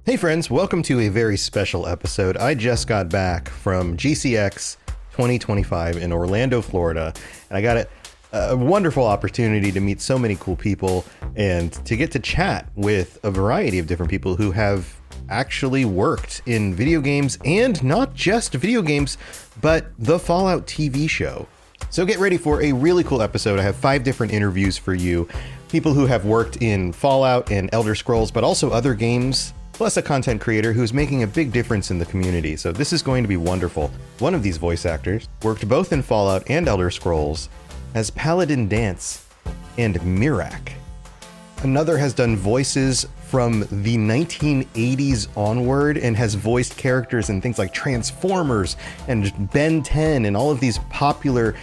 Hey friends, welcome to a very special episode. I just got back from GCX 2025 in Orlando, Florida, and I got a wonderful opportunity to meet so many cool people and to get to chat with a variety of different people who have actually worked in video games, and not just video games, but the Fallout TV show. So get ready for a really cool episode. I have 5 different interviews for you. People who have worked in Fallout and Elder Scrolls, but also other games, plus a content creator who's making a big difference in the community. So this is going to be wonderful. One of these voice actors worked both in Fallout and Elder Scrolls as Paladin Danse and Mirac. Another has done voices from the 1980s onward and has voiced characters in things like Transformers and Ben 10 and all of these popular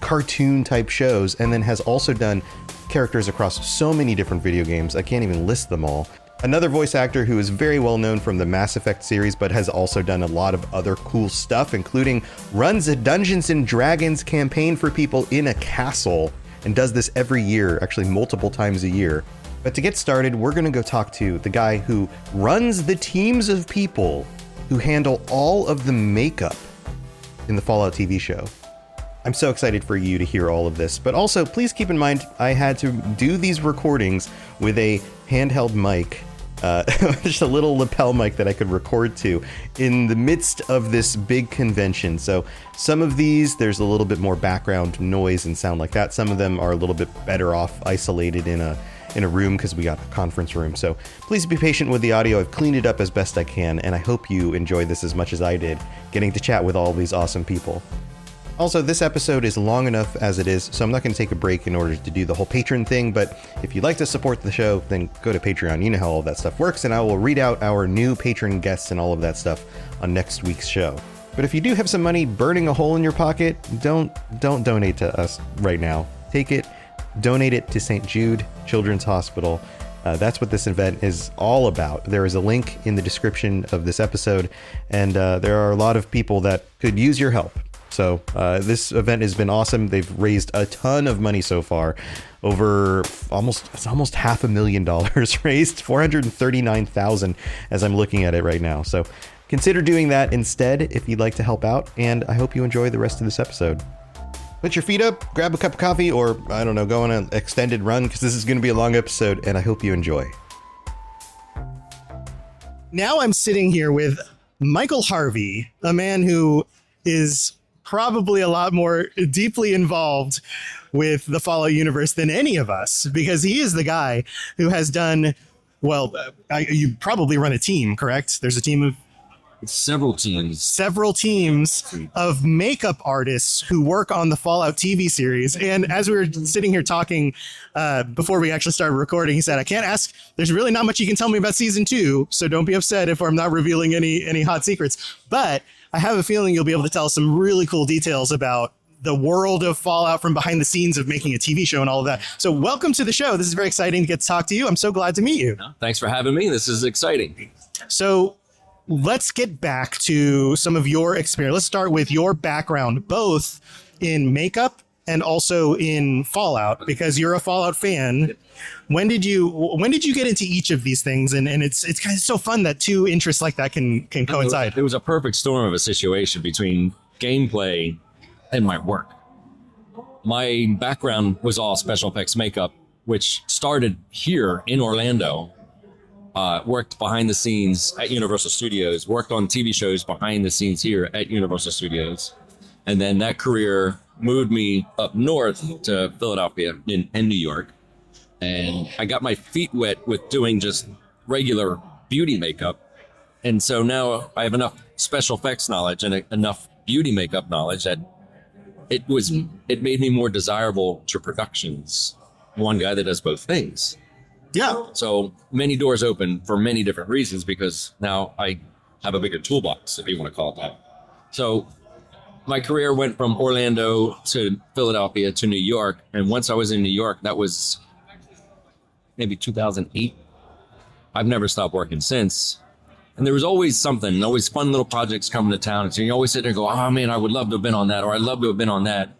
cartoon type shows, and then has also done characters across so many different video games. I can't even list them all. Another voice actor who is very well known from the Mass Effect series, but has also done a lot of other cool stuff, including runs a Dungeons and Dragons campaign for people in a castle, and does this every year, actually multiple times a year. But to get started, we're going to go talk to the guy who runs the teams of people who handle all of the makeup in the Fallout TV show. I'm so excited for you to hear all of this, but also please keep in mind I had to do these recordings with a handheld mic, just a little lapel mic that I could record to in the midst of this big convention. So some of these, there's a little bit more background noise and sound like that. Some of them are a little bit better off isolated in a room because we got a conference room. So please be patient with the audio. I've cleaned it up as best I can, and I hope you enjoy this as much as I did, getting to chat with all these awesome people. Also, this episode is long enough as it is, so I'm not going to take a break in order to do the whole patron thing, but if you'd like to support the show, then go to Patreon. You know how all that stuff works, and I will read out our new patron guests and all of that stuff on next week's show. But if you do have some money burning a hole in your pocket, don't donate to us right now. Take it, donate it to St. Jude Children's Hospital. That's what this event is all about. There is a link in the description of this episode, and there are a lot of people that could use your help. So this event has been awesome. They've raised a ton of money so far, over almost $500,000 raised, 439,000 as I'm looking at it right now. So consider doing that instead if you'd like to help out, and I hope you enjoy the rest of this episode. Put your feet up, grab a cup of coffee, or I don't know, go on an extended run, because this is going to be a long episode, and I hope you enjoy. Now I'm sitting here with Michael Harvey, a man who is probably a lot more deeply involved with the Fallout universe than any of us, because he is the guy who has done, well, you probably run a team, correct? There's a team of several teams of makeup artists who work on the Fallout TV series. And as we were sitting here talking before we actually started recording, he said, I can't ask, there's really not much you can tell me about season 2, so don't be upset if I'm not revealing any hot secrets. But I have a feeling you'll be able to tell some really cool details about the world of Fallout from behind the scenes of making a TV show and all of that. So welcome to the show. This is very exciting to get to talk to you. I'm so glad to meet you. Thanks for having me. This is exciting. So let's get back to some of your experience. Let's start with your background, both in makeup and also in Fallout, because you're a Fallout fan. When did you get into each of these things? And it's kind of so fun that two interests like that can coincide. It was a perfect storm of a situation between gameplay and my work. My background was all special effects makeup, which started here in Orlando. Worked behind the scenes at Universal Studios, worked on TV shows behind the scenes here at Universal Studios. And then that career moved me up north to Philadelphia and New York. And I got my feet wet with doing just regular beauty makeup. And so now I have enough special effects knowledge and enough beauty makeup knowledge that it made me more desirable to productions. One guy that does both things. Yeah. So many doors open for many different reasons, because now I have a bigger toolbox, if you want to call it that. So my career went from Orlando to Philadelphia to New York. And once I was in New York, that was maybe 2008. I've never stopped working since. And there was always something, always fun little projects coming to town. And so you always sit there and go, oh man, I would love to have been on that, or I'd love to have been on that.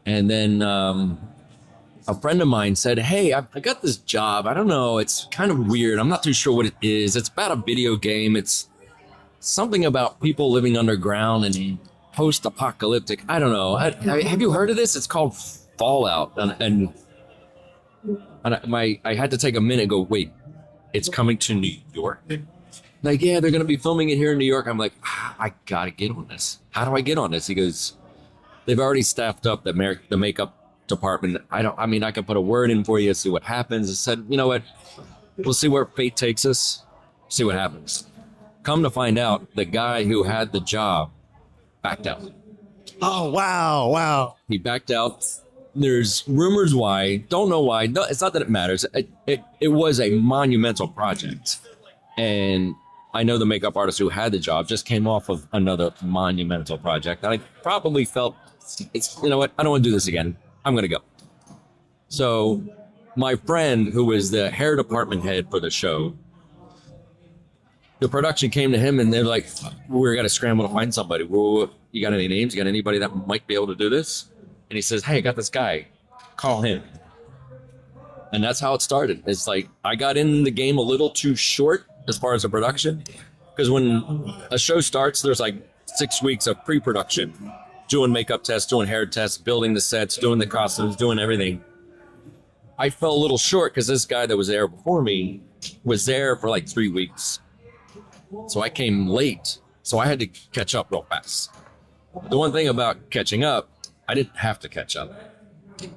And then I a friend of mine said, hey, I got this job. I don't know. It's kind of weird. I'm not too sure what it is. It's about a video game. It's something about people living underground and post-apocalyptic. I don't know. Have you heard of this? It's called Fallout. And I had to take a minute and go, wait, it's coming to New York? Like, yeah, they're going to be filming it here in New York. I'm like, I got to get on this. How do I get on this? He goes, they've already staffed up the makeup department. I can put a word in for you, see what happens. I said, you know what? We'll see where fate takes us, see what happens. Come to find out, the guy who had the job backed out. Oh, wow. He backed out. There's rumors why. Don't know why. No, it's not that it matters. It was a monumental project. And I know the makeup artist who had the job just came off of another monumental project. And I probably felt, you know what? I don't want to do this again. I'm going to go. So my friend, who was the hair department head for the show, the production came to him and they're like, we're got to scramble to find somebody. You got any names? You got anybody that might be able to do this? And he says, hey, I got this guy. Call him. And that's how it started. It's like, I got in the game a little too short as far as the production. Because when a show starts, there's like 6 weeks of pre-production. Doing makeup tests, doing hair tests, building the sets, doing the costumes, doing everything. I fell a little short because this guy that was there before me was there for like 3 weeks. So I came late. So I had to catch up real fast. The one thing about catching up, I didn't have to catch up.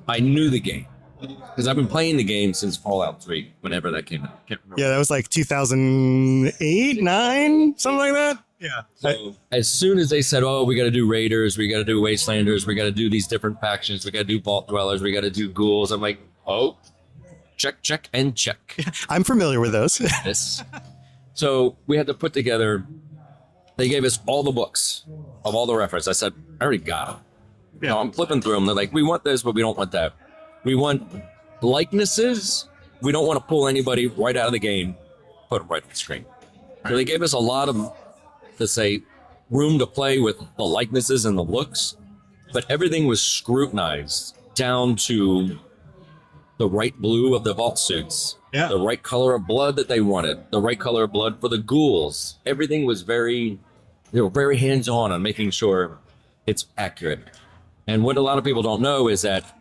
I knew the game because I've been playing the game since Fallout 3, whenever that came out. Can't remember. Yeah, that was like 2008, 9, something like that. Yeah. So as soon as they said, oh, we got to do Raiders, we got to do Wastelanders, we got to do these different factions, we got to do Vault Dwellers, we got to do Ghouls, I'm like, oh, check, and check. I'm familiar with those. This. So we had to put together, they gave us all the books of all the reference. I said, I already got them. Yeah. No, I'm flipping through them. They're like, we want this, but we don't want that. We want likenesses. We don't want to pull anybody right out of the game, put them right on the screen. So they gave us a lot of, to say, room to play with the likenesses and the looks, but everything was scrutinized down to the right blue of the vault suits, the right color of blood that they wanted, the right color of blood for the ghouls. Everything was they were very hands-on on making sure it's accurate. And what a lot of people don't know is that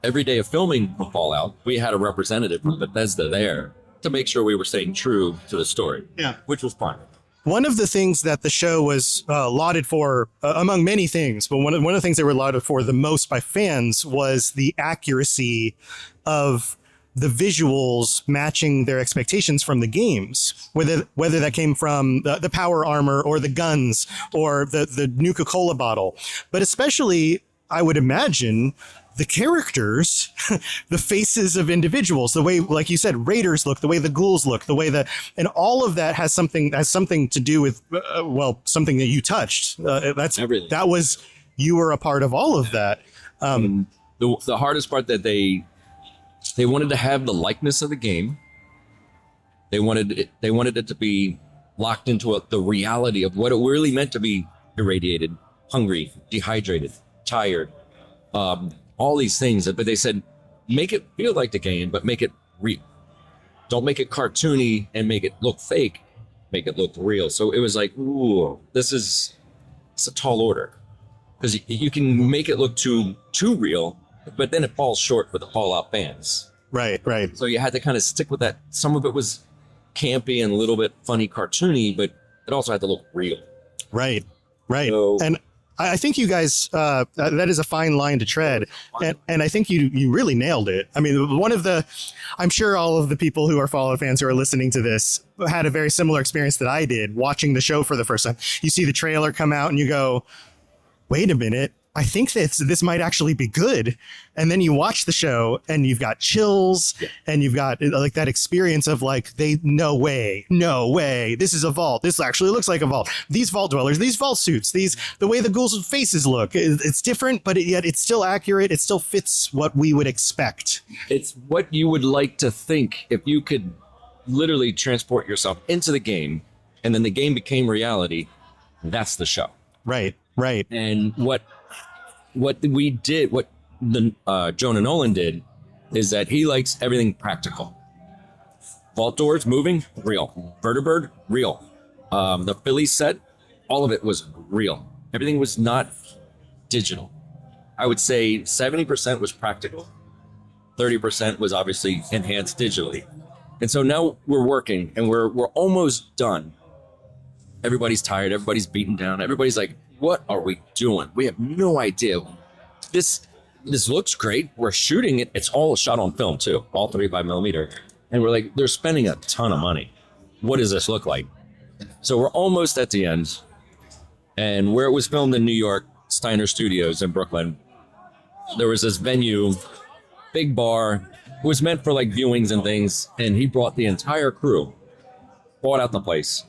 every day of filming for Fallout, we had a representative from Bethesda there to make sure we were staying true to the story, which was fun. One of the things that the show was lauded for, among many things, but one of the things they were lauded for the most by fans was the accuracy of the visuals matching their expectations from the games, whether that came from the power armor or the guns or the Nuka-Cola bottle. But especially, I would imagine, the characters, the faces of individuals, the way, like you said, Raiders look, the way the ghouls look, the way and all of that has something to do with, something that you touched. That's everything. That was, you were a part of all of that. The hardest part that they wanted to have the likeness of the game. They wanted it to be locked into the reality of what it really meant to be irradiated, hungry, dehydrated, tired, all these things. But they said, make it feel like the game, but make it real. Don't make it cartoony and make it look fake. Make it look real. So it was like, ooh, it's a tall order. Because you can make it look too real, but then it falls short with the Fallout fans. Right. So you had to kind of stick with that. Some of it was campy and a little bit funny, cartoony, but it also had to look real. Right. So, and I think you guys, that is a fine line to tread. And I think you really nailed it. I mean, I'm sure all of the people who are Fallout fans who are listening to this had a very similar experience that I did watching the show for the first time. You see the trailer come out and you go, wait a minute, I think this might actually be good. And then you watch the show and you've got chills and you've got like that experience of like, no way. This is a vault. This actually looks like a vault. These vault dwellers, these vault suits, the way the ghouls' faces look, it's different, but yet it's still accurate. It still fits what we would expect. It's what you would like to think if you could literally transport yourself into the game and then the game became reality. That's the show. Right. And what we did, what Jonah Nolan did, is that he likes everything practical. Vault doors moving, real. Vertibird, real. The Philly set, all of it was real. Everything was not digital. I would say 70% was practical. 30% was obviously enhanced digitally. And so now we're working and we're almost done. Everybody's tired. Everybody's beaten down. Everybody's like, what are we doing? We have no idea. This looks great. We're shooting it. It's all shot on film too, all 35 millimeter. And we're like, they're spending a ton of money. What does this look like? So we're almost at the end. And where it was filmed in New York, Steiner Studios in Brooklyn, there was this venue, big bar. It was meant for like viewings and things. And he brought the entire crew, bought out the place.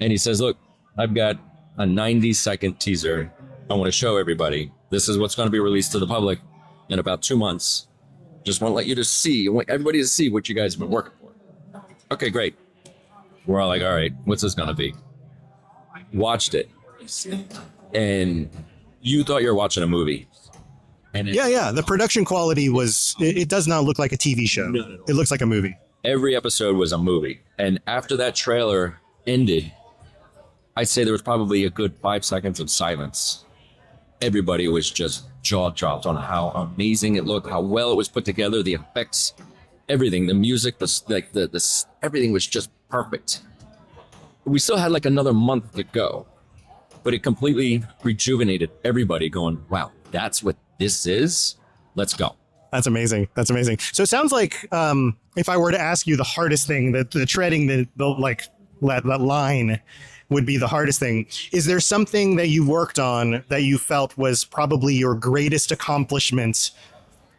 And he says, look, I've got a 90-second teaser. I want to show everybody. This is what's going to be released to the public in about 2 months. Just want to let you to see. I want everybody to see what you guys have been working for. Okay, great. We're all like, all right, what's this going to be? Watched it. And you thought you were watching a movie. And Yeah. The production quality it does not look like a TV show. No. It looks like a movie. Every episode was a movie. And after that trailer ended, I'd say there was probably a good 5 seconds of silence. Everybody was just jaw dropped on how amazing it looked, how well it was put together, the effects, everything, the music, everything was just perfect. We still had like another month to go, but it completely rejuvenated everybody going, wow, that's what this is. Let's go. That's amazing. So it sounds like if I were to ask you the hardest thing, the treading, that line would be the hardest thing. Is there something that you worked on that you felt was probably your greatest accomplishment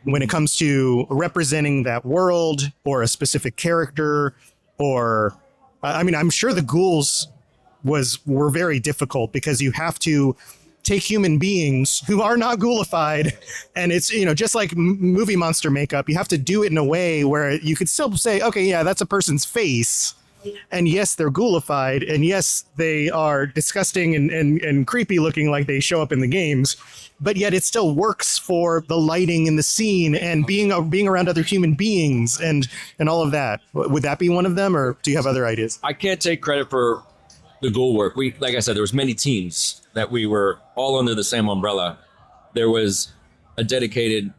when it comes to representing that world or a specific character? Or, I'm sure the ghouls were very difficult because you have to take human beings who are not ghoulified, and it's, just like movie monster makeup, you have to do it in a way where you could still say, okay, yeah, that's a person's face. And yes, they're ghoulified, and yes, they are disgusting and creepy looking like they show up in the games, but yet it still works for the lighting in the scene and being around other human beings and all of that. Would that be one of them, or do you have other ideas? I can't take credit for the ghoul work. Like I said, there was many teams that we were all under the same umbrella. There was a dedicated,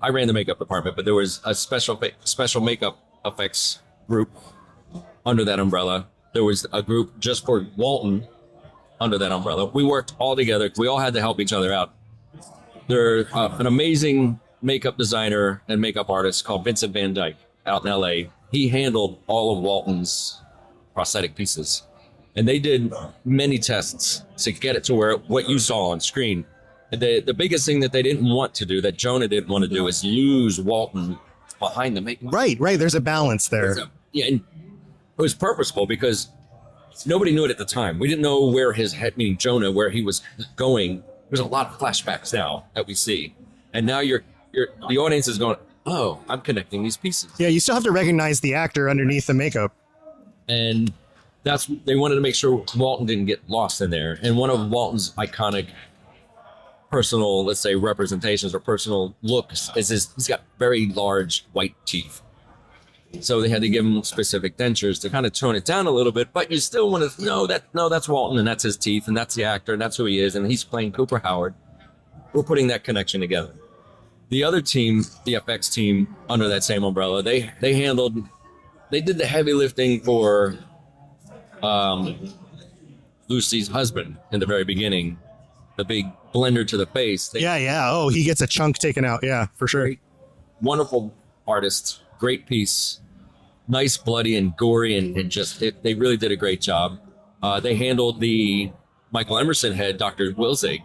I ran the makeup department, but there was a special makeup effects group under that umbrella. There was a group just for Walton under that umbrella. We worked all together. We all had to help each other out. There's an amazing makeup designer and makeup artist called Vincent Van Dyke out in LA. He handled all of Walton's prosthetic pieces. And they did many tests to get it to where what you saw on screen. The biggest thing that they didn't want to do, that Jonah didn't want to do, is lose Walton behind the makeup. Right. There's a balance there. Yeah, and it was purposeful because nobody knew it at the time. We didn't know where his head, meaning Jonah, where he was going. There's a lot of flashbacks now that we see. And now the audience is going, oh, I'm connecting these pieces. Yeah, you still have to recognize the actor underneath the makeup. And they wanted to make sure Walton didn't get lost in there. And one of Walton's iconic personal, let's say, representations or personal looks is he's got very large white teeth. So they had to give him specific dentures to kind of tone it down a little bit, but you still want to know that, no, that's Walton and that's his teeth and that's the actor and that's who he is and he's playing Cooper Howard. We're putting that connection together. The other team, the FX team under that same umbrella, they did the heavy lifting for Lucy's husband in the very beginning, the big blender to the face. Yeah. Oh, he gets a chunk taken out. Yeah, for sure. Wonderful artist, great piece. Nice, bloody, and gory, and they really did a great job. They handled the Michael Emerson head, Dr. Wilzig.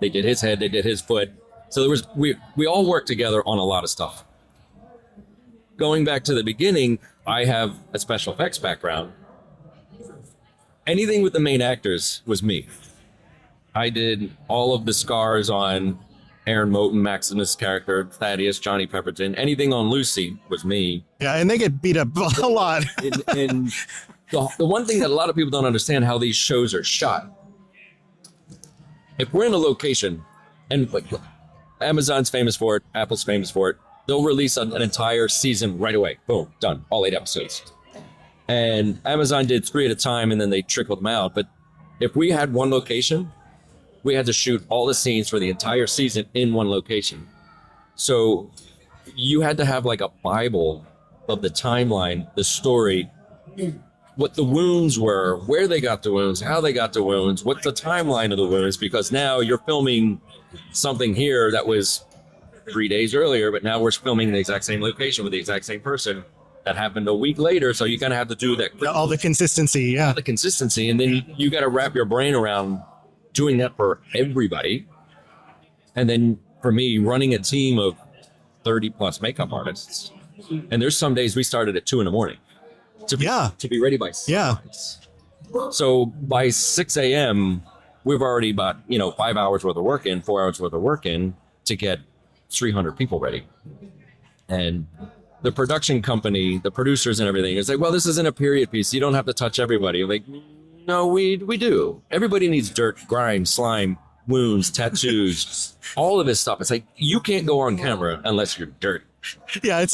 They did his head, they did his foot. So we all worked together on a lot of stuff. Going back to the beginning, I have a special effects background. Anything with the main actors was me. I did all of the scars on Aaron Moten, Maximus' character, Thaddeus, Johnny Pepperton. Anything on Lucy was me. Yeah, and they get beat up a lot. And the one thing that a lot of people don't understand how these shows are shot. If we're in a location, and Amazon's famous for it, Apple's famous for it, They'll release an entire season right away. Boom, done. All 8 episodes. And Amazon did 3 at a time, and then they trickled them out. But if we had one location, we had to shoot all the scenes for the entire season in one location. So you had to have like a Bible of the timeline, the story, what the wounds were, where they got the wounds, how they got the wounds, what's the timeline of the wounds, because now you're filming something here that was 3 days earlier, but now we're filming in the exact same location with the exact same person that happened a week later. So you kind of have to do that. All the consistency. Yeah. The consistency. And then you got to wrap your brain around doing that for everybody. And then for me, running a team of 30 plus makeup artists. And there's some days we started at 2 a.m. to be ready by 6. Yeah. So by 6 a.m., we've already got, 5 hours worth of work in, 4 hours worth of work in to get 300 people ready. And the production company, the producers and everything is like, well, this isn't a period piece. You don't have to touch everybody. I'm like, no, we do. Everybody needs dirt, grime, slime, wounds, tattoos, all of this stuff. It's like, you can't go on camera unless you're dirty. Yeah,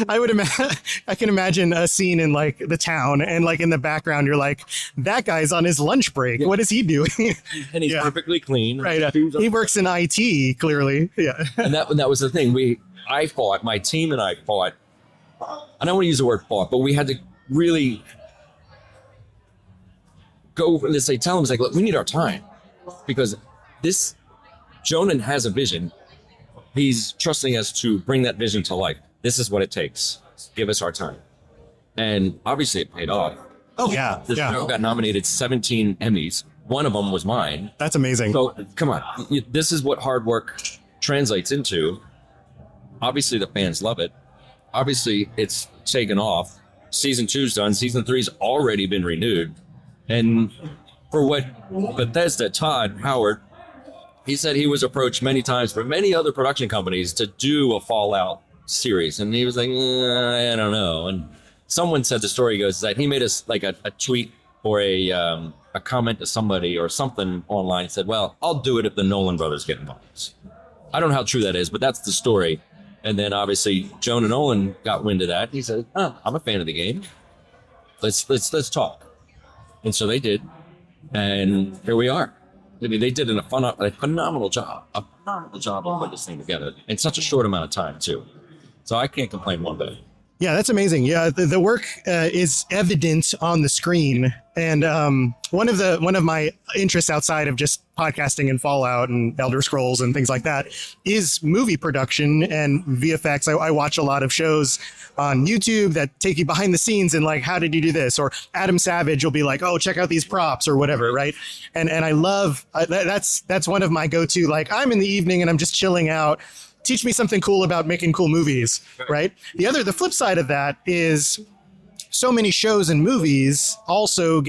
I can imagine a scene in like the town, and like in the background, you're like, that guy's on his lunch break. Yeah. What is he doing? And he's perfectly clean. Right. He works in IT, clearly. Yeah. And that was the thing. My team and I fought. I don't want to use the word fought, but we had to really go, let's say, tell him, it's like, look, we need our time, because this Jonan has a vision. He's trusting us to bring that vision to life. This is what it takes. Give us our time. And obviously it paid off. Oh, yeah. The show got nominated 17 Emmys. One of them was mine. That's amazing. So come on. This is what hard work translates into. Obviously the fans love it. Obviously it's taken off. Season 2's done. Season 3's already been renewed. And for what Bethesda, Todd Howard, he said he was approached many times by many other production companies to do a Fallout series. And he was like, I don't know. And someone said the story goes that he made us like a tweet or a comment to somebody or something online, said, well, I'll do it if the Nolan brothers get involved. I don't know how true that is, but that's the story. And then obviously Jonah Nolan got wind of that. He said, I'm a fan of the game. Let's talk. And so they did. And here we are. I mean, they did a phenomenal job of putting this thing together in such a short amount of time too. So I can't complain one bit. Yeah, that's amazing. Yeah, the work is evident on the screen, and one of my interests outside of just podcasting and Fallout and Elder Scrolls and things like that is movie production and VFX. I watch a lot of shows on YouTube that take you behind the scenes and like, how did you do this? Or Adam Savage will be like, oh, check out these props or whatever, right? And I love that's one of my go-to. Like, I'm in the evening and I'm just chilling out. Teach me something cool about making cool movies, right? The flip side of that is so many shows and movies also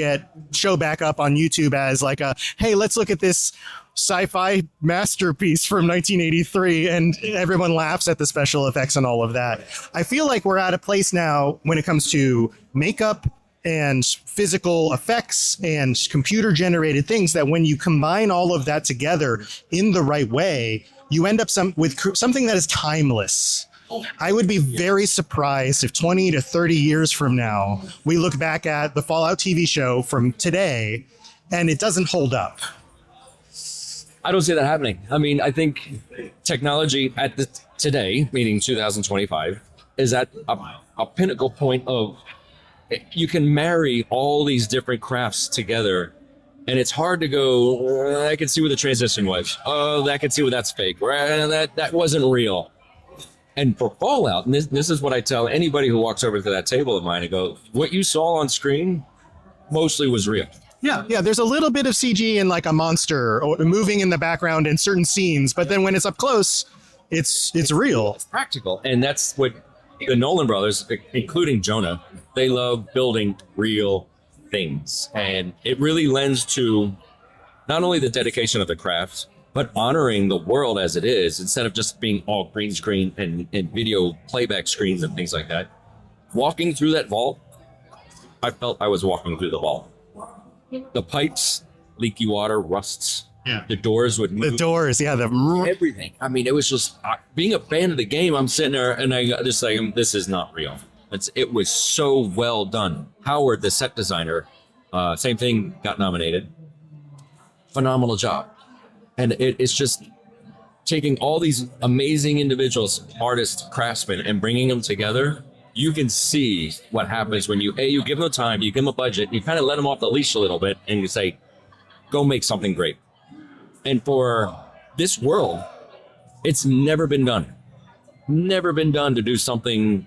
show back up on YouTube as like hey, let's look at this sci-fi masterpiece from 1983, and everyone laughs at the special effects and all of that. I feel like we're at a place now when it comes to makeup and physical effects and computer generated things that when you combine all of that together in the right way, you end up with something that is timeless. I would be very surprised if 20 to 30 years from now, we look back at the Fallout TV show from today and it doesn't hold up. I don't see that happening. I mean, I think technology at today, meaning 2025, is at a pinnacle point of, you can marry all these different crafts together. And it's hard to go, I can see where the transition was. Oh, I can see where that's fake. That wasn't real. And for Fallout, and this is what I tell anybody who walks over to that table of mine, I go, what you saw on screen mostly was real. Yeah, there's a little bit of CG and like a monster or moving in the background in certain scenes, but then when it's up close, it's real. It's practical. And that's what the Nolan brothers, including Jonah, they love building real things. And it really lends to not only the dedication of the craft, but honoring the world as it is, instead of just being all green screen and video playback screens and things like that. Walking through that vault, I felt I was walking through the vault. The pipes, leaky water, rusts, Yeah. The doors would move. The doors, yeah, Everything. I mean, it was just being a fan of the game. I'm sitting there and I got just like, this is not real. It was so well done. Howard, the set designer, same thing, got nominated. Phenomenal job. And it's just taking all these amazing individuals, artists, craftsmen, and bringing them together. You can see what happens when you give them the time, you give them a budget, you kind of let them off the leash a little bit, and you say, go make something great. And for this world, it's never been done. Never been done to do something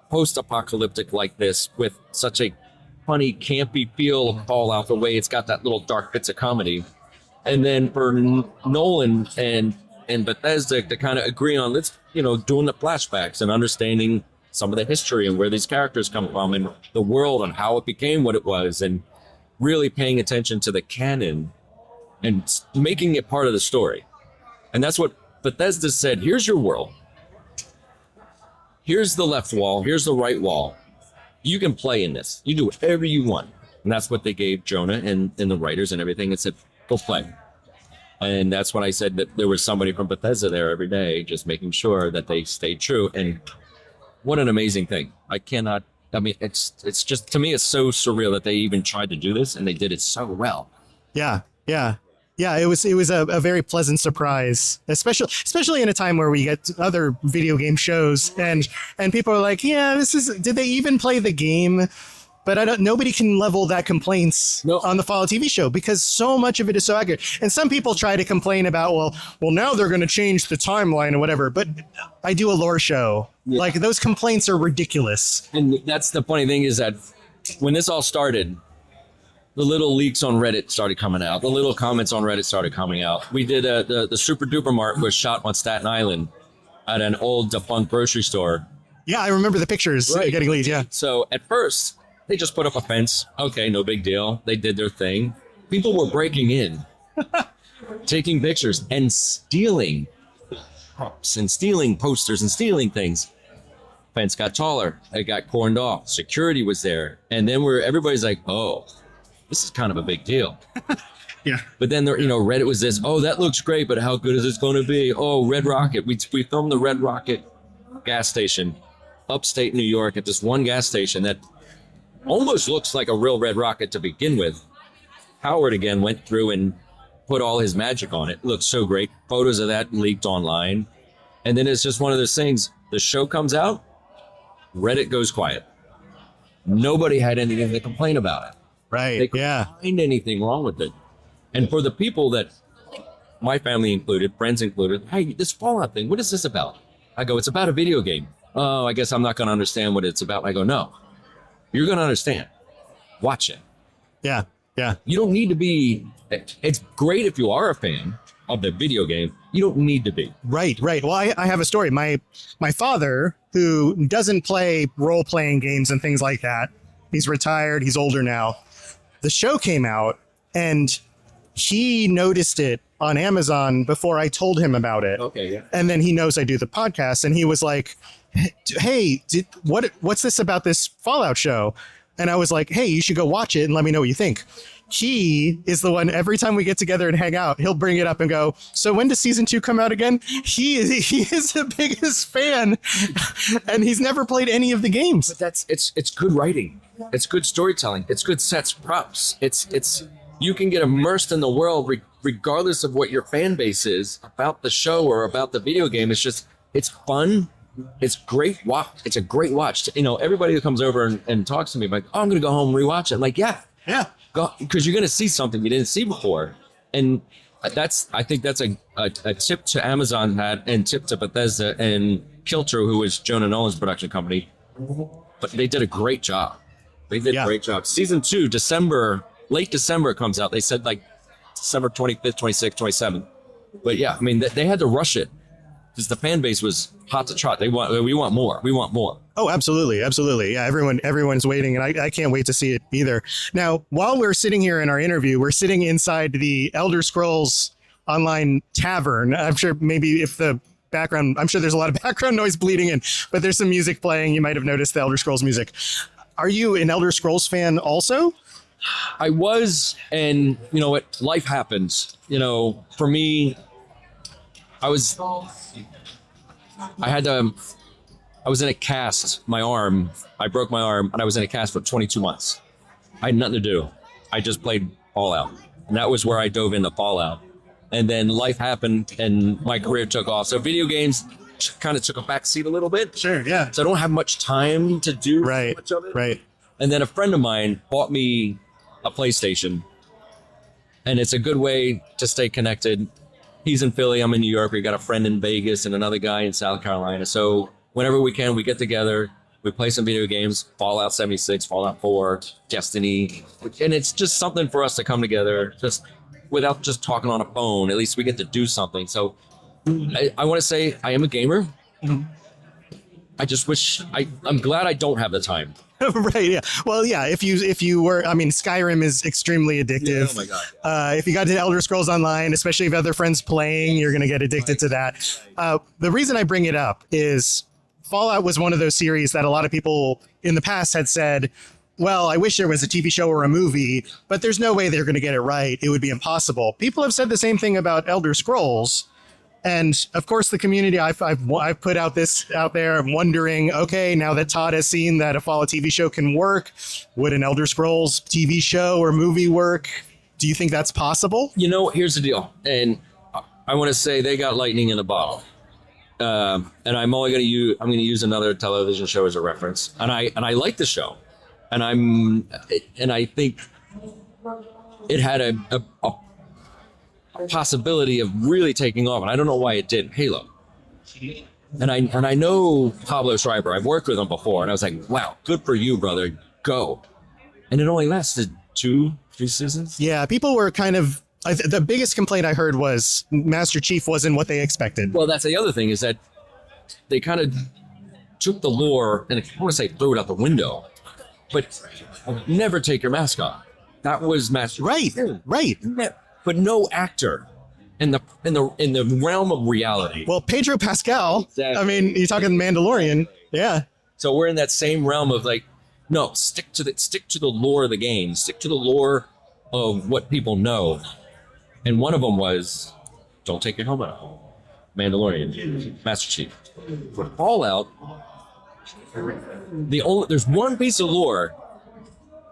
post-apocalyptic like this with such a funny, campy feel all out the way. It's got that little dark bits of comedy. And then for Nolan and Bethesda to kind of agree on, let's, doing the flashbacks and understanding some of the history and where these characters come from and the world and how it became what it was, and really paying attention to the canon and making it part of the story. And that's what Bethesda said. Here's your world. Here's the left wall. Here's the right wall. You can play in this. You do whatever you want. And that's what they gave Jonah and the writers and everything, and said, go play. And that's when I said that there was somebody from Bethesda there every day, just making sure that they stayed true. And what an amazing thing. It's just, to me, it's so surreal that they even tried to do this, and they did it so well. Yeah. It was a very pleasant surprise, especially in a time where we get other video game shows and people are like, yeah, did they even play the game? But nobody can level that complaints on the Fallout TV show, because so much of it is so accurate. And some people try to complain about, well, now they're going to change the timeline or whatever. But I do a lore show. Yeah. Like, those complaints are ridiculous. And that's the funny thing, is that when this all started, the little leaks on Reddit started coming out. The little comments on Reddit started coming out. We did the Super Duper Mart was shot on Staten Island at an old defunct grocery store. Yeah, I remember the pictures getting leaked. Yeah. So at first, they just put up a fence. Okay, no big deal. They did their thing. People were breaking in, taking pictures, and stealing props and stealing posters and stealing things. Fence got taller. It got corned off. Security was there. And then everybody's like, oh, this is kind of a big deal. Yeah. But then, Reddit was this, oh, that looks great, but how good is this going to be? Oh, Red Rocket. We filmed the Red Rocket gas station, upstate New York, at this one gas station that almost looks like a real Red Rocket to begin with. Howard again went through and put all his magic on it. It looks so great. Photos of that leaked online. And then it's just one of those things. The show comes out, Reddit goes quiet. Nobody had anything to complain about it. Right. They couldn't find anything wrong with it. And for the people that, my family included, friends included, hey, this Fallout thing, what is this about? I go, it's about a video game. Oh, I guess I'm not going to understand what it's about. I go, no. You're going to understand. Watch it. Yeah. You don't need to be... It's great if you are a fan of the video game. You don't need to be. Right. Well, I have a story. My father, who doesn't play role-playing games and things like that, he's retired. He's older now. The show came out, and he noticed it on Amazon before I told him about it. Okay, yeah. And then he knows I do the podcast, and he was like, hey, what's this about this Fallout show? And I was like, hey, you should go watch it and let me know what you think. He is the one, every time we get together and hang out, he'll bring it up and go, so when does season 2 come out again? He is the biggest fan, and he's never played any of the games. But it's good writing. It's good storytelling. It's good sets, props. It's you can get immersed in the world regardless of what your fan base is about the show or about the video game. It's fun. It's great. It's a great watch. Everybody who comes over and talks to me like, oh, I'm going to go home and rewatch it. I'm like, yeah. Because you're going to see something you didn't see before. And I think that's a tip to Amazon that, and tip to Bethesda and Kiltro, who is Jonah Nolan's production company. But they did a great job. They did a great job. Season 2, late December comes out. They said like December 25th, 26th, 27th. But yeah, I mean, they had to rush it because the fan base was hot to trot. We want more. We want more. Oh, absolutely. Yeah, everyone's waiting, and I can't wait to see it either. Now, while we're sitting here in our interview, we're sitting inside the Elder Scrolls Online Tavern. I'm sure maybe if the background, I'm sure there's a lot of background noise bleeding in, but there's some music playing. You might have noticed the Elder Scrolls music. Are you an Elder Scrolls fan also? I was, and you know what? Life happens. You know, for me, I was in a cast. I broke my arm, and I was in a cast for 22 months. I had nothing to do. I just played Fallout, and that was where I dove into Fallout. And then life happened, and my career took off. So video games kind of took a backseat a little bit. Sure, yeah. So I don't have much time to do much of it. Right. And then a friend of mine bought me a PlayStation, and it's a good way to stay connected. He's in Philly, I'm in New York. We got a friend in Vegas and another guy in South Carolina. So whenever we can, we get together, we play some video games, Fallout 76, Fallout 4, Destiny. And it's just something for us to come together, just without just talking on a phone. At least we get to do something. So I want to say I am a gamer. Mm-hmm. I just wish I'm glad I don't have the time. Right. Yeah. Well, yeah. If you were, I mean, Skyrim is extremely addictive. Yeah, oh my God. If you got to Elder Scrolls Online, especially if other friends playing, you're going to get addicted to that. The reason I bring it up is Fallout was one of those series that a lot of people in the past had said, well, I wish there was a TV show or a movie, but there's no way they're going to get it right. It would be impossible. People have said the same thing about Elder Scrolls. And of course, the community, I've put out there. I'm wondering, okay, now that Todd has seen that a Fallout TV show can work, would an Elder Scrolls TV show or movie work? Do you think that's possible? You know, here's the deal. And I want to say they got lightning in a bottle. And I'm going to use another television show as a reference. And I like the show. And I think it had a possibility of really taking off, and I don't know why it didn't. Halo, and I know Pablo Schreiber. I've worked with him before, and I was like, "Wow, good for you, brother. Go!" And it only lasted 2-3 seasons. Yeah, people were kind of. The biggest complaint I heard was Master Chief wasn't what they expected. Well, that's the other thing is that they kind of took the lore and I want to say threw it out the window, but never take your mask off. That was Master. Right. But no actor in the realm of reality. Well, Pedro Pascal. Exactly. I mean, you're talking Mandalorian. Yeah. So we're in that same realm of like, no, stick to the lore of the game, stick to the lore of what people know. And one of them was, don't take your helmet off. Mandalorian, Master Chief. For Fallout, there's one piece of lore,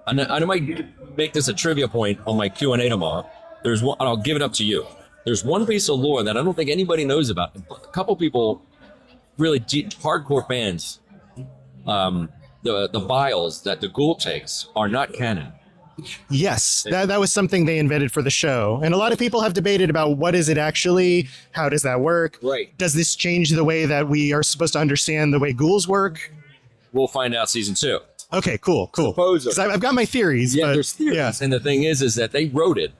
and I might make this a trivia point on my Q&A tomorrow. There's one, and I'll give it up to you. There's one piece of lore that I don't think anybody knows about. A couple people, really deep, hardcore fans, the vials that the ghoul takes are not canon. Yes, that was something they invented for the show. And a lot of people have debated about what is it actually? How does that work? Right. Does this change the way that we are supposed to understand the way ghouls work? We'll find out season 2. Okay, cool. Because I've got my theories. Yeah, but, there's theories. Yeah. And the thing is that they wrote it,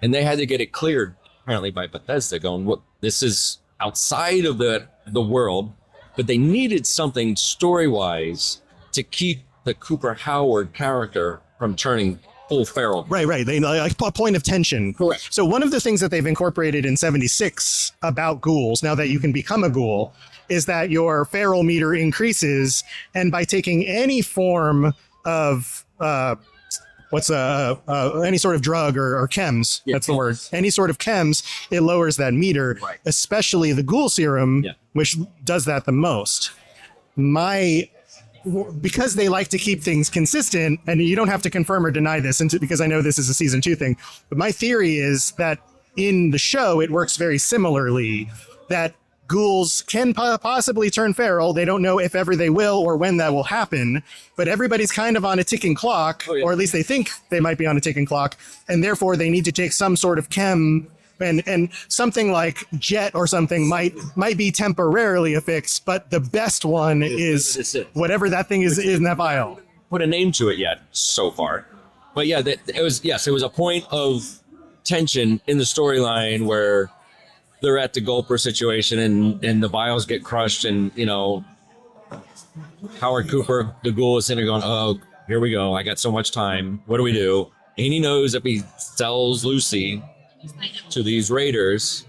and they had to get it cleared, apparently by Bethesda, going, "What? This is outside of the world," but they needed something story-wise to keep the Cooper Howard character from turning full feral. Right. They like a point of tension. Correct. So one of the things that they've incorporated in 76 about ghouls, now that you can become a ghoul, is that your feral meter increases, and by taking any form of any sort of drug or chems, that's the word, any sort of chems, it lowers that meter, right. Especially the ghoul serum, which does that the most. Because they like to keep things consistent, and you don't have to confirm or deny this because I know this is a season 2 thing, but my theory is that in the show, it works very similarly, that ghouls can possibly turn feral. They don't know if ever they will or when that will happen, but everybody's kind of on a ticking clock, or at least they think they might be on a ticking clock, and therefore they need to take some sort of chem, and something like jet or something might be temporarily a fix, but the best one is whatever that thing is in that vial. Put a name to it yet so far, but yeah, it was a point of tension in the storyline where they're at the Gulper situation and the vials get crushed, and Howard Cooper, the ghoul, is sitting there going, "Oh, here we go. I got so much time. What do we do?" And he knows if he sells Lucy to these raiders,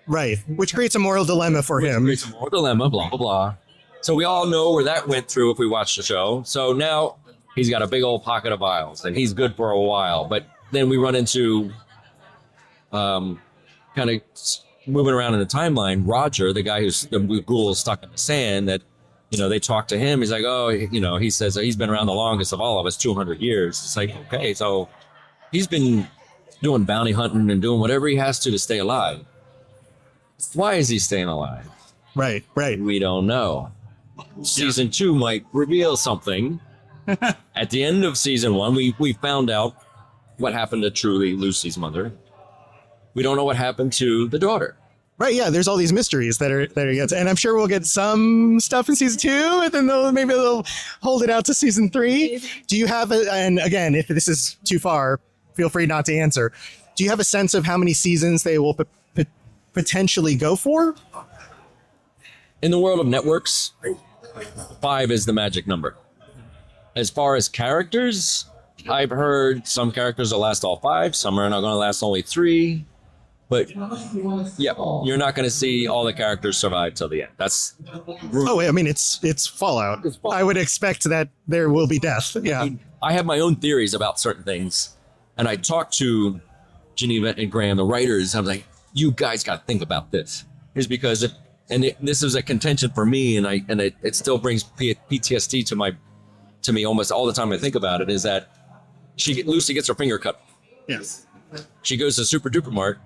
right, which creates a moral dilemma for him. Creates a moral dilemma, blah blah blah. So we all know where that went through if we watched the show. So now he's got a big old pocket of vials, and he's good for a while. But then we run into kind of moving around in the timeline. Roger, the guy who's the ghoul stuck in the sand, that they talk to him. He's like, oh, he says he's been around the longest of all of us, 200 years. It's like, okay, so he's been doing bounty hunting and doing whatever he has to stay alive. Why is he staying alive? Right. We don't know. Season 2 might reveal something. At the end of season 1, we found out what happened to Truly, Lucy's mother. We don't know what happened to the daughter. Right, yeah. There's all these mysteries that are and I'm sure we'll get some stuff in season 2, and then they'll hold it out to season 3. Do you have and again, if this is too far, feel free not to answer. Do you have a sense of how many seasons they will potentially go for? In the world of networks, 5 is the magic number. As far as characters, I've heard some characters will last all 5, some are not going to last only 3. But yeah, you're not going to see all the characters survive till the end. That's I mean, it's Fallout. I would expect that there will be death. Yeah, I have my own theories about certain things, and I talked to Geneva and Graham, the writers. I was like, "You guys got to think about this." It's because this is a contention for me, and it still brings PTSD to me almost all the time I think about it. Is that Lucy gets her finger cut. Yes. She goes to Super Duper Mart.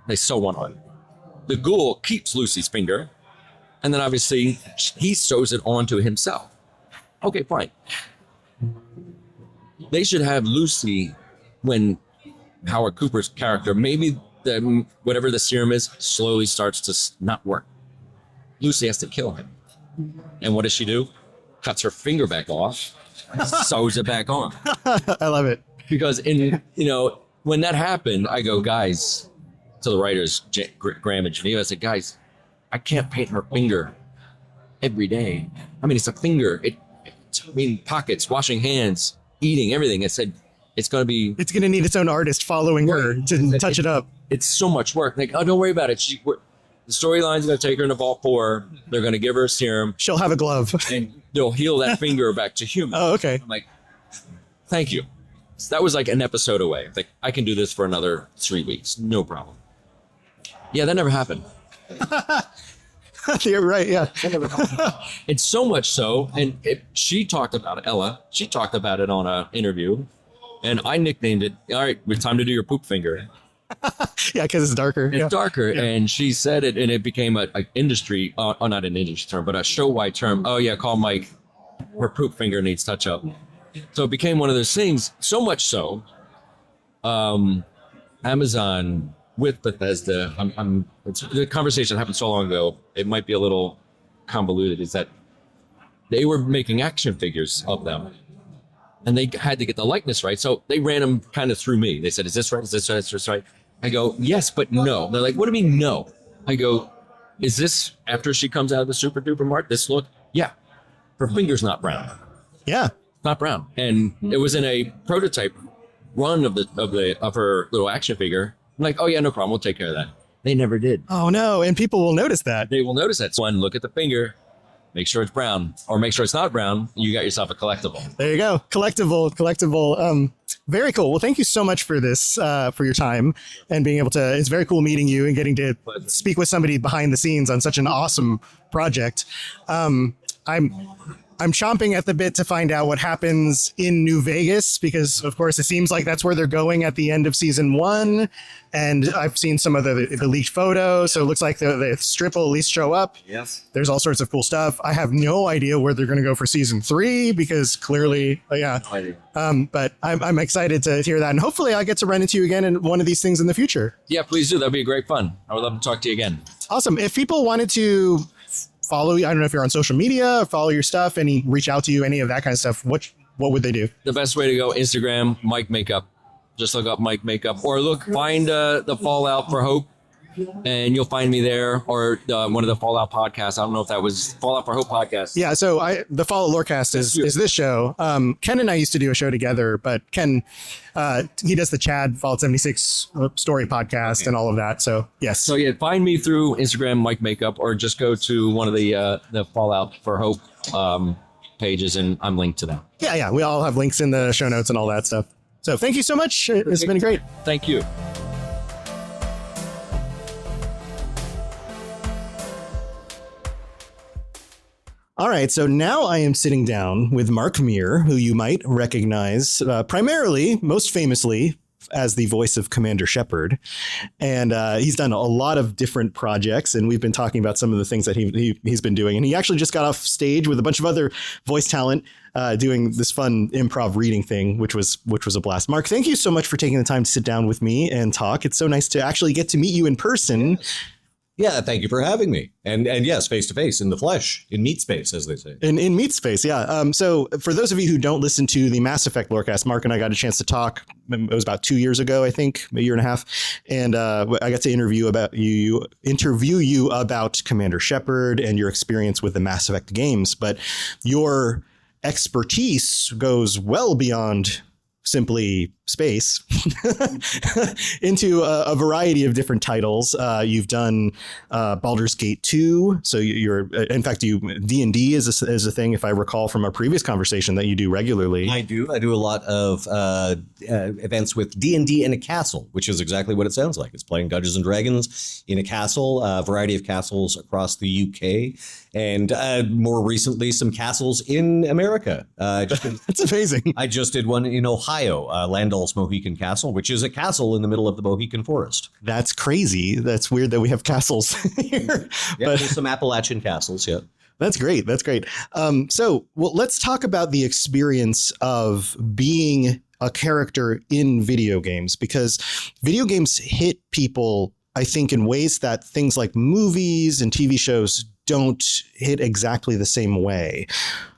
They sew one on. The ghoul keeps Lucy's finger, and then obviously he sews it onto himself. Okay, fine. They should have Lucy, when Howard Cooper's character, maybe whatever the serum is, slowly starts to not work. Lucy has to kill him. And what does she do? Cuts her finger back off, sews it back on. I love it. Because when that happened, I go, guys, to the writers, Graham and Geneva, I said, guys, I can't paint her finger every day. I mean, it's a finger. Pockets, washing hands, eating, everything. I said, it's going to need its own artist following her to touch it up. It's so much work. Like, oh, don't worry about it. The storyline's going to take her into Vault 4. They're going to give her a serum. She'll have a glove. And they'll heal that finger back to human. Oh, okay. I'm like, thank you. So that was like an episode away. Like, I can do this for another 3 weeks. No problem. Yeah, that never happened. You're right, yeah. It's so much so, and she talked about it, Ella. She talked about it on an interview, and I nicknamed it, all right, it's time to do your poop finger. Yeah, because it's darker. It's darker, yeah. And she said it, and it became an industry, not an industry term, but a show-wide term. Oh, yeah, call Mike. Her poop finger needs touch-up. So it became one of those things, so much so, Amazon with Bethesda, the conversation happened so long ago, it might be a little convoluted, is that they were making action figures of them, and they had to get the likeness right. So they ran them kind of through me. They said, is this right? Is this right? Is this right? I go, yes, but no. They're like, what do you mean no? I go, is this after she comes out of the Super Duper Mart? This look? Yeah. Her finger's not brown. Yeah. Not brown. And it was in a prototype run of her little action figure. I'm like, oh yeah, no problem. We'll take care of that. They never did. Oh no. And people will notice that. They will notice that. So one, look at the finger, make sure it's brown, or make sure it's not brown. You got yourself a collectible. There you go. Collectible. Very cool. Well, thank you so much for this, for your time and being able to, it's very cool meeting you and getting to speak with somebody behind the scenes on such an awesome project. I'm chomping at the bit to find out what happens in New Vegas, because of course it seems like that's where they're going at the end of season 1. And I've seen some of the leaked photos. So it looks like the strip will at least show up. Yes. There's all sorts of cool stuff. I have no idea where they're going to go for season 3, because clearly, yeah. But I'm excited to hear that. And hopefully I get to run into you again in one of these things in the future. Yeah, please do. That'd be great fun. I would love to talk to you again. Awesome. If people wanted to follow you, I don't know if you're on social media, or follow your stuff, reach out to you, any of that kind of stuff, what would they do? The best way to go, Instagram, Mike Makeup. Just look up Mike Makeup, or find the Fallout for Hope, and you'll find me there, or one of the Fallout podcasts. I don't know if that was Fallout for Hope podcast. Yeah, so the Fallout Lorecast is this show. Ken and I used to do a show together, but Ken, he does the Chad Fallout 76 story podcast and all of that. So yes. So yeah, find me through Instagram, Mike Makeup, or just go to one of the Fallout for Hope pages, and I'm linked to them. Yeah. We all have links in the show notes and all that stuff. So thank you so much. It's been great. Thank you. All right, so now I am sitting down with Mark Meer, who you might recognize primarily, most famously, as the voice of Commander Shepard. And he's done a lot of different projects, and we've been talking about some of the things that he's been doing. And he actually just got off stage with a bunch of other voice talent doing this fun improv reading thing, which was a blast. Mark, thank you so much for taking the time to sit down with me and talk. It's so nice to actually get to meet you in person. Yeah, thank you for having me. And yes, face to face, in the flesh, in meat space, as they say. In meat space, yeah. So for those of you who don't listen to the Mass Effect Lorecast, Mark and I got a chance to talk. It was about 2 years ago, I think, a year and a half. And I got to interview you about Commander Shepard and your experience with the Mass Effect games. But your expertise goes well beyond simply space into a variety of different titles. You've done Baldur's Gate 2. So in fact, D&D is a thing, if I recall from our previous conversation, that you do regularly. I do a lot of events with D&D in a castle, which is exactly what it sounds like. It's playing Dungeons and Dragons in a castle, a variety of castles across the UK, and more recently, some castles in America. That's amazing. I just did one in Ohio, Landol's Mohican Castle, which is a castle in the middle of the Mohican Forest. That's crazy. That's weird that we have castles here. Yeah, there's some Appalachian castles, yeah. That's great. So let's talk about the experience of being a character in video games, because video games hit people, I think, in ways that things like movies and TV shows don't hit exactly the same way.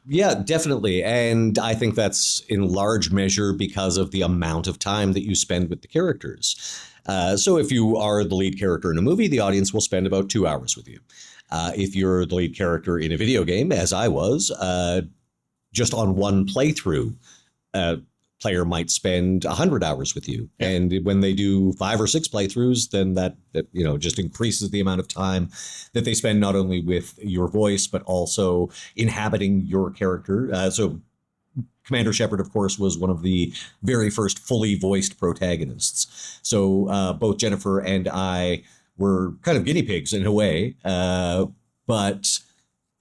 Yeah, definitely. And I think that's in large measure because of the amount of time that you spend with the characters. So if you are the lead character in a movie, the audience will spend about 2 hours with you. If you're the lead character in a video game, as I was, just on one playthrough, player might spend 100 hours with you. Yeah. And when they do 5 or 6 playthroughs, then that just increases the amount of time that they spend not only with your voice, but also inhabiting your character. So Commander Shepard, of course, was one of the very first fully voiced protagonists. So both Jennifer and I were kind of guinea pigs in a way, but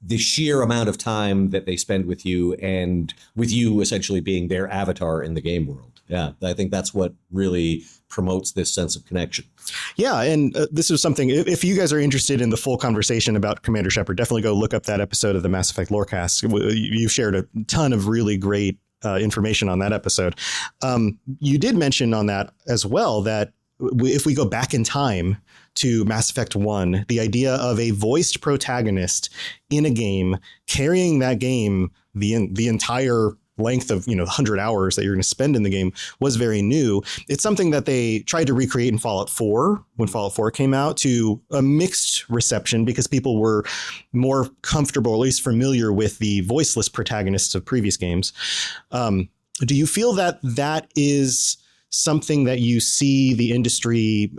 the sheer amount of time that they spend with you, and with you essentially being their avatar in the game world. Yeah, I think that's what really promotes this sense of connection. Yeah, and this is something, if you guys are interested in the full conversation about Commander Shepard, definitely go look up that episode of the Mass Effect Lorecast. You shared a ton of really great information on that episode. You did mention on that as well that if we go back in time to Mass Effect 1, the idea of a voiced protagonist in a game, carrying that game the entire length of 100 hours that you're going to spend in the game, was very new. It's something that they tried to recreate in Fallout 4 when Fallout 4 came out, to a mixed reception because people were more comfortable, or at least familiar with the voiceless protagonists of previous games. Do you feel that is something that you see the industry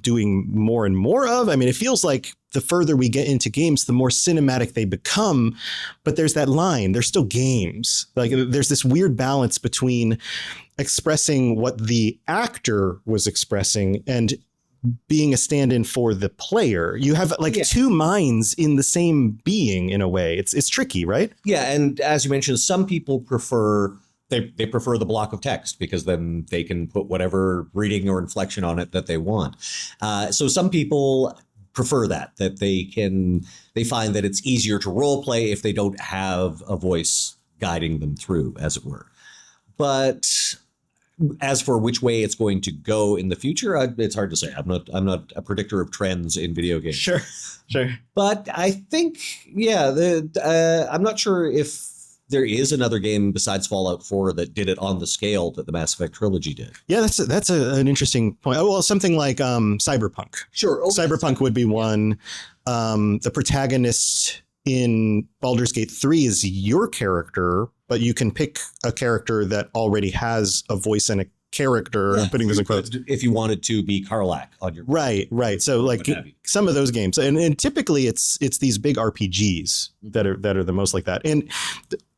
doing more and more of? I mean, it feels like the further we get into games, the more cinematic they become. But there's that line. They're still games. Like, there's this weird balance between expressing what the actor was expressing and being a stand-in for the player. You have two minds in the same being in a way. It's tricky, right? Yeah. And as you mentioned, some people prefer They prefer the block of text because then they can put whatever reading or inflection on it that they want. So some people prefer that they find that it's easier to role play if they don't have a voice guiding them through, as it were. But as for which way it's going to go in the future, it's hard to say. I'm not a predictor of trends in video games. Sure. But I think, I'm not sure if there is another game besides Fallout 4 that did it on the scale that the Mass Effect trilogy did. Yeah, that's an interesting point. Oh, well, something like Cyberpunk. Sure. Okay. Cyberpunk would be one. The protagonist in Baldur's Gate 3 is your character, but you can pick a character that already has a voice and a character. I'm putting this in quotes. If you wanted to be Karlach on your right. So like some of those games, and typically it's these big RPGs that are the most like that. And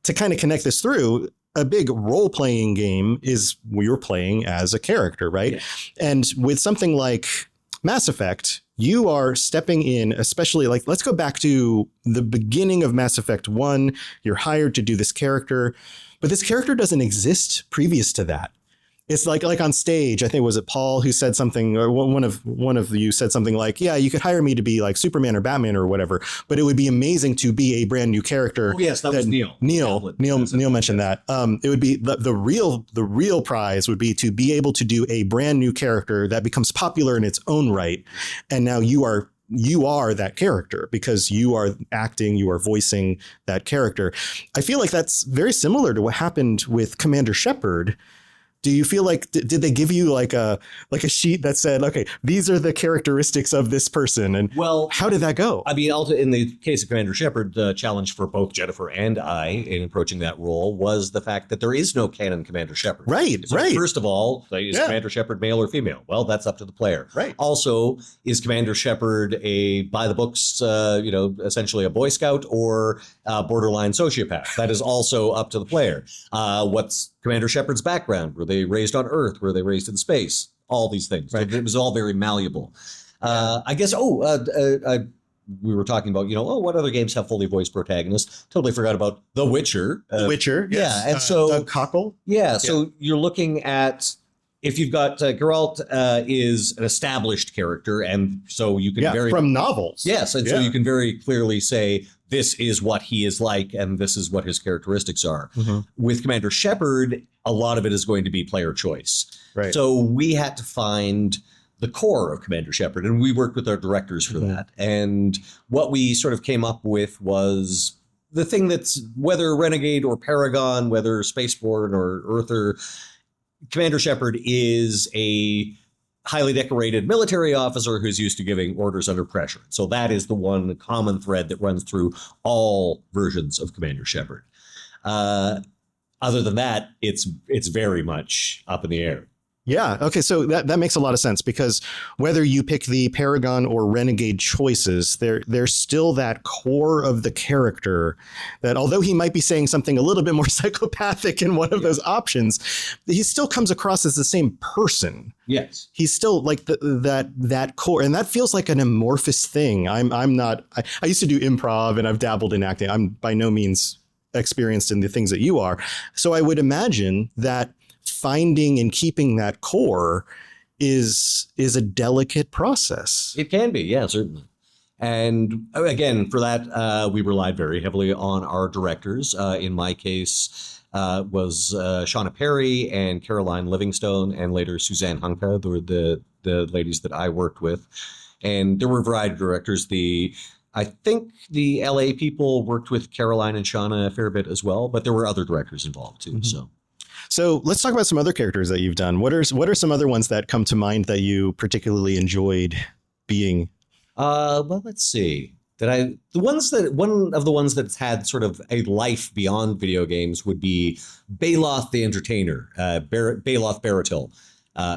to kind of connect this through, a big role-playing game is you're playing as a character, right? Yeah. And with something like Mass Effect, you are stepping in, especially like, let's go back to the beginning of Mass Effect 1. You're hired to do this character, but this character doesn't exist previous to that. It's like on stage, I think, was it Paul who said something, or one of you said something like, yeah, you could hire me to be like Superman or Batman or whatever, but it would be amazing to be a brand new character. Oh, yes, that was Neil. Neil mentioned that. It would be the real prize would be to be able to do a brand new character that becomes popular in its own right. And now you are that character because you are acting, you are voicing that character. I feel like that's very similar to what happened with Commander Shepard. Do you feel like, did they give you like a sheet that said, okay, these are the characteristics of this person? And well, how did that go? I mean, in the case of Commander Shepard, the challenge for both Jennifer and I in approaching that role was the fact that there is no canon Commander Shepard. Right, so right. First of all, is Commander Shepard male or female? Well, that's up to the player. Right. Also, is Commander Shepard a by the books, essentially a Boy Scout or a borderline sociopath? That is also up to the player. What's Commander Shepard's background? Were they raised on Earth? Were they raised in space? All these things. Right. It was all very malleable. I guess, we were talking about, what other games have fully voiced protagonists? Totally forgot about The Witcher. The Witcher, yes. Yeah, and so Doug Cockle. Yeah, so you're looking at, if you've got Geralt is an established character, and so you can from novels. Yes, and so you can very clearly say this is what he is like, and this is what his characteristics are. Mm-hmm. With Commander Shepard, a lot of it is going to be player choice. Right. So we had to find the core of Commander Shepard, and we worked with our directors for that. And what we sort of came up with was the thing that's, whether Renegade or Paragon, whether Spaceborne or Earther, Commander Shepard is a highly decorated military officer who's used to giving orders under pressure. So that is the one common thread that runs through all versions of Commander Shepard. Other than that, it's very much up in the air. Yeah. Okay. So that makes a lot of sense, because whether you pick the Paragon or Renegade choices, there's still that core of the character that, although he might be saying something a little bit more psychopathic in one of those options, he still comes across as the same person. Yes. He's still like that core, and that feels like an amorphous thing. I used to do improv and I've dabbled in acting. I'm by no means experienced in the things that you are. So I would imagine that finding and keeping that core is a delicate process. It can be, yeah, certainly. And again, for that, we relied very heavily on our directors. In my case, was Shauna Perry and Caroline Livingstone, and later Suzanne Hunka. They were the ladies that I worked with. And there were a variety of directors. I think the LA people worked with Caroline and Shauna a fair bit as well, but there were other directors involved too. Mm-hmm. So let's talk about some other characters that you've done. What are some other ones that come to mind that you particularly enjoyed being? Well, let's see. One of the ones that's had sort of a life beyond video games would be Baloth the Entertainer, Baloth Baratil.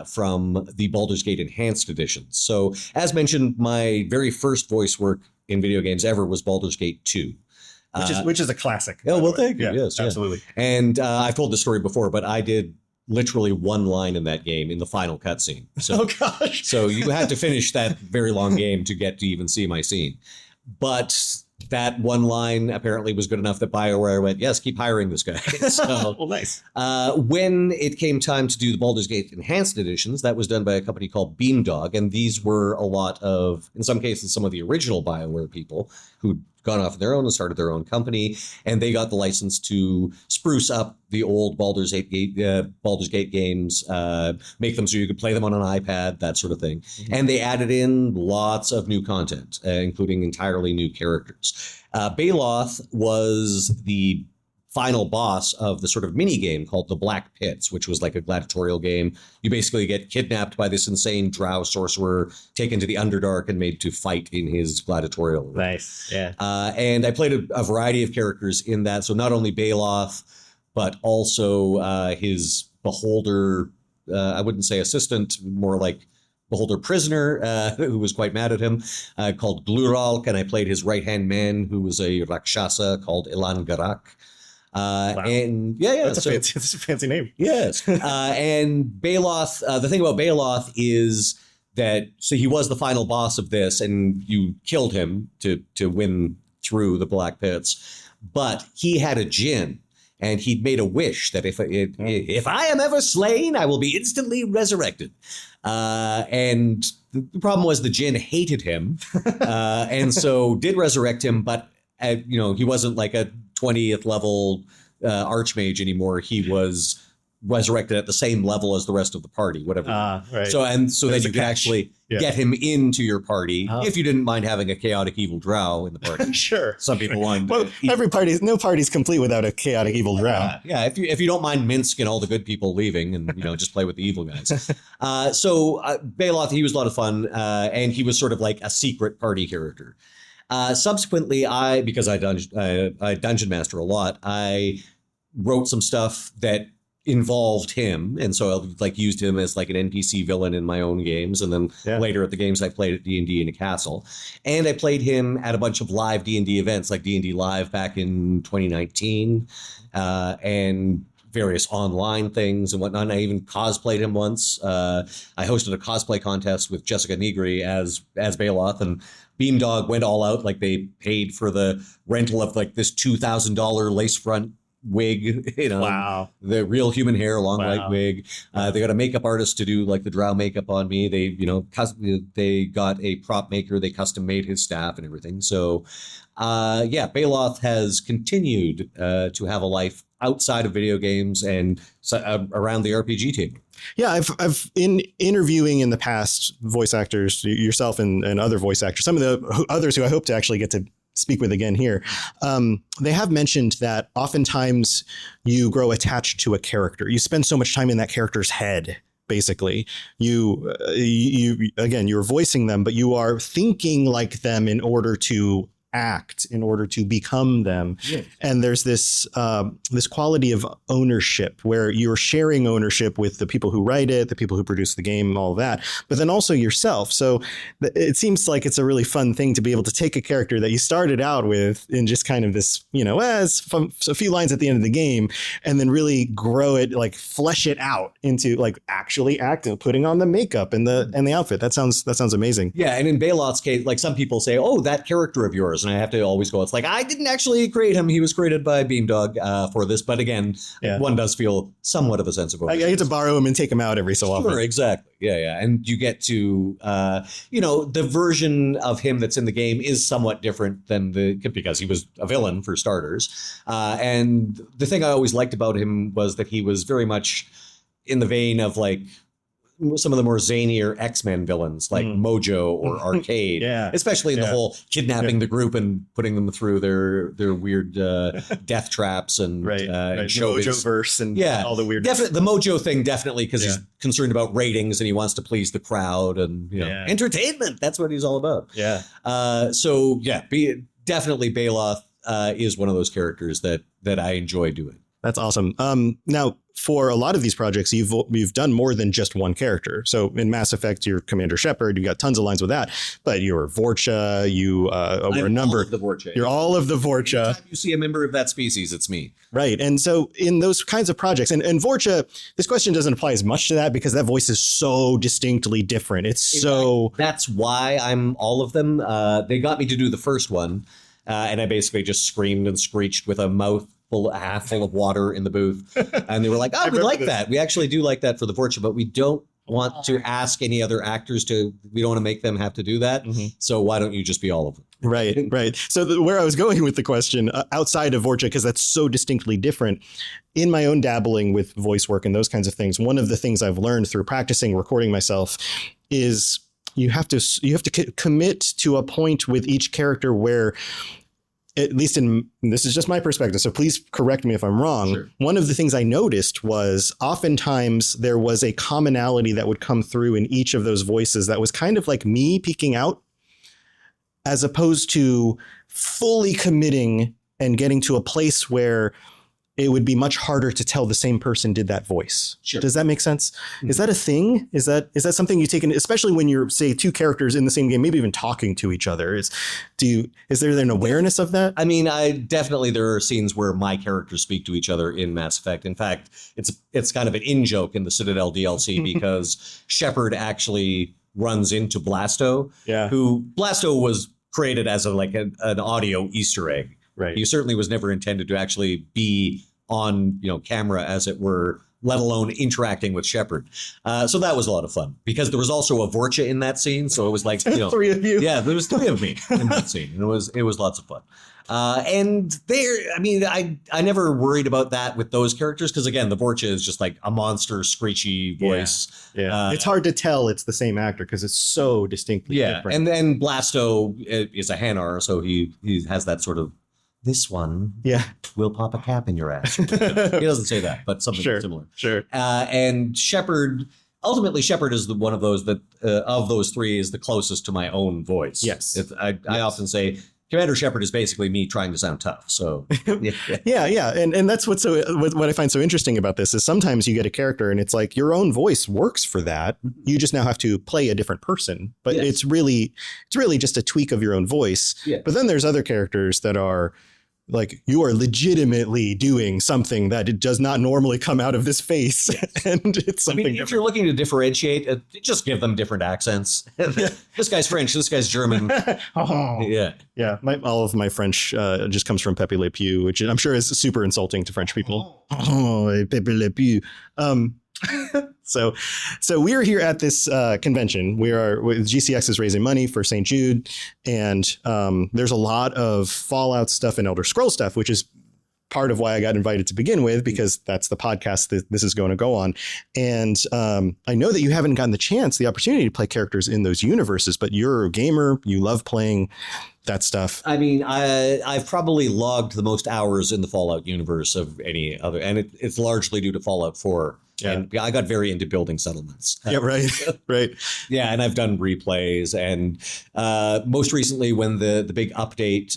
From the Baldur's Gate Enhanced Edition. So, as mentioned, my very first voice work in video games ever was Baldur's Gate 2. Which is a classic. Oh, well, thank you. Yeah, yes, absolutely. Yeah. And I've told this story before, but I did literally one line in that game in the final cutscene. So, oh, gosh. So you had to finish that very long game to get to even see my scene. But that one line apparently was good enough that BioWare went, yes, keep hiring this guy. So, well, nice. When it came time to do the Baldur's Gate Enhanced Editions, that was done by a company called Beamdog. And these were a lot of, in some cases, some of the original BioWare people who'd gone off on their own and started their own company. And they got the license to spruce up the old Baldur's Gate games, make them so you could play them on an iPad, that sort of thing. Mm-hmm. And they added in lots of new content, including entirely new characters. Baloth was the final boss of the sort of mini game called the Black Pits, which was like a gladiatorial game. You basically get kidnapped by this insane drow sorcerer, taken to the Underdark, and made to fight in his gladiatorial. Nice, yeah. And I played a variety of characters in that. So not only Baloth, but also his beholder, I wouldn't say assistant, more like beholder prisoner, who was quite mad at him, called Gluralk, and I played his right-hand man, who was a Rakshasa called Ilan Garak. And That's a fancy name. Yes. And Baloth, the thing about Baloth is that, so he was the final boss of this, and you killed him to win through the Black Pits, but he had a djinn, and he'd made a wish that if I am ever slain, I will be instantly resurrected. And the problem was the djinn hated him, and so did resurrect him, but he wasn't like a 20th level archmage anymore. He was resurrected at the same level as the rest of the party, whatever. Right. So then you could actually get him into your party if you didn't mind having a chaotic evil drow in the party. Sure. Some people want. Well, no party's complete without a chaotic evil drow. Yeah, if you don't mind Minsk and all the good people leaving, and just play with the evil guys. So Baloth, he was a lot of fun, and he was sort of like a secret party character. Subsequently, because I dungeon master a lot, I wrote some stuff that involved him, and so I used him as like an NPC villain in my own games, and then later at the games I played at D&D in a castle, and I played him at a bunch of live D&D events like D&D Live back in 2019, and various online things and whatnot. I even cosplayed him once. I hosted a cosplay contest with Jessica Negri as Baloth, and Beamdog went all out. Like, they paid for the rental of like this $2,000 lace front wig, Wow. The real human hair, long white wig. They got a makeup artist to do like the drow makeup on me. They, they got a prop maker. They custom made his staff and everything. So, Baloth has continued to have a life outside of video games and around the RPG table. Yeah, I've in interviewing in the past voice actors, yourself and other voice actors, some of the others who I hope to actually get to speak with again here. They have mentioned that oftentimes you grow attached to a character. You spend so much time in that character's head. Basically, you you're voicing them, but you are thinking like them in order to act, in order to become them. Yes. And there's this quality of ownership where you're sharing ownership with the people who write it, the people who produce the game, all of that, but then also yourself. So it seems like it's a really fun thing to be able to take a character that you started out with in just kind of this, a few lines at the end of the game, and then really grow it, like flesh it out into like actually acting, putting on the makeup and the outfit. That sounds amazing. Yeah. And in Baloth's case, like, some people say, oh, that character of yours. And I have to always go, it's like, I didn't actually create him. He was created by Beamdog for this. But again, one does feel somewhat of a sense of ownership. I get to borrow him and take him out every so often. Sure, exactly. Yeah. And you get to, the version of him that's in the game is somewhat different than because he was a villain for starters. And the thing I always liked about him was that he was very much in the vein of like some of the more zanier X-Men villains like Mojo or Arcade, especially in the whole kidnapping the group and putting them through their weird death traps and Mojo-verse and all the weird. The Mojo thing, definitely, because he's concerned about ratings and he wants to please the crowd and entertainment. That's what he's all about. Yeah. Definitely Baloth is one of those characters that I enjoy doing. That's awesome. Now, for a lot of these projects, you've done more than just one character. So in Mass Effect, you're Commander Shepard. You got tons of lines with that. But you're Vorcha. You're a number. You're all of the Vorcha. Anytime you see a member of that species, it's me. Right. And so in those kinds of projects, and Vorcha, this question doesn't apply as much to that because that voice is so distinctly different. That's why I'm all of them. They got me to do the first one, and I basically just screamed and screeched with a mouth half full of water in the booth. And they were like, we like that. We actually do like that for the Vorcha, but we don't want to ask any other actors we don't want to make them have to do that. Mm-hmm. So why don't you just be all of them? Right. So where I was going with the question, outside of Vorcha, because that's so distinctly different, in my own dabbling with voice work and those kinds of things, one of the things I've learned through practicing recording myself is you have to commit to a point with each character where, at least this is just my perspective, so please correct me if I'm wrong. Sure. One of the things I noticed was oftentimes there was a commonality that would come through in each of those voices that was kind of like me peeking out, as opposed to fully committing and getting to a place where it would be much harder to tell the same person did that voice. Sure. Does that make sense? Mm-hmm. Is that a thing? Is that something you take in, especially when you're, say, two characters in the same game, maybe even talking to each other? Is there an awareness of that? I mean, there are scenes where my characters speak to each other in Mass Effect. In fact, it's kind of an in-joke in the Citadel DLC because Shepard actually runs into Blasto, who Blasto was created as an audio Easter egg. Right. He certainly was never intended to actually be on camera, as it were, let alone interacting with Shepard. So that was a lot of fun because there was also a Vorcha in that scene. So it was like three of you. Yeah, there was three of me in that scene, and it was lots of fun. And I never worried about that with those characters because, again, the Vorcha is just like a monster, screechy voice. Yeah. It's hard to tell it's the same actor because it's so distinctly different. And then Blasto is a Hanar, so he has that sort of, this one will pop a cap in your ass. He doesn't say that, but something similar. Sure. And Shepard, ultimately, Shepard is of those three is the closest to my own voice. Yes. I often say Commander Shepard is basically me trying to sound tough. So yeah. And that's what I find so interesting about this is sometimes you get a character and it's like your own voice works for that. You just now have to play a different person, but it's really just a tweak of your own voice. Yeah. But then there's other characters that are like you are legitimately doing something that it does not normally come out of this face. And it's something if you're looking to differentiate, just give them different accents. This guy's French, this guy's German. Yeah. All of my French just comes from Pepe Le Pew, which I'm sure is super insulting to French people. Oh, Pepe Le Pew. So we are here at this convention. GCX is raising money for St. Jude, and there's a lot of Fallout stuff and Elder Scrolls stuff, which is part of why I got invited to begin with, because that's the podcast that this is going to go on. And I know that you haven't gotten the opportunity to play characters in those universes, but you're a gamer. You love playing that stuff. I mean, I've probably logged the most hours in the Fallout universe of any other, and it's largely due to Fallout 4. Yeah. And I got very into building settlements. Yeah, right. Yeah, and I've done replays, and most recently when the big update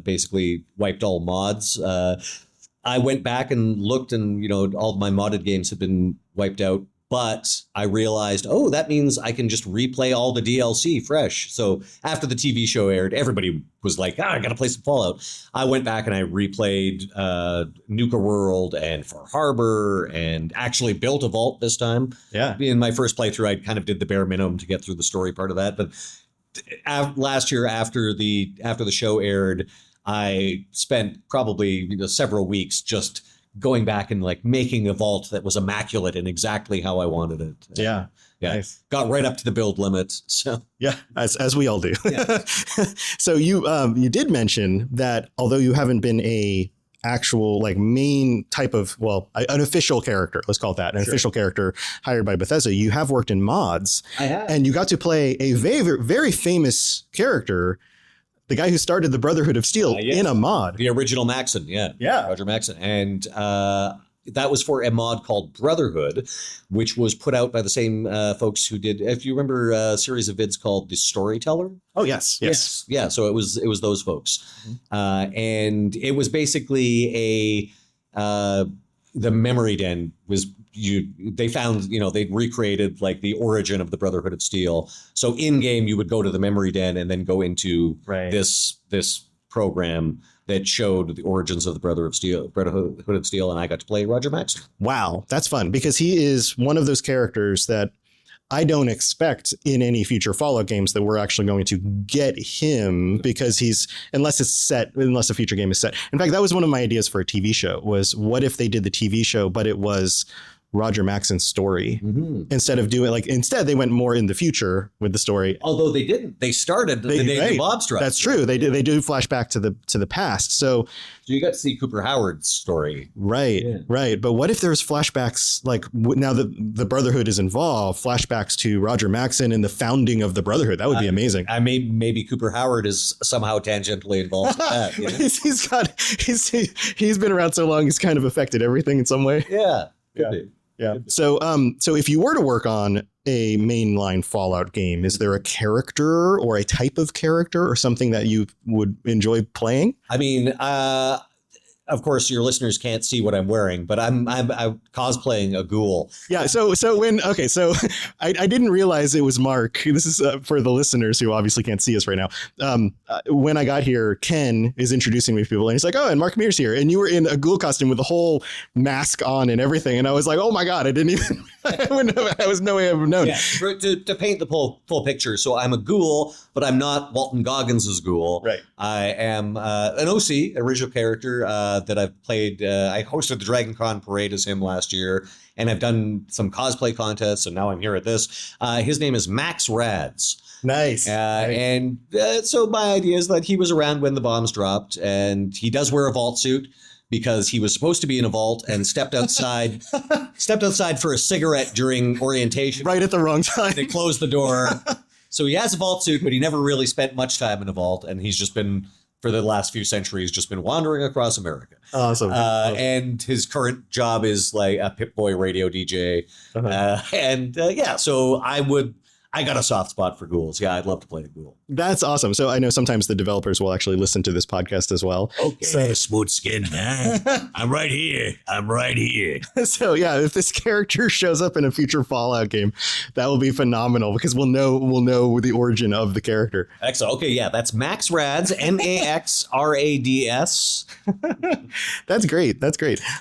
basically wiped all mods, I went back and looked, and all my modded games have been wiped out. But I realized, that means I can just replay all the DLC fresh. So after the TV show aired, everybody was like, I got to play some Fallout. I went back and I replayed Nuka World and Far Harbor and actually built a vault this time. Yeah. In my first playthrough, I kind of did the bare minimum to get through the story part of that. But last year, after the show aired, I spent probably several weeks just going back and making a vault that was immaculate and exactly how I wanted it. Yeah. Nice. Got right up to the build limit. So yeah, as we all do. Yeah. So you did mention that although you haven't been a actual main type of, an official character, let's call it that, official character hired by Bethesda, you have worked in mods. I have. And you got to play a very, very famous character, the guy who started the Brotherhood of Steel in a mod. The original Maxon, yeah. Roger Maxon. And that was for a mod called Brotherhood, which was put out by the same folks who did, if you remember a series of vids called The Storyteller. Oh, yes. Yeah, so it was those folks. Mm-hmm. And it was basically the Memory Den was... they found, they'd recreated the origin of the Brotherhood of Steel. So in game, you would go to the Memory Den and then go into this program that showed the origins of the Brotherhood of Steel. And I got to play Roger Maxon. Wow. That's fun because he is one of those characters that I don't expect in any future Fallout games that we're actually going to get him because unless a future game is set. In fact, that was one of my ideas for a TV show was what if they did the TV show, but it was Roger Maxon's story instead of doing instead they went more in the future with the story. Although they didn't, they started the day Bob struck. That's true. They do flashback to the past. So you got to see Cooper Howard's story. Right. Yeah. Right. But what if there's flashbacks now that the Brotherhood is involved, flashbacks to Roger Maxon and the founding of the Brotherhood? That would be amazing. Maybe Cooper Howard is somehow tangentially involved with that. He's been around so long, he's kind of affected everything in some way. Yeah. Yeah. So if you were to work on a mainline Fallout game, is there a character or a type of character or something that you would enjoy playing? I mean, of course, your listeners can't see what I'm wearing, but I'm cosplaying a ghoul. Yeah. So I didn't realize it was Mark. This is for the listeners who obviously can't see us right now. When I got here, Ken is introducing me to people and he's like, oh, and Mark Mears here. And you were in a ghoul costume with the whole mask on and everything. And I was like, oh my God, I didn't even, I was no way I would have known. Yeah, to paint the full picture. So I'm a ghoul, but I'm not Walton Goggins' ghoul. Right. I am an OC, original character that I've played. I hosted the Dragon Con parade as him last year, and I've done some cosplay contests, and now I'm here at this. His name is Max Rads. Nice. And so my idea is that he was around when the bombs dropped, and he does wear a vault suit because he was supposed to be in a vault and stepped outside for a cigarette during orientation. Right at the wrong time. They closed the door. So he has a vault suit, but he never really spent much time in a vault, and he's just been, for the last few centuries, just been wandering across America. Awesome. And his current job is like a Pip-Boy radio DJ. So I got a soft spot for ghouls. Yeah, I'd love to play a ghoul. That's awesome. So I know sometimes the developers will actually listen to this podcast as well. Okay, so, smooth skin, man. I'm right here. So yeah, if this character shows up in a future Fallout game, that will be phenomenal because we'll know the origin of the character. Excellent. Okay, yeah, that's Max Rads, Maxrads. That's great.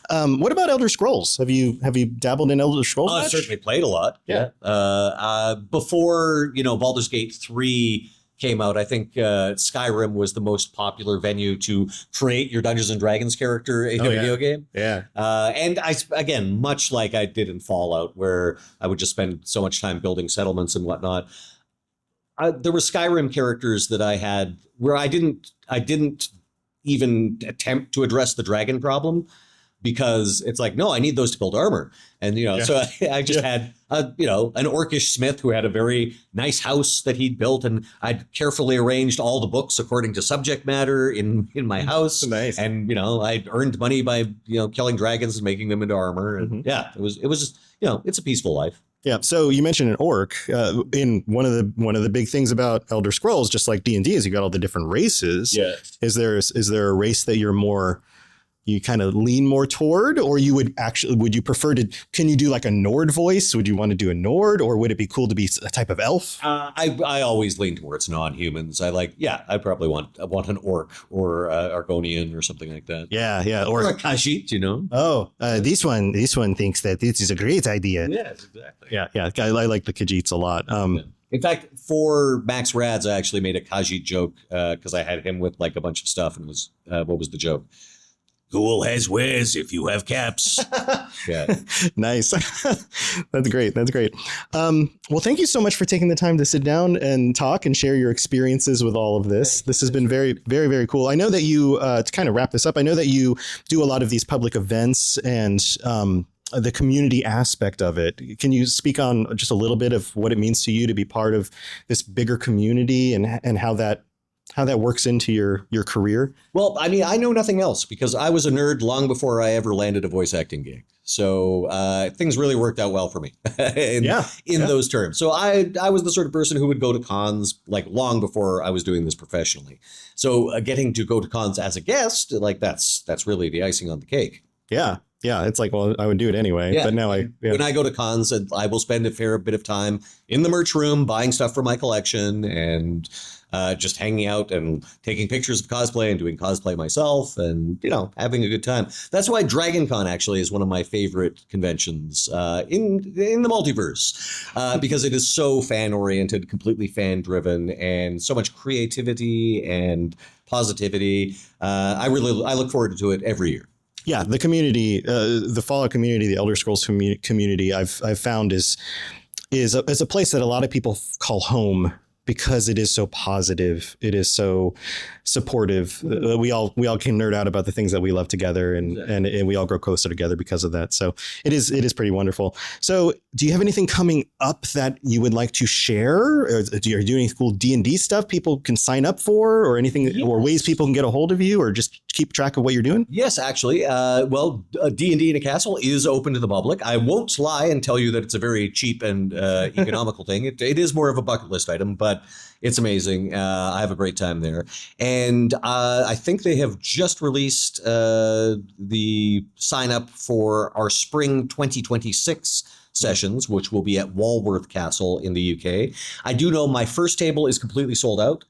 What about Elder Scrolls? Have you dabbled in Elder Scrolls? I've certainly played a lot. Yeah. Before Baldur's Gate 3 came out, I think Skyrim was the most popular venue to create your Dungeons and Dragons character in a video game. Yeah. And again, much like I did in Fallout, where I would just spend so much time building settlements and whatnot. There were Skyrim characters that I had where I didn't even attempt to address the dragon problem, because it's like, no, I need those to build armor. And, so I just had, an orcish smith who had a very nice house that he'd built. And I'd carefully arranged all the books according to subject matter in my house. Nice. And, I'd earned money by, killing dragons and making them into armor. And it was just, it's a peaceful life. Yeah. So you mentioned an orc. In one of the big things about Elder Scrolls, just like D&D, is you got all the different races. Yeah. Is there a race that you kind of lean more toward, or would you prefer to, can you do like a Nord voice? Would you want to do a Nord, or would it be cool to be a type of elf? I always lean towards non-humans. I'd probably want an orc or Argonian or something like that. Yeah. Or a Khajiit, Oh, this one thinks that this is a great idea. Yes, exactly. Yeah. I like the Khajiits a lot. In fact, for Max Rads, I actually made a Khajiit joke because I had him with like a bunch of stuff, and it was what was the joke? Ghoul has wares if you have caps. Yeah. Nice. That's great. Well, thank you so much for taking the time to sit down and talk and share your experiences with all of this. This has been very, very, very cool. I know that you, to kind of wrap this up, I know that you do a lot of these public events and the community aspect of it. Can you speak on just a little bit of what it means to you to be part of this bigger community and how that works into your career? Well, I mean, I know nothing else because I was a nerd long before I ever landed a voice acting gig. So things really worked out well for me in those terms. So I was the sort of person who would go to cons like long before I was doing this professionally. So getting to go to cons as a guest, like that's really the icing on the cake. Yeah. Yeah, it's like, well, I would do it anyway. Yeah. But now when I go to cons, I will spend a fair bit of time in the merch room buying stuff for my collection and just hanging out and taking pictures of cosplay and doing cosplay myself and, having a good time. That's why Dragon Con actually is one of my favorite conventions in the multiverse because it is so fan oriented, completely fan driven, and so much creativity and positivity. I look forward to it every year. Yeah, the community, the Fallout community, the Elder Scrolls community, I've found is a place that a lot of people call home because it is so positive. It is so supportive. We all can nerd out about the things that we love together, and we all grow closer together because of that. So it is pretty wonderful. So do you have anything coming up that you would like to share? Or do you do any cool D&D stuff people can sign up for, or anything, or ways people can get a hold of you, or just keep track of what you're doing? Yes, actually. D&D in a Castle is open to the public. I won't lie and tell you that it's a very cheap and economical thing. It is more of a bucket list item, but It's amazing. I have a great time there. And I think they have just released the sign up for our spring 2026 sessions, which will be at Walworth Castle in the UK. I do know my first table is completely sold out,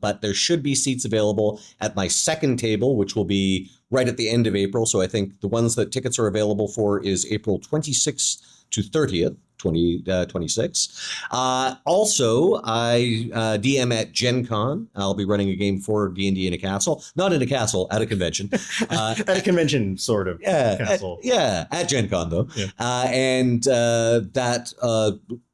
but there should be seats available at my second table, which will be right at the end of April. So I think the ones that tickets are available for is April 26th to 30th. 2026. Also, I DM at Gen Con. I'll be running a game for D&D in a castle. Not in a castle, at a convention. At a convention, sort of. Castle. At Gen Con, though. Yeah.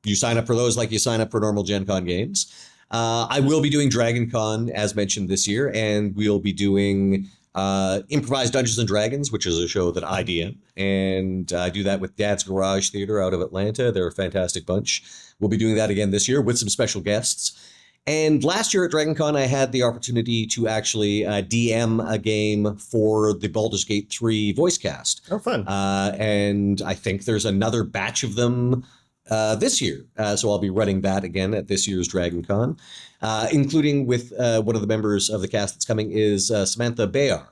You sign up for those like you sign up for normal Gen Con games. I will be doing Dragon Con, as mentioned this year, and we'll be doing Improvised Dungeons and Dragons, which is a show that I DM, and I do that with Dad's Garage Theater out of Atlanta. They're a fantastic bunch. We'll be doing that again this year with some special guests. And last year at Dragon Con, I had the opportunity to actually DM a game for the Baldur's Gate 3 voice cast. Oh, fun. And I think there's another batch of them this year. So I'll be running that again at this year's Dragon Con, including with one of the members of the cast that's coming is Samantha Bayar.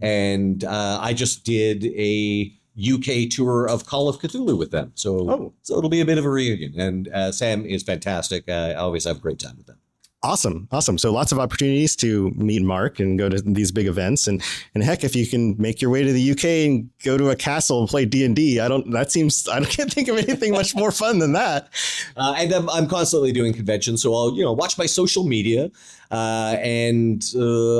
And I just did a UK tour of Call of Cthulhu with them. So it'll be a bit of a reunion. And Sam is fantastic. I always have a great time with them. Awesome. So lots of opportunities to meet Mark and go to these big events. And heck, if you can make your way to the UK and go to a castle and play D&D, I can't think of anything much more fun than that. And I'm constantly doing conventions. So I'll, watch my social media. And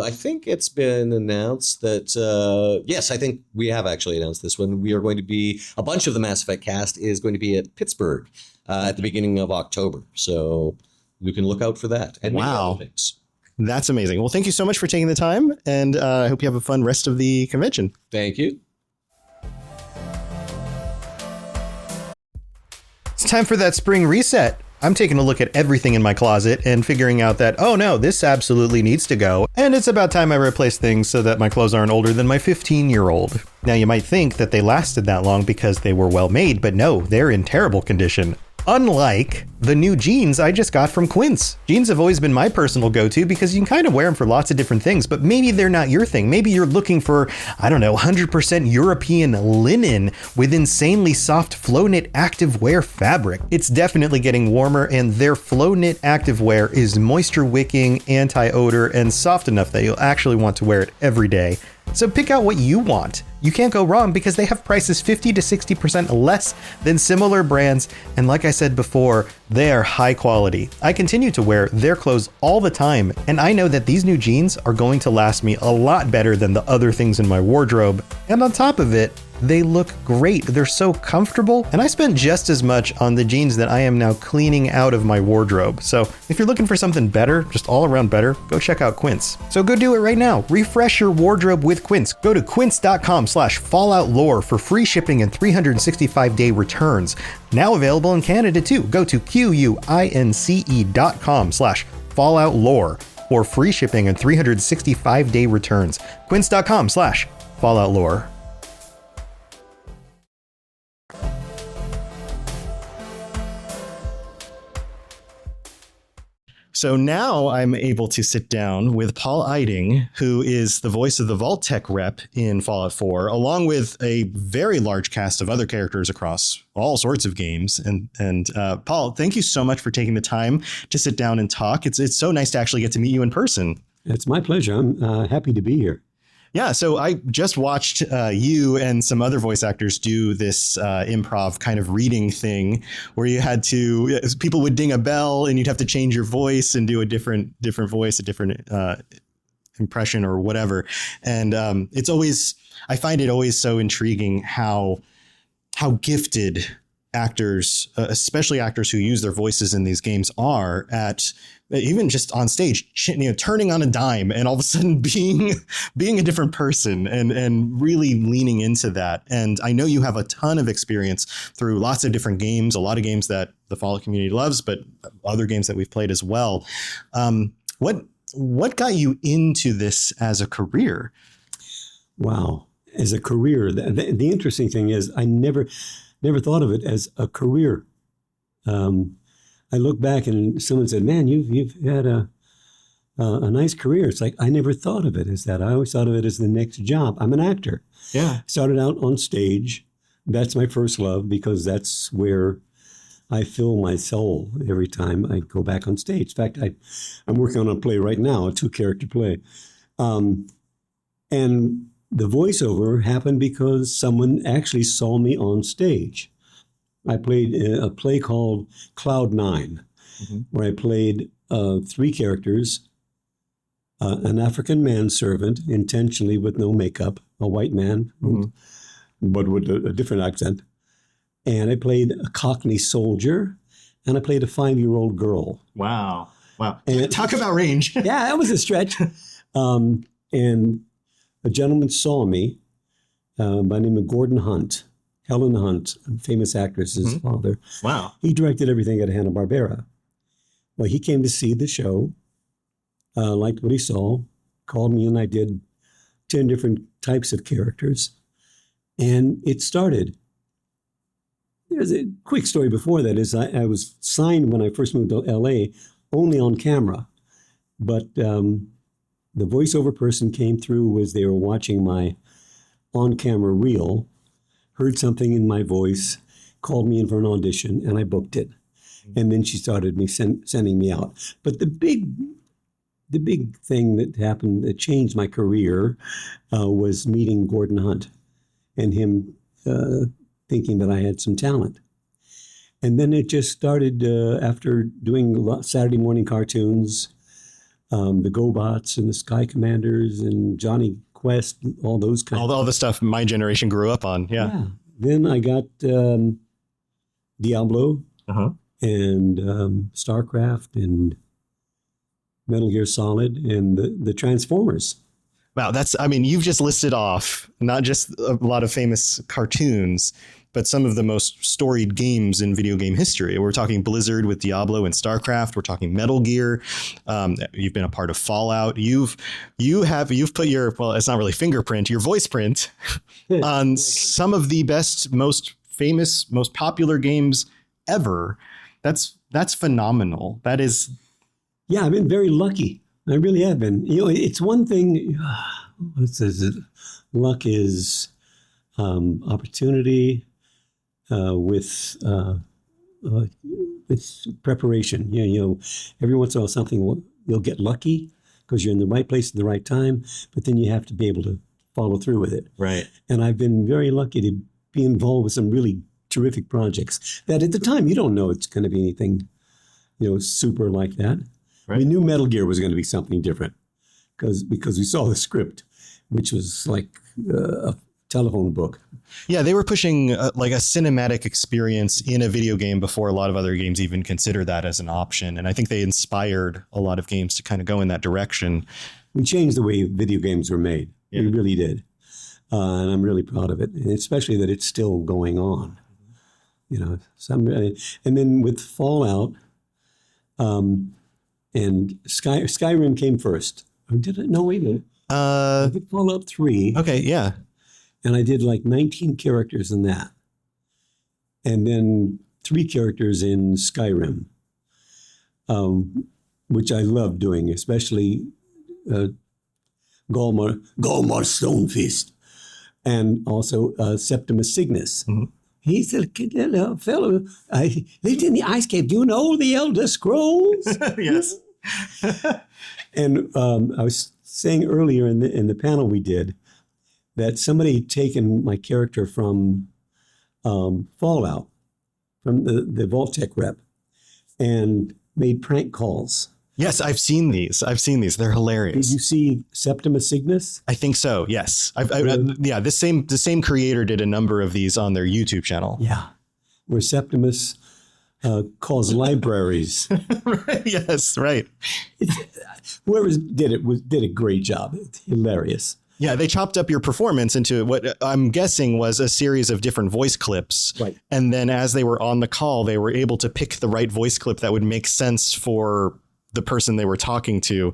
I think it's been announced that, yes, I think we have actually announced this one. We are going to be, a bunch of the Mass Effect cast is going to be at Pittsburgh at the beginning of October. So you can look out for that. And wow. That's amazing. Well, thank you so much for taking the time, and I hope you have a fun rest of the convention. Thank you. It's time for that spring reset. I'm taking a look at everything in my closet and figuring out that, oh no, this absolutely needs to go. And it's about time I replace things so that my clothes aren't older than my 15-year-old. Now, you might think that they lasted that long because they were well made, but no, they're in terrible condition. Unlike the new jeans I just got from Quince. Jeans have always been my personal go-to because you can kind of wear them for lots of different things, but maybe they're not your thing. Maybe you're looking for, 100% European linen with insanely soft flow knit activewear fabric. It's definitely getting warmer, and their flow knit activewear is moisture wicking, anti-odor, and soft enough that you'll actually want to wear it every day. So pick out what you want. You can't go wrong because they have prices 50 to 60% less than similar brands. And like I said before, they are high quality. I continue to wear their clothes all the time, and I know that these new jeans are going to last me a lot better than the other things in my wardrobe. And on top of it, they look great. They're so comfortable, and I spent just as much on the jeans that I am now cleaning out of my wardrobe. So if you're looking for something better, just all around better, go check out Quince. So go do it right now. Refresh your wardrobe with Quince. Go to quince.com/falloutlore for free shipping and 365-day returns. Now available in Canada too. Go to quince.com/falloutlore for free shipping and 365-day returns. Quince.com/falloutlore. So now I'm able to sit down with Paul Eiding, who is the voice of the Vault-Tec rep in Fallout 4, along with a very large cast of other characters across all sorts of games. And Paul, thank you so much for taking the time to sit down and talk. It's so nice to actually get to meet you in person. It's my pleasure. I'm happy to be here. Yeah, so I just watched you and some other voice actors do this improv kind of reading thing where you had to, people would ding a bell and you'd have to change your voice and do a different voice, a different impression or whatever. And it's always, I find it always so intriguing how gifted actors, especially actors who use their voices in these games, are at even just on stage, turning on a dime and all of a sudden being a different person and really leaning into that. And I know you have a ton of experience through lots of different games, a lot of games that the Fallout community loves, but other games that we've played as well. What got you into this as a career? Wow. As a career, the interesting thing is I never thought of it as a career. I look back and someone said, "Man, you've had a nice career." It's like I never thought of it as that. I always thought of it as the next job. I'm an actor. Yeah. Started out on stage. That's my first love because that's where I fill my soul every time I go back on stage. In fact, I'm working on a play right now, a 2-character play. And the voiceover happened because someone actually saw me on stage. I played a play called Cloud 9, where I played 3 characters, an African manservant, intentionally with no makeup, a white man, but with a different accent. And I played a Cockney soldier, and I played a 5-year-old girl. Wow. And Talk about range. yeah, that was a stretch. And a gentleman saw me by the name of Gordon Hunt, Helen Hunt, a famous actress, his father. Wow. He directed everything at Hanna-Barbera. Well, he came to see the show, liked what he saw, called me, and I did 10 different types of characters. And it started. There's a quick story before that is I was signed when I first moved to LA only on camera. But the voiceover person came through as they were watching my on-camera reel, heard something in my voice, called me in for an audition, and I booked it. And then she started sending me out. But the big thing that happened that changed my career was meeting Gordon Hunt and him thinking that I had some talent. And then it just started after doing Saturday morning cartoons, the GoBots and the Sky Commanders and Johnny Quest, all those kinds. All the stuff my generation grew up on. Yeah. Then I got Diablo and StarCraft and Metal Gear Solid and the Transformers. Wow. You've just listed off not just a lot of famous cartoons, but some of the most storied games in video game history. We're talking Blizzard with Diablo and StarCraft. We're talking Metal Gear. You've been a part of Fallout. You've put your, well, it's not really fingerprint, your voice print on some of the best, most famous, most popular games ever. That's phenomenal. That is. Yeah, I've been very lucky. I really have been. It's one thing. What says it? Luck is opportunity with preparation. Every once in a while something you'll get lucky because you're in the right place at the right time, but then you have to be able to follow through with it. Right. And I've been very lucky to be involved with some really terrific projects that at the time you don't know it's going to be anything, super like that. Right. We knew Metal Gear was going to be something different because we saw the script, which was like a telephone book. Yeah, they were pushing like a cinematic experience in a video game before a lot of other games even considered that as an option. And I think they inspired a lot of games to kind of go in that direction. We changed the way video games were made. Yeah. We really did. And I'm really proud of it, and especially that it's still going on. And then with Fallout, and Skyrim came first. Or did it? No, wait a minute. I did Fallout 3. Okay, yeah. And I did like 19 characters in that. And then 3 characters in Skyrim, which I love doing, especially Galmar Stonefist, and also Septimus Cygnus. Mm-hmm. He's a little fellow. I lived in the ice cave. Do you know the Elder Scrolls? Yes. And I was saying earlier in the panel we did that somebody had taken my character from Fallout, from the Vault-Tec rep, and made prank calls. Yes, I've seen these. They're hilarious. Did you see Septimus Cygnus? I think so. Yes. The same creator did a number of these on their YouTube channel. Yeah, where Septimus calls libraries. Yes, right. Whoever did it did a great job. It's hilarious. Yeah, they chopped up your performance into what I'm guessing was a series of different voice clips. Right. And then as they were on the call, they were able to pick the right voice clip that would make sense for the person they were talking to.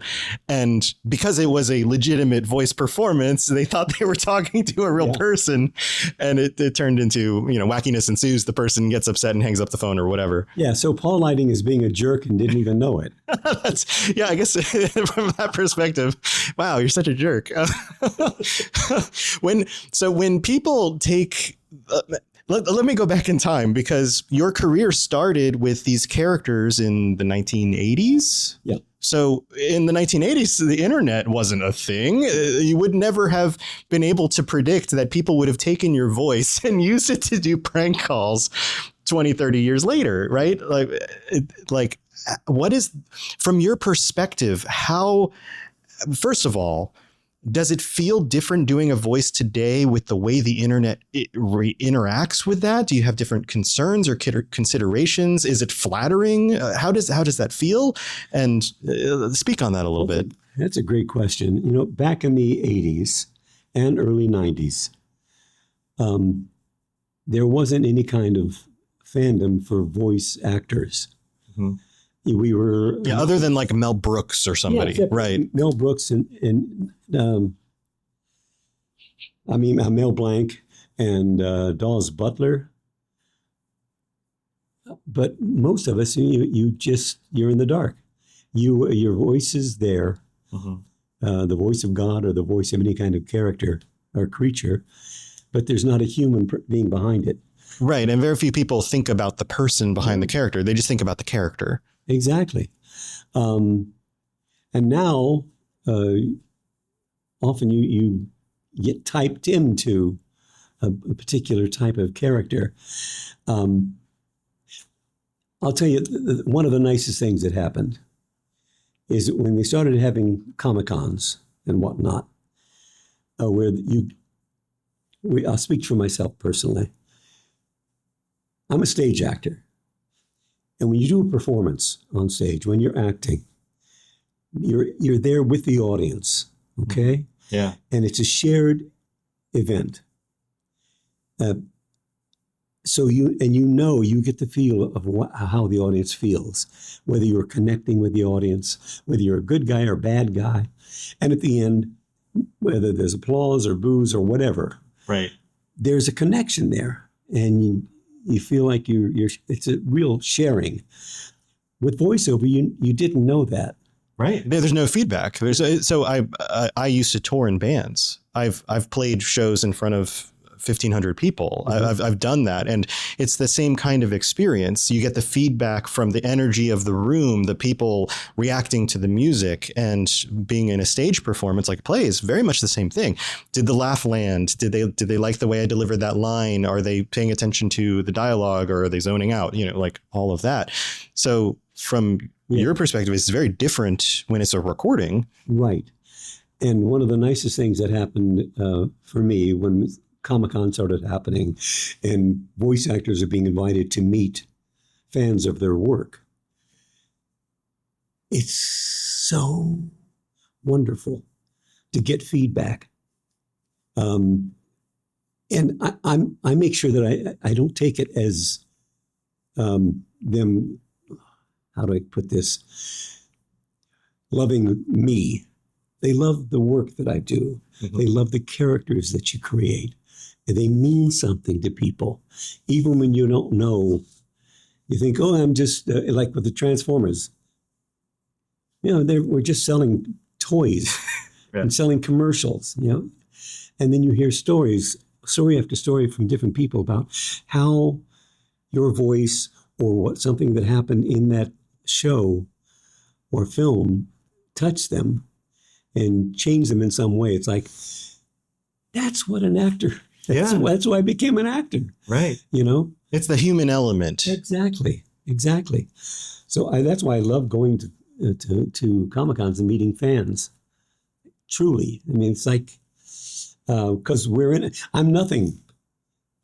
And because it was a legitimate voice performance, they thought they were talking to a real person. And it turned into, wackiness ensues. The person gets upset and hangs up the phone or whatever. Yeah. So Paul Lighting is being a jerk and didn't even know it. I guess from that perspective, wow, you're such a jerk. When people take... Let me go back in time, because your career started with these characters in the 1980s. Yeah. So in the 1980s, the internet wasn't a thing. You would never have been able to predict that people would have taken your voice and used it to do prank calls 20, 30 years later, right? Like what is, from your perspective, how, first of all, does it feel different doing a voice today with the way the internet interacts with that? Do you have different concerns or considerations? Is it flattering? How does that feel? And speak on that a little bit. That's a great question. Back in the 80s and early 90s, there wasn't any kind of fandom for voice actors. Mm-hmm. We were other than like Mel Brooks or somebody, right? Mel Brooks and Mel Blanc and Dawes Butler. But most of us, you're in the dark. Your voice is there, the voice of God or the voice of any kind of character or creature, but there's not a human being behind it. Right, and very few people think about the person behind the character. They just think about the character. Exactly. And now, often you get typed into a particular type of character. I'll tell you, one of the nicest things that happened is when they started having Comic-Cons and whatnot, I'll speak for myself personally. I'm a stage actor. And when you do a performance on stage, when you're acting, you're there with the audience, okay? Yeah. And it's a shared event. So you get the feel of how the audience feels, whether you're connecting with the audience, whether you're a good guy or bad guy. And at the end, whether there's applause or boos or whatever, right, there's a connection there. And you feel like it's a real sharing. With voiceover, you didn't know that. Right. There's no feedback. So I used to tour in bands. I've played shows in front of 1,500 people. Mm-hmm. I've done that. And it's the same kind of experience. You get the feedback from the energy of the room, the people reacting to the music, and being in a stage performance like play is very much the same thing. Did the laugh land? Did they like the way I delivered that line? Are they paying attention to the dialogue, or are they zoning out? Like all of that. So from your perspective, it's very different when it's a recording. Right. And one of the nicest things that happened for me when Comic-Con started happening and voice actors are being invited to meet fans of their work. It's so wonderful to get feedback. And I make sure that I don't take it as them, how do I put this, loving me. They love the work that I do. Mm-hmm. They love the characters that you create. And they mean something to people. Even when you don't know, you think, oh, I'm just like with the Transformers. We're just selling toys and selling commercials, And then you hear story after story from different people about how your voice or something that happened in that show or film touched them and changed them in some way. It's like, that's what an actor. That's why I became an actor. Right. It's the human element. Exactly. So that's why I love going to Comic-Cons and meeting fans. Truly. I mean, it's like, because we're in it. I'm nothing.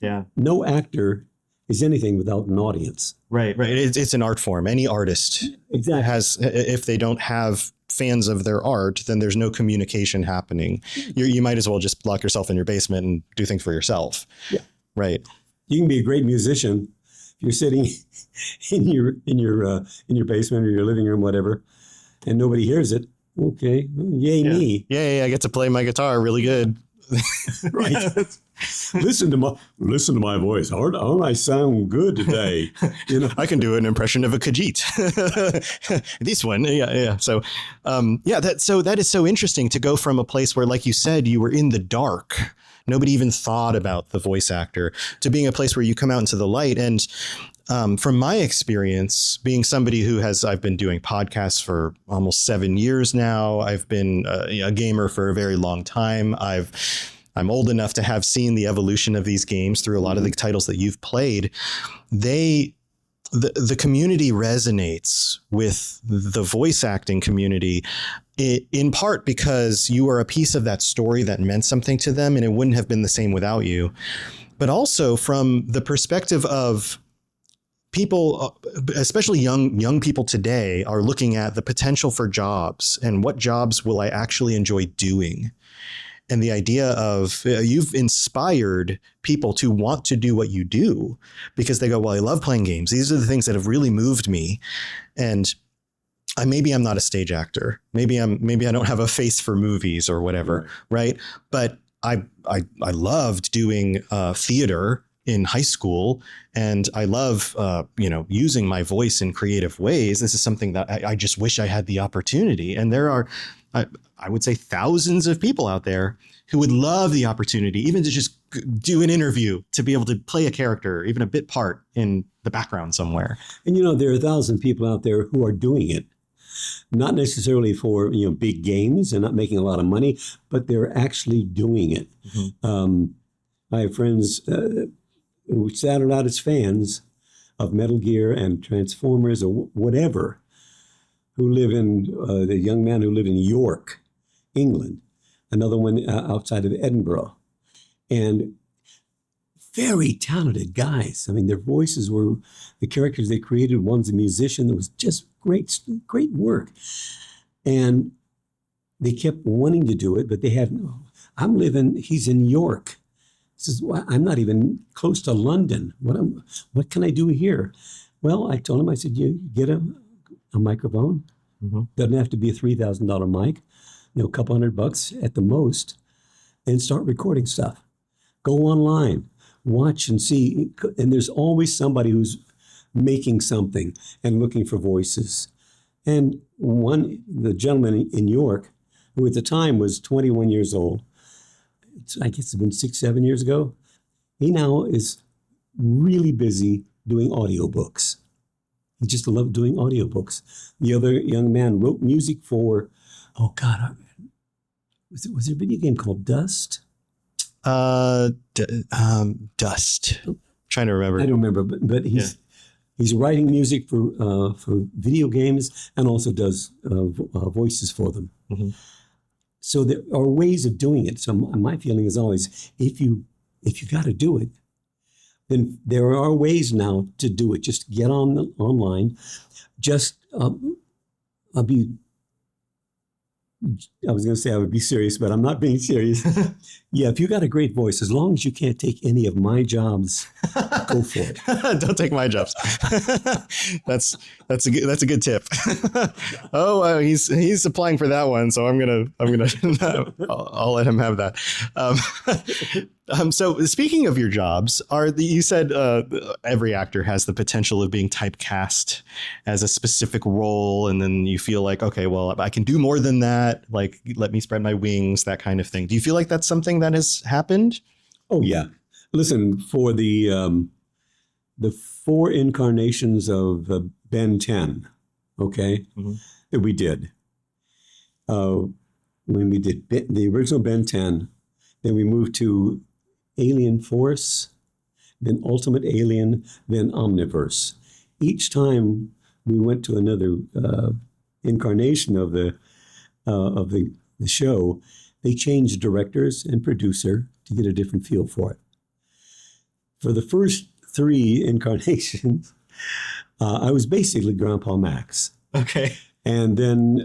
Yeah. No actor is anything without an audience. Right. It's an art form. Any artist has, if they don't have fans of their art, then there's no communication happening. You might as well just lock yourself in your basement and do things for yourself. Yeah. Right. You can be a great musician if you're sitting in your basement or your living room, whatever, and nobody hears it, okay, yay me. Yeah, I get to play my guitar really good. Right. Listen to my voice. Aren't I sound good today? You know, I can do an impression of a Khajiit. This one, yeah. So, that is so interesting to go from a place where, like you said, you were in the dark. Nobody even thought about the voice actor, to being a place where you come out into the light. And from my experience, being somebody I've been doing podcasts for almost 7 years now. I've been a gamer for a very long time. I'm old enough to have seen the evolution of these games through a lot of the titles that you've played. The community resonates with the voice acting community, in part because you are a piece of that story that meant something to them, and it wouldn't have been the same without you. But also from the perspective of people, especially young people today, are looking at the potential for jobs and what jobs will I actually enjoy doing. And the idea of you've inspired people to want to do what you do because they go, well, I love playing games. These are the things that have really moved me. And maybe I'm not a stage actor. Maybe I don't have a face for movies or whatever. Right. But I loved doing theater in high school, and I love, using my voice in creative ways. This is something that I just wish I had the opportunity. And there are, I would say, thousands of people out there who would love the opportunity, even to just do an interview, to be able to play a character, even a bit part in the background somewhere. and there are 1,000 people out there who are doing it, not necessarily for big games and not making a lot of money, but they're actually doing it. Mm-hmm. I have friends who started out as fans of Metal Gear and Transformers or whatever, who live in, the young man who lived in York, England, another one outside of Edinburgh. And very talented guys. I mean, their voices were the characters they created. One's a musician. That was just great work. And they kept wanting to do it, but they had, he's in York. He says, well, I'm not even close to London. What can I do here? Well, I told him, I said, you get a microphone. Mm-hmm. Doesn't have to be a $3,000 mic, a couple $100 at the most, and start recording stuff. Go online, watch and see. And there's always somebody who's making something and looking for voices. And the gentleman in York, who at the time was 21 years old, I guess it's been 6-7 years ago, he now is really busy doing audiobooks. He just loved doing audiobooks. The other young man wrote music for, was there a video game called Dust? Dust. I'm trying to remember. I don't remember, but he's writing music for video games and also does voices for them. Mm-hmm. So there are ways of doing it. So my feeling is always, if you got to do it, then there are ways now to do it. Just get online. Just I was going to say I would be serious, but I'm not being serious. Yeah, if you got a great voice, as long as you can't take any of my jobs, go for it. Don't take my jobs. That's a good tip. He's applying for that one, so I'll let him have that. So speaking of your jobs, you said every actor has the potential of being typecast as a specific role, and then you feel like, okay, well, I can do more than that. Like, let me spread my wings, that kind of thing. Do you feel like that's something that has happened? Oh yeah. Listen, for the 4 incarnations of Ben 10, okay, mm-hmm. that we did. When we did the original Ben 10, then we moved to Alien Force, then Ultimate Alien, then Omniverse. Each time we went to another incarnation of the show, they changed directors and producer to get a different feel for it. For the first 3 incarnations, I was basically Grandpa Max. Okay. And then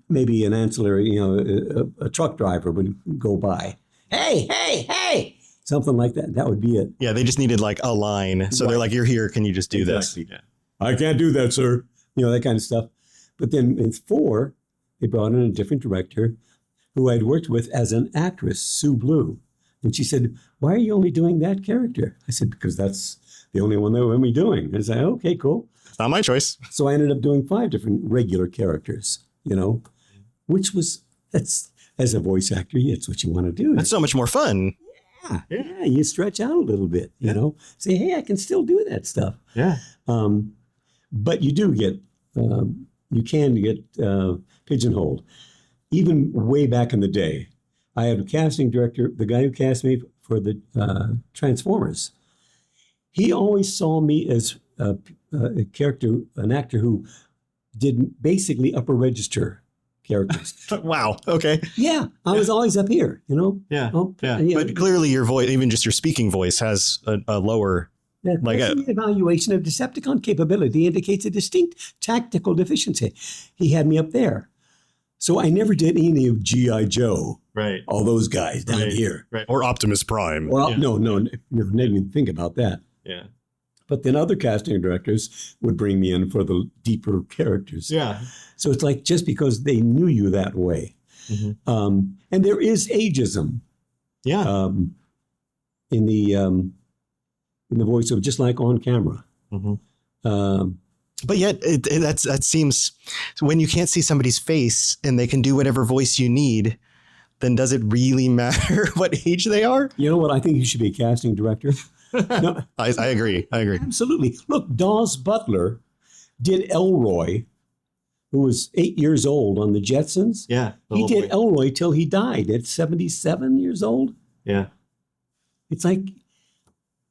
maybe an ancillary, a truck driver would go by. Hey! Something like that. That would be it. Yeah, they just needed like a line. So They're like, you're here. Can you just do this? Yeah. I can't do that, sir. That kind of stuff. But then in 4, they brought in a different director who I'd worked with as an actress, Sue Blue. And she said, "Why are you only doing that character?" I said, "Because that's the only one they were me doing." And I said, "Okay, cool." It's not my choice. So I ended up doing 5 different regular characters, which was, that's, as a voice actor, it's what you want to do. That's so much more fun. Yeah, you stretch out a little bit, say, hey, I can still do that stuff. Yeah. But you do get, you can get pigeonholed. Even way back in the day, I had a casting director, the guy who cast me for the Transformers. He always saw me as a character, an actor who did basically upper register characters. Wow. Okay. Yeah, I was always up here, Yeah. Oh, Yeah. But clearly your voice, even just your speaking voice, has a lower. The evaluation of Decepticon capability indicates a distinct tactical deficiency. He had me up there. So I never did any of G.I. Joe. Right. All those guys down here. Right. Or Optimus Prime. Well, no, didn't even think about that. Yeah. But then other casting directors would bring me in for the deeper characters. Yeah. So it's like just because they knew you that way. Mm-hmm. And there is ageism. Yeah. In the voiceover, just like on camera. Mm-hmm. But yet, that seems, when you can't see somebody's face and they can do whatever voice you need, then does it really matter what age they are? You know what? I think you should be a casting director. No, I agree. Absolutely. Look, Dawes Butler did Elroy, who was 8 years old on the Jetsons. Yeah. He did Elroy till he died at 77 years old. Yeah. It's like,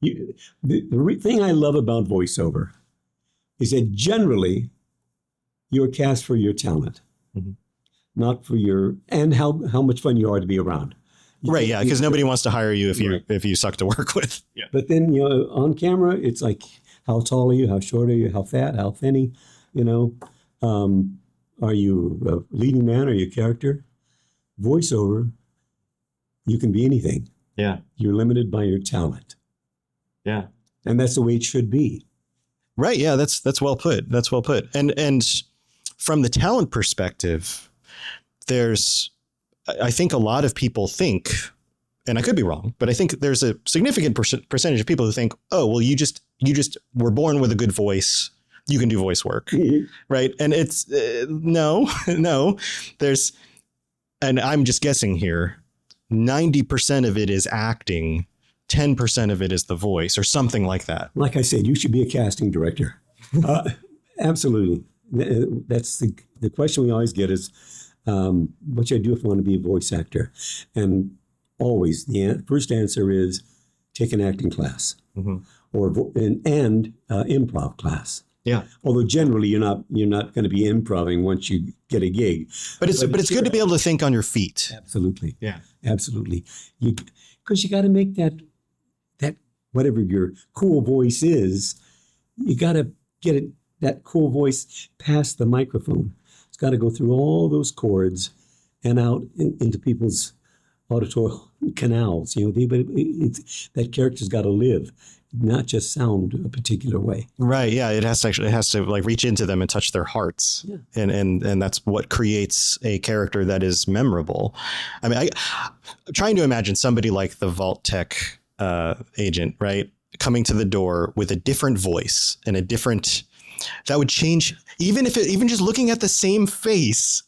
the thing I love about voiceover is that generally you're cast for your talent, not for and how much fun you are to be around. Right, yeah, because nobody wants to hire you if you suck to work with. Yeah. But then, on camera, it's like, how tall are you? How short are you? How fat? How thinny? Are you a leading man? Are you a character? Voiceover, you can be anything. Yeah. You're limited by your talent. Yeah. And that's the way it should be. Right. Yeah, that's well put. That's well put. And from the talent perspective, I think a lot of people think, and I could be wrong, but I think there's a significant percentage of people who think, oh, well, you just were born with a good voice. You can do voice work. Right. And it's no, and I'm just guessing here, 90% of it is acting. 10% of it is the voice or something like that. Like I said, you should be a casting director. Absolutely. That's the question we always get is, what should I do if I want to be a voice actor? And always the first answer is take an acting class or and improv class. Yeah. Although generally you're not going to be improving once you get a gig. But it's good to be able to think on your feet. Absolutely. Yeah. Absolutely. Because you got to make that whatever your cool voice is, you got to get that cool voice past the microphone. It's got to go through all those chords and out into people's auditory canals. That character's got to live, not just sound a particular way. Right. Yeah. It has to like reach into them and touch their hearts. Yeah. And that's what creates a character that is memorable. I mean, I'm trying to imagine somebody like the Vault Tech agent, right, coming to the door with a different voice and that would change, even just looking at the same face.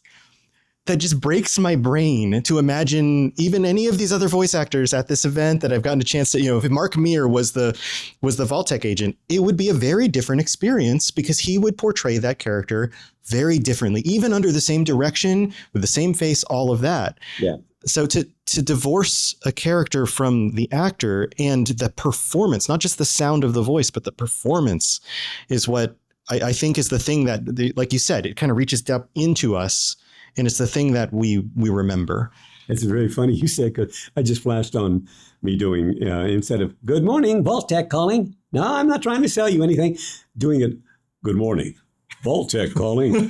That just breaks my brain to imagine even any of these other voice actors at this event that I've gotten a chance to, if Mark Meir was the Vault Tech agent, it would be a very different experience because he would portray that character very differently, even under the same direction, with the same face, all of that. Yeah. So to divorce a character from the actor and the performance, not just the sound of the voice, but the performance is what I think is the thing that, like you said, it kind of reaches up into us. And it's the thing that we remember. It's very funny you said, because I just flashed on me doing, instead of good morning, Vault Tech calling. No, I'm not trying to sell you anything. Doing it, good morning, Vault Tech calling.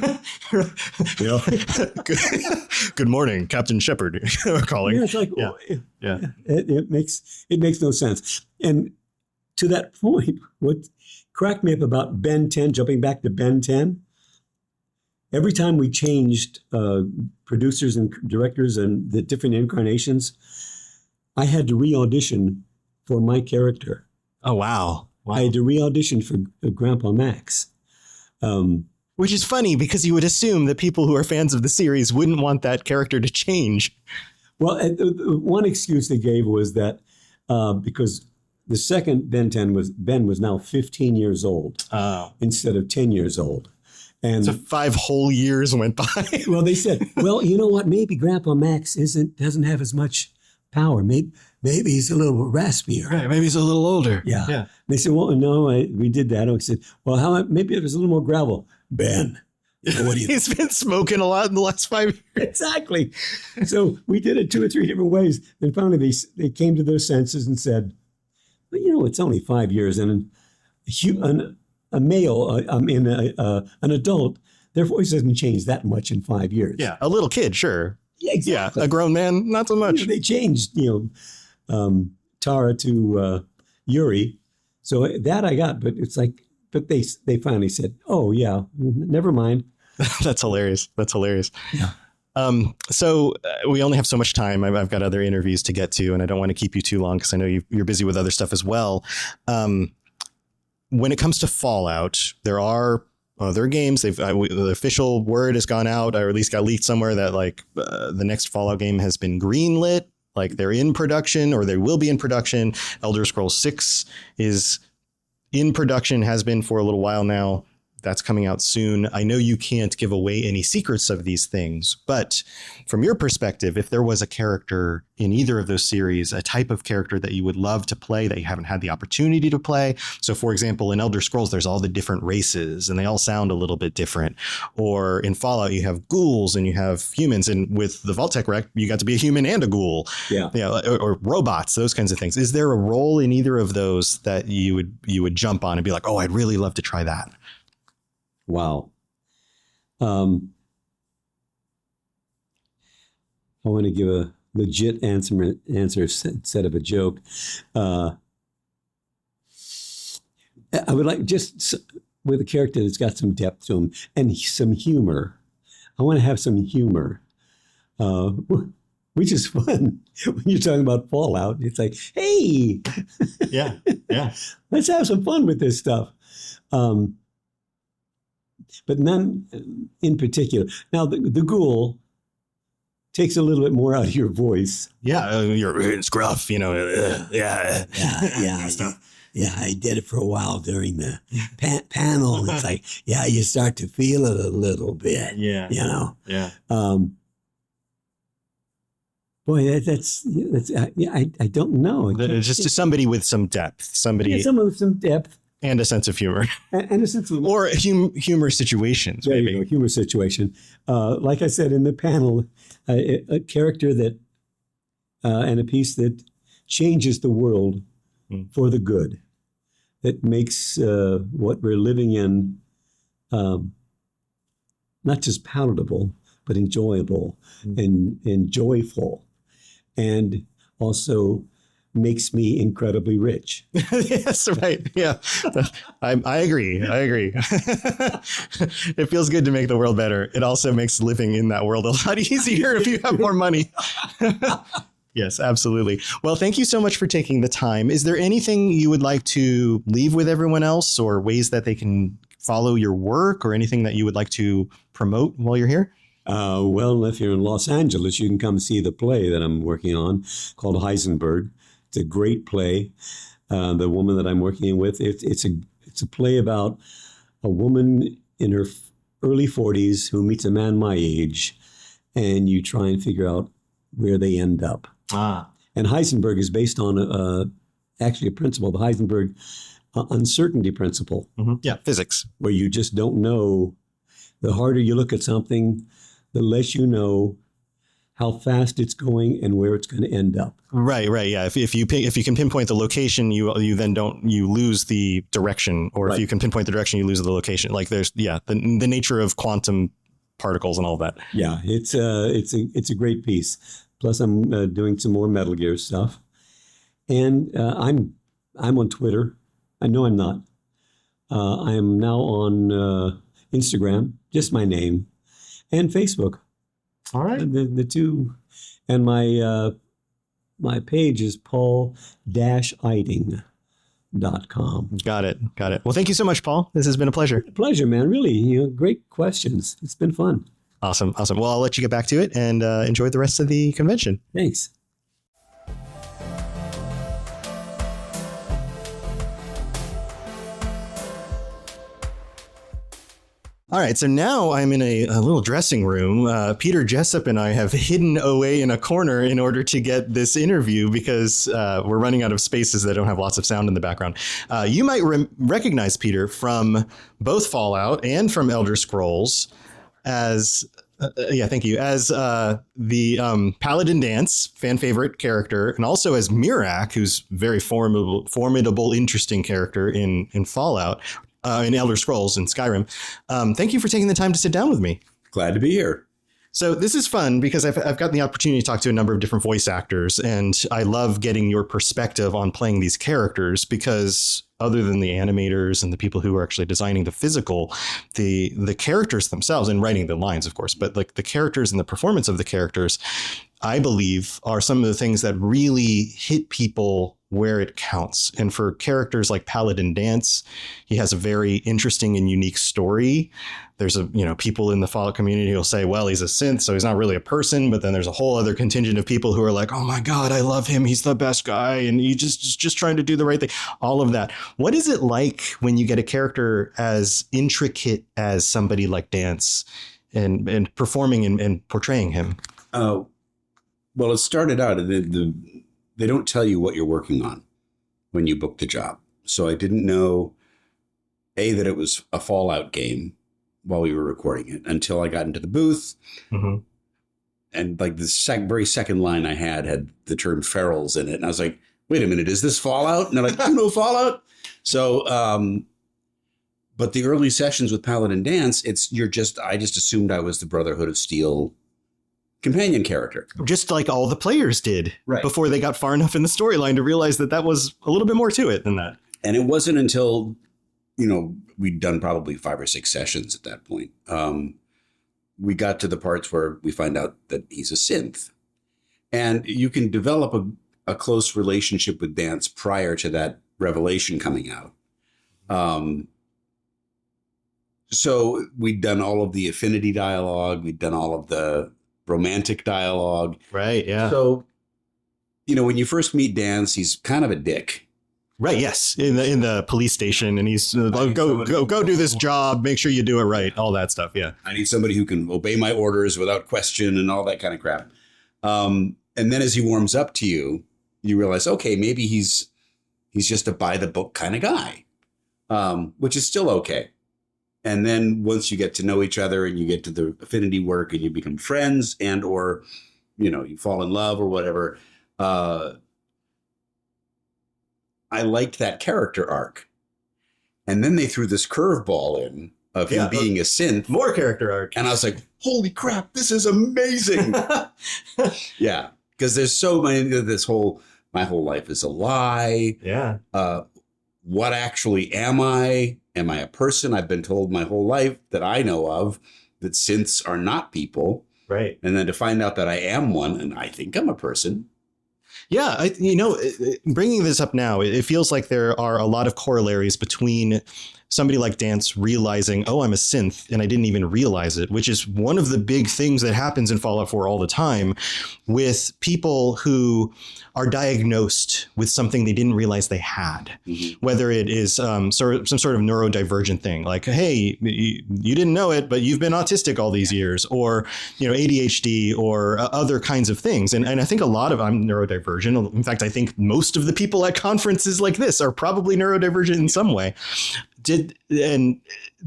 Good morning, Captain Shepard calling. Yeah, it's like, yeah. It makes no sense. And to that point, what cracked me up about Ben 10, jumping back to Ben 10, every time we changed producers and directors and the different incarnations, I had to re-audition for my character. Oh, wow. I had to re-audition for Grandpa Max. Which is funny because you would assume that people who are fans of the series wouldn't want that character to change. Well, one excuse they gave was that because the second Ben was now 15 years old instead of 10 years old. And so 5 whole years went by. Well, they said, well, you know what? Maybe Grandpa Max doesn't have as much power. Maybe he's a little raspier. Right, maybe he's a little older. Yeah. They said, well, no, we did that. I said, well, maybe if there's a little more gravel. Ben, what do you He's been smoking a lot in the last 5 years. Exactly. So we did it 2 or 3 different ways. Then finally they came to their senses and said, well, you know, it's only 5 years, and a male, an adult, their voice doesn't change that much in 5 years. Yeah, a little kid, sure. Yeah, exactly. Yeah, a grown man, not so much. They changed, Tara to Yuri. So that I got, but it's like, but they finally said, oh, yeah, never mind. That's hilarious. Yeah. So we only have so much time. I've got other interviews to get to, and I don't want to keep you too long because I know you're busy with other stuff as well. When it comes to Fallout, there are other games. The official word has gone out, or at least got leaked somewhere, that like the next Fallout game has been greenlit. Like they're in production, or they will be in production. Elder Scrolls 6 is in production, has been for a little while now. That's coming out soon. I know you can't give away any secrets of these things, but from your perspective, if there was a character in either of those series, a type of character that you would love to play that you haven't had the opportunity to play. So for example, in Elder Scrolls, there's all the different races and they all sound a little bit different. Or in Fallout, you have ghouls and you have humans. And with the Vault-Tec Rec, you got to be a human and a ghoul. Yeah. Or robots, those kinds of things. Is there a role in either of those that you would jump on and be like, oh, I'd really love to try that? Wow. I want to give a legit answer instead of a joke. I would like just with a character that's got some depth to him and some humor. I want to have some humor, which is fun when you're talking about Fallout. It's like, hey, Yeah. let's have some fun with this stuff. But none in particular. Now, the ghoul takes a little bit more out of your voice. Yeah, it's gruff, yeah. Yeah, I did it for a while during the panel. It's like, yeah, you start to feel it a little bit. Yeah. Yeah. Boy, that's I don't know. It's just somebody with some depth, Someone with some depth. And a sense of humor. And a sense of or humor situations, there maybe. You go, humor situation. Like I said in the panel, a character that and a piece that changes the world for the good, that makes what we're living in not just palatable, but enjoyable and joyful, and also makes me incredibly rich. Yes, right. Yeah, I agree. It feels good to make the world better. It also makes living in that world a lot easier if you have more money. Yes, absolutely. Well, thank you so much for taking the time. Is there anything you would like to leave with everyone else, or ways that they can follow your work, or anything that you would like to promote while you're here? Well, if you're in Los Angeles, you can come see the play that I'm working on called Heisenberg. It's a great play. The woman that I'm working with, it's a play about a woman in her early 40s who meets a man my age, and you try and figure out where they end up. And Heisenberg is based on actually a principle, the Heisenberg uncertainty principle. Mm-hmm. Yeah, physics. Where you just don't know. The harder you look at something, the less you know how fast it's going and where it's going to end up. Right. Yeah. If you can pinpoint the location, you lose the direction, or right. If you can pinpoint the direction, you lose the location. Like there's the nature of quantum particles and all that. Yeah, it's a great piece. Plus, I'm doing some more Metal Gear stuff, and I'm on Twitter. I know I'm not. I am now on Instagram, just my name, and Facebook. All right. The two, and my page is paul-iding.com. Got it. Got it. Well, thank you so much, Paul. This has been a pleasure. Pleasure, man. Really, great questions. It's been fun. Awesome. Well, I'll let you get back to it and enjoy the rest of the convention. Thanks. All right, so now I'm in a little dressing room. Peter Jessup and I have hidden away in a corner in order to get this interview because we're running out of spaces that don't have lots of sound in the background. You might recognize Peter from both Fallout and from Elder Scrolls as, thank you, as the Paladin Danse, fan favorite character, and also as Mirak, who's very formidable, interesting character in Fallout. In Elder Scrolls and Skyrim. Thank you for taking the time to sit down with me. Glad to be here. So this is fun because I've gotten the opportunity to talk to a number of different voice actors, and I love getting your perspective on playing these characters because other than the animators and the people who are actually designing the physical, the characters themselves and writing the lines, of course, but like the characters and the performance of the characters, I believe are some of the things that really hit people where it counts. And for characters like Paladin Danse, he has a very interesting and unique story. There's people in the Fallout community who'll say, well, he's a synth, so he's not really a person. But then there's a whole other contingent of people who are like, oh my God, I love him. He's the best guy. And he just trying to do the right thing. All of that. What is it like when you get a character as intricate as somebody like Danse and performing and portraying him? Well, it started out, they don't tell you what you're working on when you book the job. So I didn't know, that it was a Fallout game while we were recording it until I got into the booth. Mm-hmm. And like the very second line I had the term ferals in it. And I was like, wait a minute, is this Fallout? And they're like, you know Fallout? So, but the early sessions with Paladin Danse, I just assumed I was the Brotherhood of Steel companion character. Just like all the players did before they got far enough in the storyline to realize that was a little bit more to it than that. And it wasn't until, we'd done probably 5 or 6 sessions at that point. We got to the parts where we find out that he's a synth. And you can develop a close relationship with Danse prior to that revelation coming out. So we'd done all of the affinity dialogue. We'd done all of the romantic dialogue. Right, yeah. So, when you first meet Danse, he's kind of a dick. Right, yes. In the police station, and he's go do this job, make sure you do it right, all that stuff, yeah. I need somebody who can obey my orders without question and all that kind of crap. And then as he warms up to you, you realize, okay, maybe he's just a by the book kind of guy, which is still okay. And then once you get to know each other and you get to the affinity work and you become friends and or, you fall in love or whatever, I liked that character arc. And then they threw this curveball in of him being a synth. More character arc. And I was like, holy crap, this is amazing. Yeah. Because there's so many, my whole life is a lie. Yeah. What actually am I? Am I a person? I've been told my whole life that I know of that synths are not people. Right. And then to find out that I am one and I think I'm a person. Yeah. Bringing this up now, it feels like there are a lot of corollaries between somebody like Danse realizing, oh, I'm a synth and I didn't even realize it, which is one of the big things that happens in Fallout 4 all the time with people who are diagnosed with something they didn't realize they had, whether it is some sort of neurodivergent thing like, hey, you didn't know it, but you've been autistic all these years, or, ADHD or other kinds of things. And I think I'm neurodivergent. In fact, I think most of the people at conferences like this are probably neurodivergent in some way.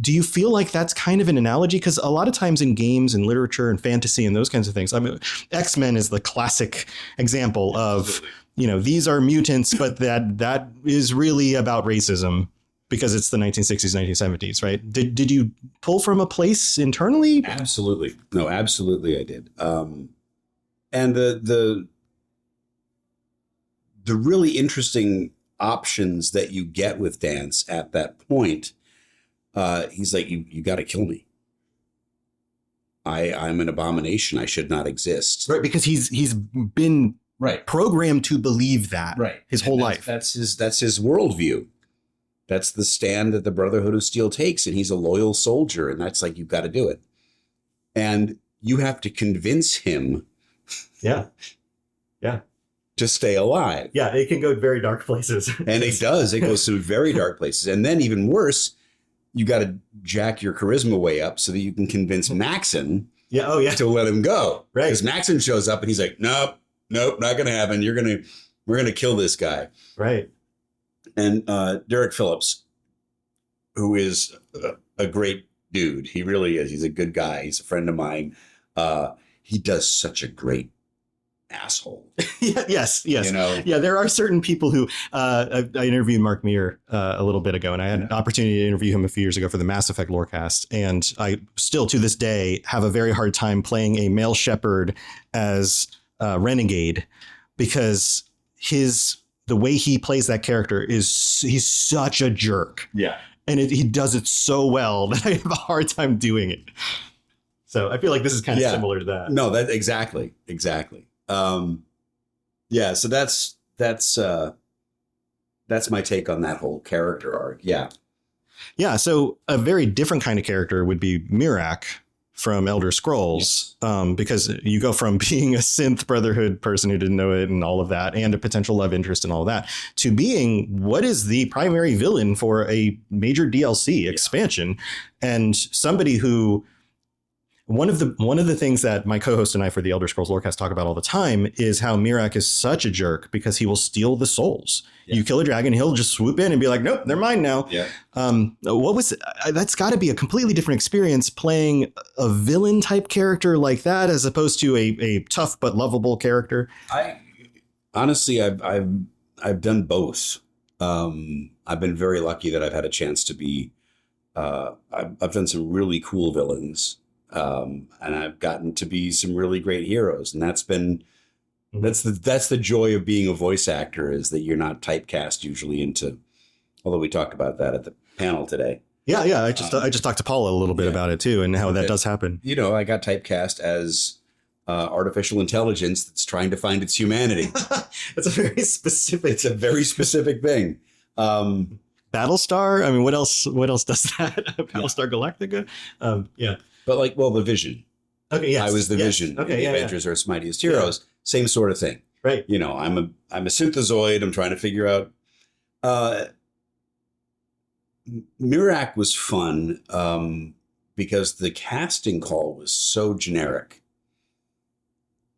Do you feel like that's kind of an analogy? Because a lot of times in games and literature and fantasy and those kinds of things, I mean, X-Men is the classic example of, these are mutants, but that is really about racism because it's the 1960s, 1970s, right? Did you pull from a place internally? Absolutely. No, absolutely I did. And the really interesting options that you get with Danse at that point, he's like, you got to kill me. I'm an abomination. I should not exist. Right, because he's been programmed to believe that his whole life. That's his worldview. That's the stand that the Brotherhood of Steel takes, and he's a loyal soldier, and that's like, you've got to do it. And you have to convince him to stay alive. Yeah, it can go very dark places. And it does. It goes to very dark places. And then even worse, you got to jack your charisma way up so that you can convince Maxon to let him go. Right. Because Maxon shows up and he's like, nope, not going to happen. We're going to kill this guy. Right. And Derek Phillips, who is a great dude. He really is. He's a good guy. He's a friend of mine. He does such a great asshole. Yes. You know? Yeah, there are certain people who I interviewed Mark Meir a little bit ago, and I had an opportunity to interview him a few years ago for the Mass Effect Lorecast. And I still to this day have a very hard time playing a male shepherd as Renegade, because the way he plays that character he's such a jerk. Yeah. And he does it so well that I have a hard time doing it. So I feel like this is kind of similar to that. No, that exactly. So that's my take on that whole character arc. Yeah. Yeah. So a very different kind of character would be Mirak from Elder Scrolls, because you go from being a synth Brotherhood person who didn't know it and all of that, and a potential love interest and all of that, to being what is the primary villain for a major DLC expansion, and somebody who one of the things that my co-host and I for the Elder Scrolls Lorecast talk about all the time is how Mirak is such a jerk because he will steal the souls. Yeah. You kill a dragon, he'll just swoop in and be like, nope, they're mine now. Yeah. That's got to be a completely different experience playing a villain type character like that as opposed to a tough but lovable character. I've done both. I've been very lucky that I've had a chance to be. I've done some really cool villains. And I've gotten to be some really great heroes, and that's the joy of being a voice actor, is that you're not typecast usually into. Although we talked about that at the panel today. Yeah. I just talked to Paula a little bit about it too, and how that does happen. You know, I got typecast as artificial intelligence that's trying to find its humanity. It's a very specific thing. Battlestar. I mean, what else does that? Battlestar Galactica. Yeah. But the Vision. Okay, yes. I was the Vision. Okay, the Avengers Earth's Mightiest Heroes. Yeah. Same sort of thing. Right. You know, I'm a synthezoid. I'm trying to figure out. Mirak was fun because the casting call was so generic.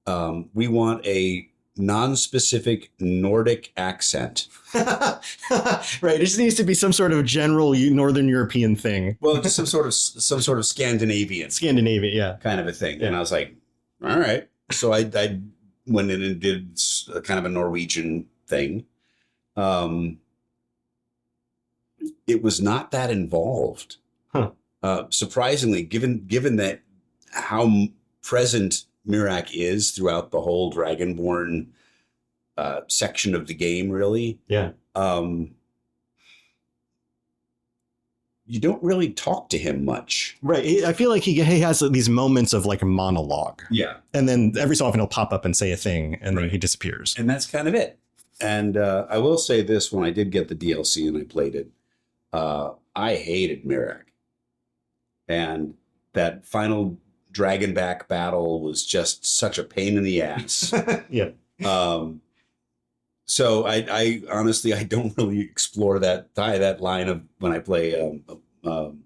We want a non-specific Nordic accent. Right. It just needs to be some sort of general Northern European thing. Well, just some sort of Scandinavian, yeah, kind of a thing. Yeah. And I was like, all right. So I went in and did kind of a Norwegian thing. It was not that involved. Huh. Surprisingly, given that how present Mirak is throughout the whole Dragonborn section of the game, really. Yeah. You don't really talk to him much. Right. I feel like he has these moments of like a monologue. Yeah. And then every so often he'll pop up and say a thing, and then he disappears. And that's kind of it. And I will say this, when I did get the DLC and I played it, I hated Mirak. And that final Dragonback battle was just such a pain in the ass. Yeah. So I honestly, I don't really explore that line of when I play Skyrim.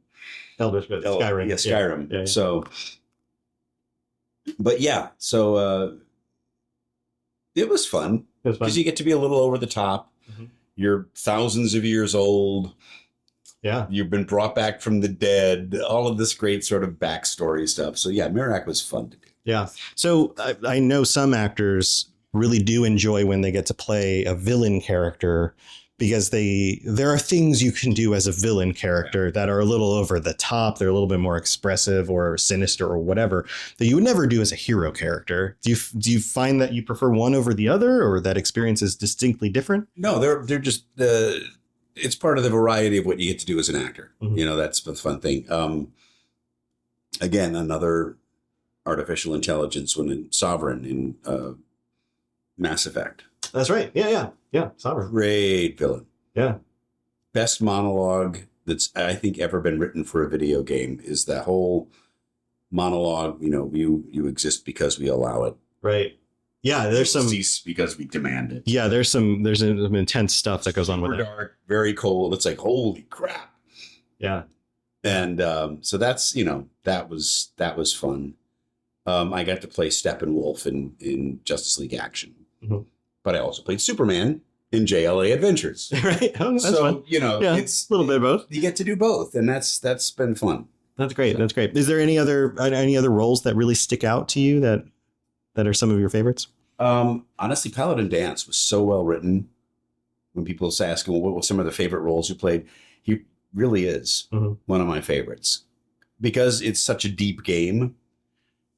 Yeah, Skyrim. Yeah. So, but yeah, so it was fun because you get to be a little over the top. Mm-hmm. You're thousands of years old. Yeah. You've been brought back from the dead, all of this great sort of backstory stuff. So yeah, Mirak was fun to do. Yeah. So I know some actors really do enjoy when they get to play a villain character, because there are things you can do as a villain character that are a little over the top. They're a little bit more expressive or sinister or whatever that you would never do as a hero character. Do you find that you prefer one over the other, or that experience is distinctly different? No, they're just it's part of the variety of what you get to do as an actor. Mm-hmm. You know, that's the fun thing. Again, another artificial intelligence when in Sovereign in Mass Effect. That's right. Yeah. Sovereign. Great villain. Yeah. Best monologue that's I think ever been written for a video game is that whole monologue. You exist because we allow it. Right. Yeah. There's some. Cease because we demand it. Yeah. There's some intense stuff that goes on with Super it. dark, very cold. It's like holy crap. Yeah. And so that's that was fun. I got to play Steppenwolf in Justice League Action, but I also played Superman in JLA Adventures. Right. Oh, that's fun. It's a little bit of both. You get to do both, and that's been fun. That's great. That's great. Is there any other roles that really stick out to you that are some of your favorites? Honestly, Paladin Danse was so well written. When people ask him, what were some of the favorite roles you played? He really is one of my favorites because it's such a deep game.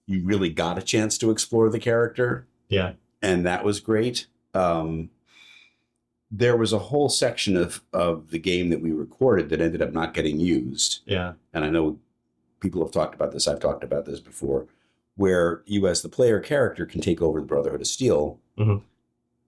You really got a chance to explore the character. Yeah. And that was great. There was a whole section of the game that we recorded that ended up not getting used. Yeah. And I know people have talked about this. I've talked about this before, where you as the player character can take over the Brotherhood of Steel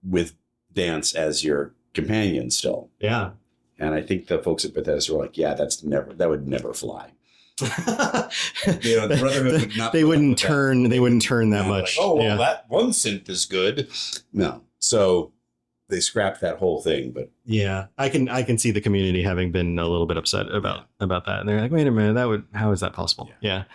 with Danse as your companion still. Yeah. And I think the folks at Bethesda were like, yeah, that would never fly. The Brotherhood would not. They wouldn't turn that much. Like, well, that one synth is good. No. So they scrapped that whole thing, but yeah, I can see the community having been a little bit upset about that. And they're like, wait a minute, how is that possible? Yeah.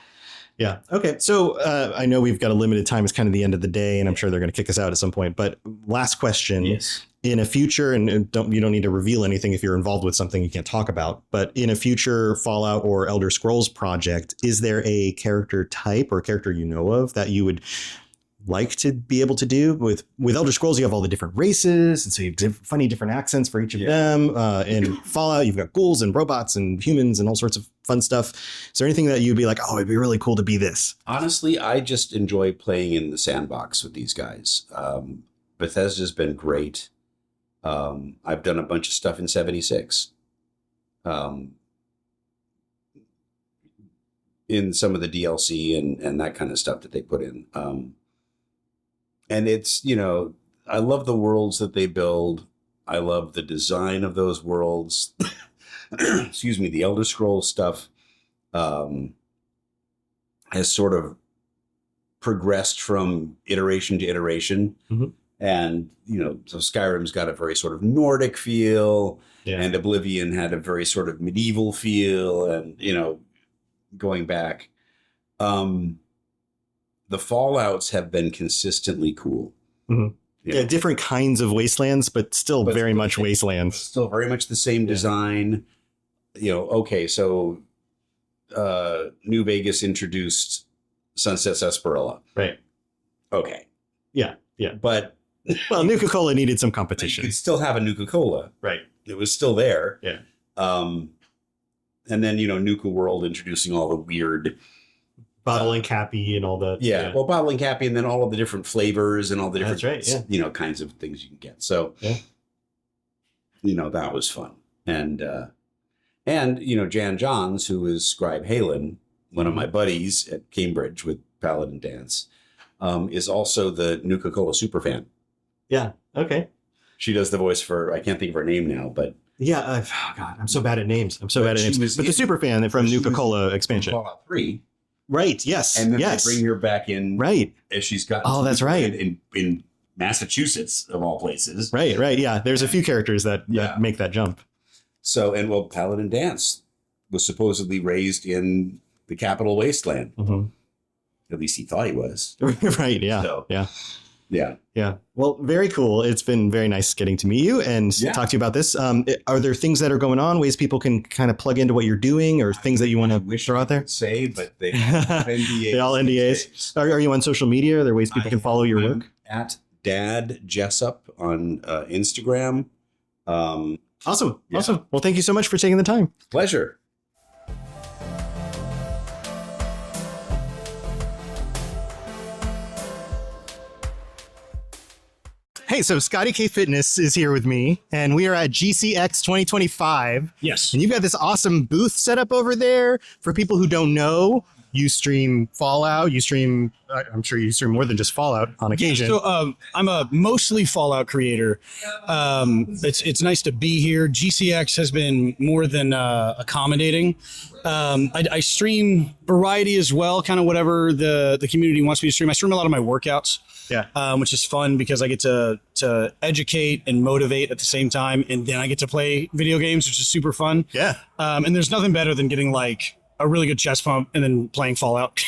Okay. So I know we've got a limited time. It's kind of the end of the day, and I'm sure they're going to kick us out at some point. But last question. Yes. In a future, and you don't need to reveal anything if you're involved with something you can't talk about, but in a future Fallout or Elder Scrolls project, is there a character type or character you know of that you would like to be able to do? With Elder Scrolls, you have all the different races, and so you have funny different accents for each of them. In Fallout, you've got ghouls and robots and humans and all sorts of fun stuff. Is there anything that you'd be like, oh, it'd be really cool to be this? Honestly, I just enjoy playing in the sandbox with these guys. Bethesda's been great. I've done a bunch of stuff in 76. In some of the DLC and that kind of stuff that they put in. And it's, I love the worlds that they build. I love the design of those worlds. Excuse me, the Elder Scrolls stuff has sort of progressed from iteration to iteration. And, so Skyrim's got a very sort of Nordic feel, and Oblivion had a very sort of medieval feel, and, going back. The Fallouts have been consistently cool. Yeah, different kinds of wastelands, but still very much wastelands. Still very much the same design. Okay, so New Vegas introduced Sunset Sarsaparilla. Right. Okay. Yeah. But well, Nuka-Cola needed some competition. You could still have a Nuka-Cola. Right. It was still there. Yeah. And then, Nuka World introducing all the weird Bottle and Cappy and all that. Yeah. Well, Bottle and Cappy, and then all of the different flavors and all the different, That's right, kinds of things you can get. So, that was fun. And Jan Johns, who is Scribe Halen, one of my buddies at Cambridge with Paladin Danse, is also the Nuka-Cola superfan. Yeah. Okay. She does the voice for, I can't think of her name now, but. Yeah. Oh God, I'm so bad at names. But the superfan from Nuka-Cola expansion. Fallout 3. Right. Yes. And then they bring her back in. Right. As she's got. Oh, that's right. In Massachusetts, of all places. Right. Yeah. There's a few characters that make that jump. So, Paladin Danse was supposedly raised in the capital wasteland. At least he thought he was. Right. Yeah. So, Yeah. Well, very cool. It's been very nice getting to meet you and talk to you about this. Are there things that are going on, ways people can kind of plug into what you're doing, or things that you want to throw out there? Say, but they have NDAs. They all NDAs. Are you on social media? Are there ways people can follow your work? At Dad Jessup on Instagram. Awesome. Well, thank you so much for taking the time. Pleasure. Hey, so Scotty K Fitness is here with me, and we are at GCX 2025. Yes. And you've got this awesome booth set up over there. For people who don't know, you stream Fallout. You stream. I'm sure you stream more than just Fallout on occasion. So I'm a mostly Fallout creator. It's nice to be here. GCX has been more than accommodating. I stream variety as well, kind of whatever the community wants me to stream. I stream a lot of my workouts. Yeah. Which is fun because I get to educate and motivate at the same time, and then I get to play video games, which is super fun. Yeah. And there's nothing better than getting like a really good chest pump and then playing Fallout.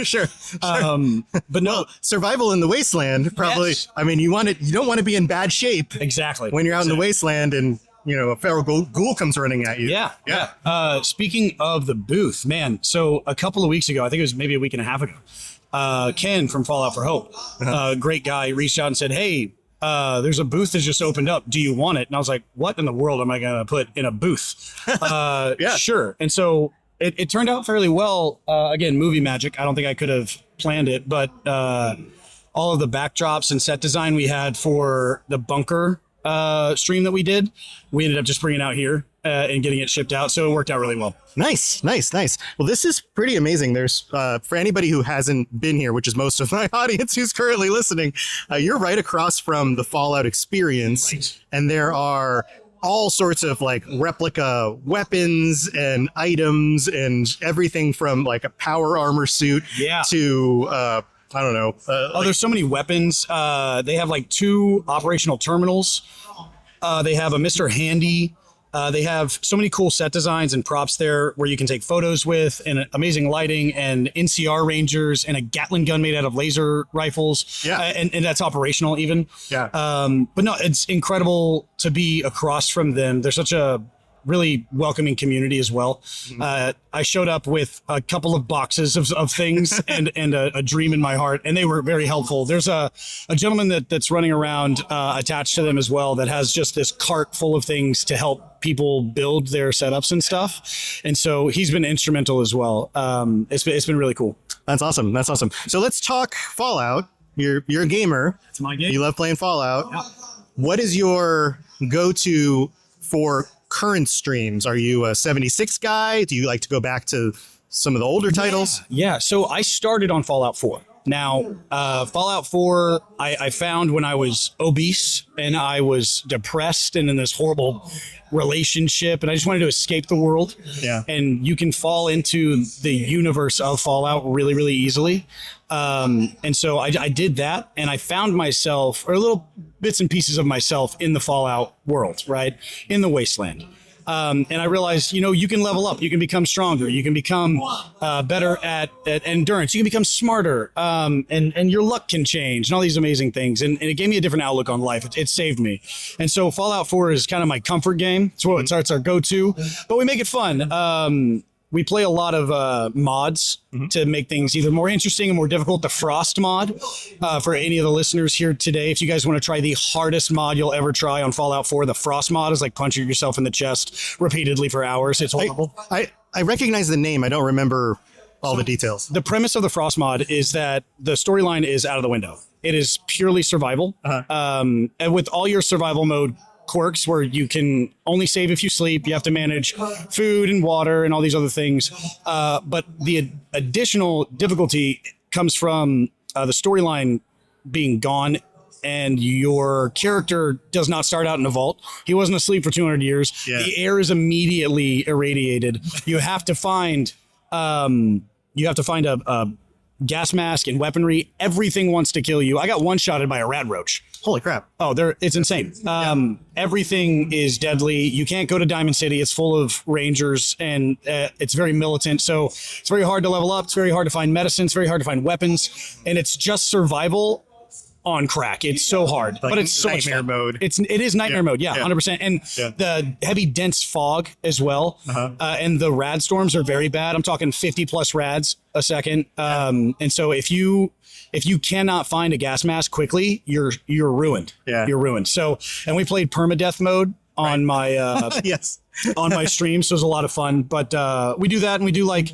Sure. But no, Well, survival in the wasteland, probably. Yes. I mean, you don't want to be in bad shape exactly. when you're out in the wasteland and, a feral ghoul comes running at you. Yeah. Speaking of the booth, man, so a couple of weeks ago, I think it was maybe a week and a half ago, Ken from Fallout for Hope, great guy, reached out and said, hey, there's a booth that just opened up. Do you want it? And I was like, what in the world am I going to put in a booth? Yeah. Sure. And so it turned out fairly well. Again, movie magic. I don't think I could have planned it, but all of the backdrops and set design we had for the bunker stream that we did, we ended up just bringing out here and getting it shipped out. So it worked out really well. Nice. Well, this is pretty amazing. There's for anybody who hasn't been here, which is most of my audience who's currently listening, you're right across from the Fallout experience, Right. and there are all sorts of like replica weapons and items and everything from like a power armor suit to I don't know. There's so many weapons. They have like 2 operational terminals. They have a Mr. Handy. They have so many cool set designs and props there where you can take photos with, and amazing lighting, and NCR Rangers, and a Gatling gun made out of laser rifles. Yeah. And that's operational even. Yeah. But no, it's incredible to be across from them. They're such a really welcoming community as well. I showed up with a couple of boxes of things and a dream in my heart, and they were very helpful. There's a gentleman that's running around attached to them as well that has just this cart full of things to help people build their setups and stuff. And so he's been instrumental as well. It's been really cool. That's awesome. So let's talk Fallout. You're a gamer. It's my game. You love playing Fallout. Yeah. What is your go-to for current streams? Are you a 76 guy? Do you like to go back to some of the older titles? Yeah. So I started on Fallout 4. Now, Fallout 4, I found when I was obese and I was depressed and in this horrible relationship, and I just wanted to escape the world. Yeah. And you can fall into the universe of Fallout really, really easily. And so I did that, and I found myself, or little bits and pieces of myself in the Fallout world, right? In the wasteland. And I realized, you can level up, you can become stronger, you can become better at endurance, you can become smarter, and your luck can change, and all these amazing things. And it gave me a different outlook on life. It saved me. And so Fallout 4 is kind of my comfort game. It's our go-to, but we make it fun. We play a lot of mods to make things either more interesting and more difficult. The Frost mod, for any of the listeners here today, if you guys want to try the hardest mod you'll ever try on Fallout 4, the Frost mod is like punching yourself in the chest repeatedly for hours. It's horrible. I recognize the name. I don't remember all the details. The premise of the Frost mod is that the storyline is out of the window. It is purely survival. And with all your survival mode quirks where you can only save if you sleep, you have to manage food and water and all these other things, but the additional difficulty comes from the storyline being gone, and your character does not start out in a vault. He wasn't asleep for 200 years. Yeah. The air is immediately irradiated. You have to find a gas mask and weaponry. Everything wants to kill you. I got one-shotted by a rad roach. Holy crap. Oh, it's insane. Everything is deadly. You can't go to Diamond City. It's full of rangers, and it's very militant. So it's very hard to level up. It's very hard to find medicine. It's very hard to find weapons. And it's just survival on crack. It's so hard, but it's so much nightmare fun. mode. It is nightmare mode. Yeah, 100%. And the heavy dense fog as well. And the rad storms are very bad. I'm talking 50 plus rads a second. And so if you cannot find a gas mask quickly, you're ruined. Yeah. You're ruined. So, and we played permadeath mode on my Yes. on my stream, so it was a lot of fun. But we do that, and we do like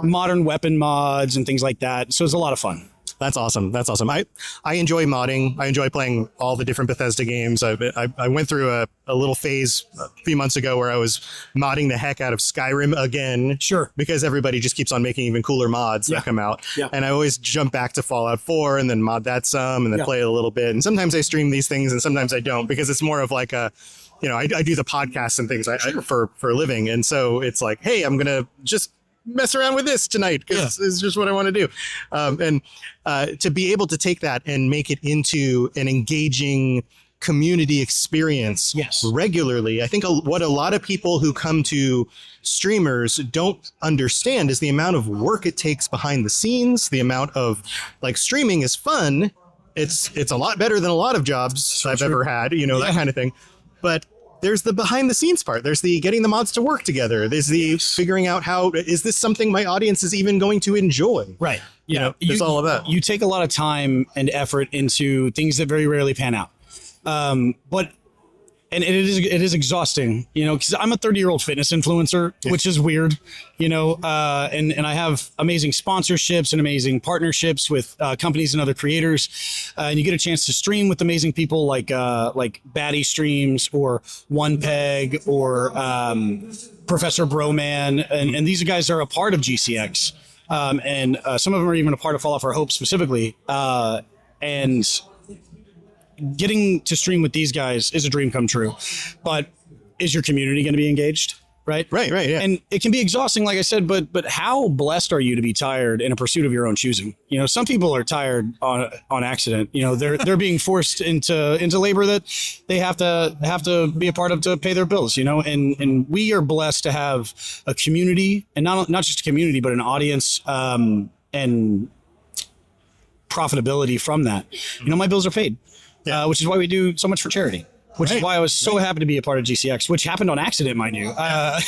modern weapon mods and things like that. So it's a lot of fun. That's awesome. That's awesome. I enjoy modding. I enjoy playing all the different Bethesda games. I went through a little phase a few months ago where I was modding the heck out of Skyrim again. Sure. Because everybody just keeps on making even cooler mods that come out. Yeah. And I always jump back to Fallout 4 and then mod that some and then play it a little bit. And sometimes I stream these things and sometimes I don't, because it's more of like a, I do the podcasts and things for a living. And so it's like, hey, I'm going to just mess around with this tonight because it's just what I want to do. And to be able to take that and make it into an engaging community experience regularly. I think what a lot of people who come to streamers don't understand is the amount of work it takes behind the scenes, the amount of like streaming is fun. It's a lot better than a lot of jobs I've ever had, that kind of thing. But there's the behind the scenes part. There's the getting the mods to work together. There's the figuring out how, is this something my audience is even going to enjoy? Right. It's all of that. You take a lot of time and effort into things that very rarely pan out. But it is exhausting, because I'm a 30-year-old fitness influencer, which is weird, and I have amazing sponsorships and amazing partnerships with companies and other creators. And you get a chance to stream with amazing people like Batty Streams or One Peg or Professor Broman. And these guys are a part of GCX. And some of them are even a part of Fall Off Our Hope specifically. And getting to stream with these guys is a dream come true, but is your community going to be engaged? Right. Yeah. And it can be exhausting, like I said, but how blessed are you to be tired in a pursuit of your own choosing? Some people are tired on accident. They're being forced into labor that they have to be a part of to pay their bills. And we are blessed to have a community, and not just a community, but an audience and profitability from that. My bills are paid. Which is why we do so much for charity, which is why I was so happy to be a part of GCX, which happened on accident, mind you. Not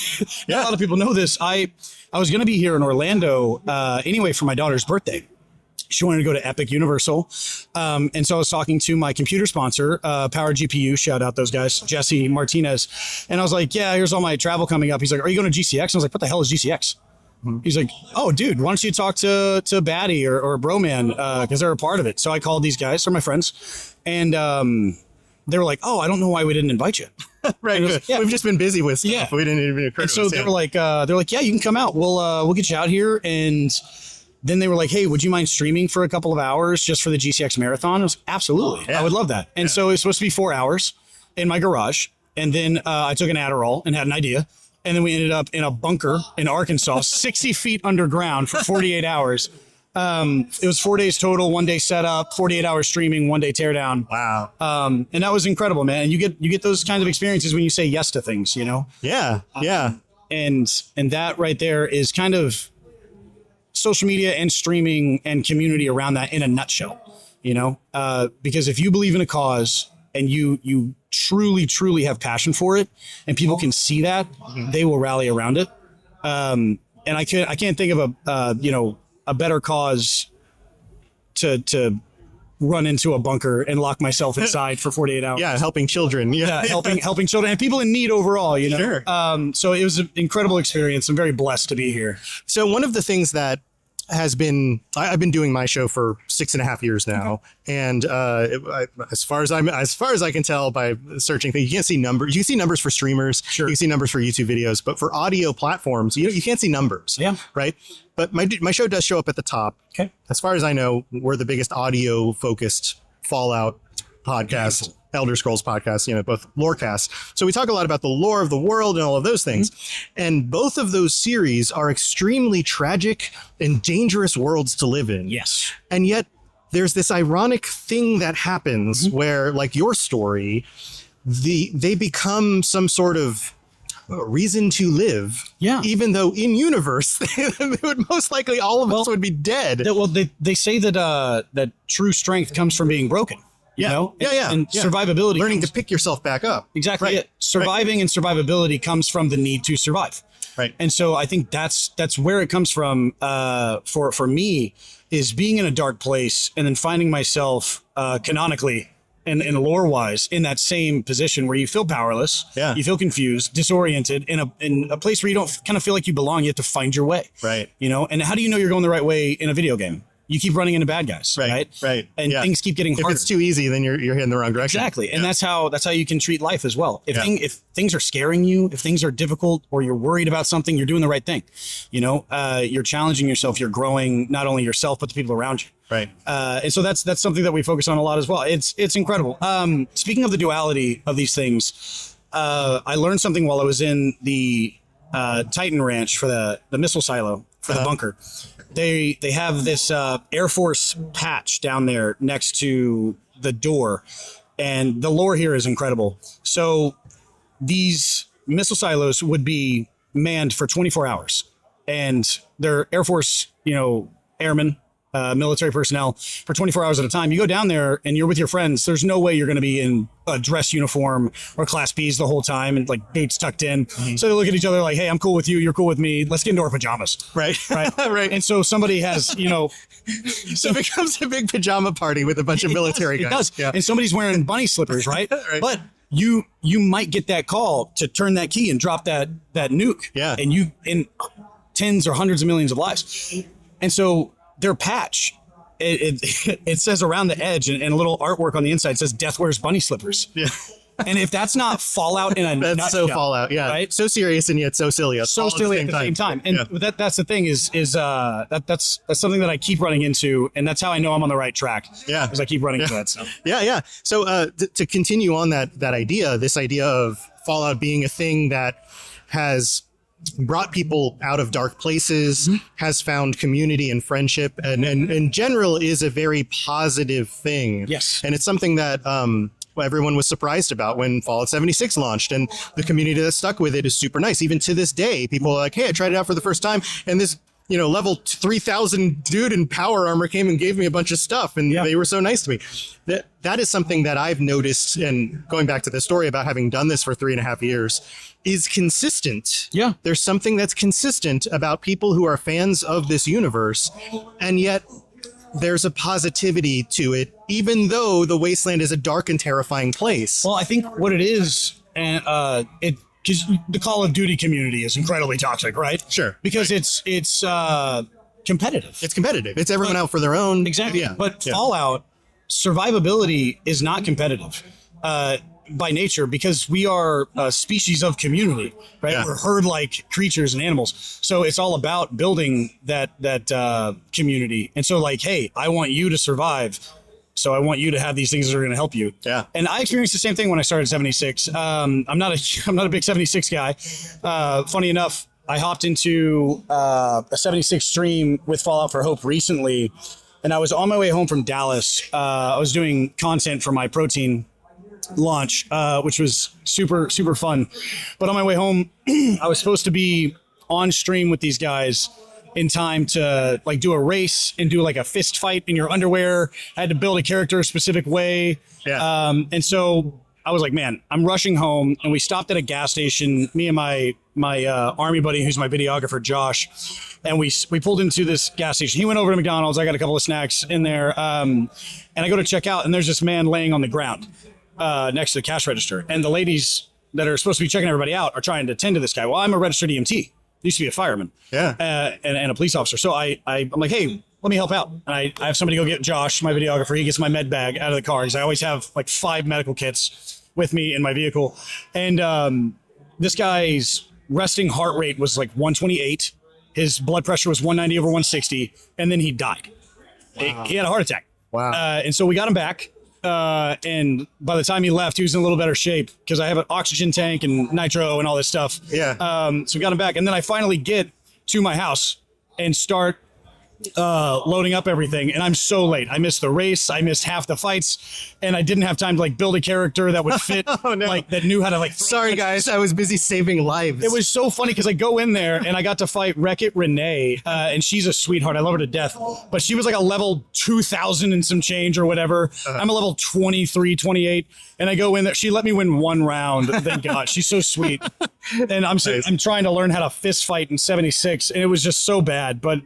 a lot of people know this. I was going to be here in Orlando anyway for my daughter's birthday. She wanted to go to Epic Universal. And so I was talking to my computer sponsor, Power GPU, shout out those guys, Jesse Martinez. And I was like, yeah, here's all my travel coming up. He's like, are you going to GCX? And I was like, what the hell is GCX? He's like, oh, dude, why don't you talk to Batty or Broman, because they're a part of it. So I called these guys, they're my friends, and they were like, oh, I don't know why we didn't invite you. Right. We've just been busy with stuff. Yeah. We didn't even occur to so us. they were like, yeah, you can come out. We'll get you out here. And then they were like, hey, would you mind streaming for a couple of hours just for the GCX marathon? I was absolutely. I would love that. And so it's supposed to be 4 hours in my garage. And then I took an Adderall and had an idea. And then we ended up in a bunker in Arkansas, 60 feet underground for 48 hours. It was 4 days total, 1 day setup, 48 hours streaming, 1 day teardown. Wow. And that was incredible, man. And you get those kinds of experiences when you say yes to things, Yeah. And that right there is kind of social media and streaming and community around that in a nutshell, because if you believe in a cause and you truly have passion for it and people can see that, they will rally around it. And I can't think of a better cause to run into a bunker and lock myself inside for 48 hours. Yeah. Helping children. Yeah. Helping children and people in need overall, Sure. So it was an incredible experience. I'm very blessed to be here. So one of the things that has been, I've been doing my show for 6.5 years now. And as far as I can tell by searching things, you can't see numbers. You can see numbers for streamers. Sure. You can see numbers for YouTube videos, but for audio platforms, you can't see numbers. Yeah. Right. But my show does show up at the top. Okay. As far as I know, we're the biggest audio focused Fallout podcast, Elder Scrolls podcast, both Lorecast. So we talk a lot about the lore of the world and all of those things. And both of those series are extremely tragic and dangerous worlds to live in. Yes. And yet there's this ironic thing that happens where, like your story, they become some sort of reason to live. Yeah. Even though in universe, they would most likely all of us would be dead. They say that true strength comes from being broken. And survivability. Learning to pick yourself back up. Exactly. Right. Surviving and survivability comes from the need to survive. Right. And so I think that's where it comes from for me, is being in a dark place and then finding myself canonically and lore-wise in that same position where you feel powerless, you feel confused, disoriented, in a place where you don't kind of feel like you belong. You have to find your way. Right. And how do you know you're going the right way in a video game? you keep running into bad guys, right? Right. And Yeah. things keep getting If harder. it's too easy, then you're heading the wrong direction. Exactly. And that's how you can treat life as well. If, Yeah. if things are scaring you, if things are difficult, or you're worried about something, you're doing the right thing. You know, you're challenging yourself. You're growing not only yourself, but the people around you. Right. And so that's something that we focus on a lot as well. It's incredible. Speaking of the duality of these things, I learned something while I was in the Titan Ranch for the missile silo for the bunker. They have this Air Force patch down there next to the door, and the lore here is incredible. So these missile silos would be manned for 24 hours, and they're Air Force, airmen, military personnel for 24 hours at a time. You go down there and you're with your friends. There's no way you're going to be in a dress uniform or Class Bs the whole time and like boots tucked in. Mm-hmm. So they look at each other like, hey, I'm cool with you. You're cool with me. Let's get into our pajamas. Right. Right. Right. And so somebody has, So it becomes a big pajama party with a bunch of military guys. It does. Yeah. And somebody's wearing bunny slippers, right? Right. But you might get that call to turn that key and drop that nuke. Yeah. And you in tens or hundreds of millions of lives. And so their patch, it says around the edge and a little artwork on the inside says "Death wears bunny slippers." Yeah. And if that's not Fallout in a That's nutshell, so Fallout. Yeah. right? So serious and yet so silly. So silly at the same time. And that's the thing is that's something that I keep running into, and that's how I know I'm on the right track. Yeah. Because I keep running into that stuff. Yeah. So to continue on that idea, this idea of Fallout being a thing that has brought people out of dark places, has found community and friendship, and in general is a very positive thing. Yes. And it's something that everyone was surprised about when Fallout 76 launched, and the community that stuck with it is super nice. Even to this day, people are like, hey, I tried it out for the first time, and this level 3,000 dude in power armor came and gave me a bunch of stuff, and they were so nice to me. That is something that I've noticed, and going back to the story about having done this for 3.5 years, is consistent. Yeah. There's something that's consistent about people who are fans of this universe, and yet there's a positivity to it, even though the wasteland is a dark and terrifying place. Well, I think what it is, and because the Call of Duty community is incredibly toxic, right? Sure. Because it's competitive. It's competitive. It's everyone out for their own. Exactly. Yeah. But Fallout, survivability is not competitive by nature, because we are a species of community, right? Yeah. We're herd-like creatures and animals. So it's all about building that community. And so like, hey, I want you to survive. So I want you to have these things that are going to help you. Yeah. And I experienced the same thing when I started 76. I'm not a big 76 guy. Funny enough, I hopped into a 76 stream with Fallout for Hope recently, and I was on my way home from Dallas. I was doing content for my protein launch, which was super, super fun. But on my way home, I was supposed to be on stream with these guys in time to like do a race and do like a fist fight in your underwear. I had to build a character a specific way. Yeah. And so I was like, man, I'm rushing home, and we stopped at a gas station, me and my army buddy, who's my videographer, Josh, and we pulled into this gas station. He went over to McDonald's. I got a couple of snacks in there. And I go to check out, and there's this man laying on the ground next to the cash register. And the ladies that are supposed to be checking everybody out are trying to tend to this guy. Well, I'm a registered EMT. Used to be a fireman. Yeah. And a police officer. So I'm like, hey, let me help out. And I have somebody go get Josh, my videographer. He gets my med bag out of the car, because I always have like 5 medical kits with me in my vehicle. And this guy's resting heart rate was like 128. His blood pressure was 190 over 160. And then he died. Wow. He had a heart attack. Wow. And so we got him back. And by the time he left, he was in a little better shape, because I have an oxygen tank and nitro and all this stuff. Yeah. So we got him back. And then I finally get to my house and start loading up everything, and I'm so late. I missed the race. I missed half the fights, and I didn't have time to like build a character that would fit, Oh, no. like that knew how to like. Sorry, guys. I was busy saving lives. It was so funny because I go in there and I got to fight Wreck-It Renee, and she's a sweetheart. I love her to death, but she was like a level 2,000 and some change or whatever. I'm a level 23, 28, and I go in there. She let me win 1 round. Thank God. She's so sweet. And I'm trying to learn how to fist fight in 76, and it was just so bad. But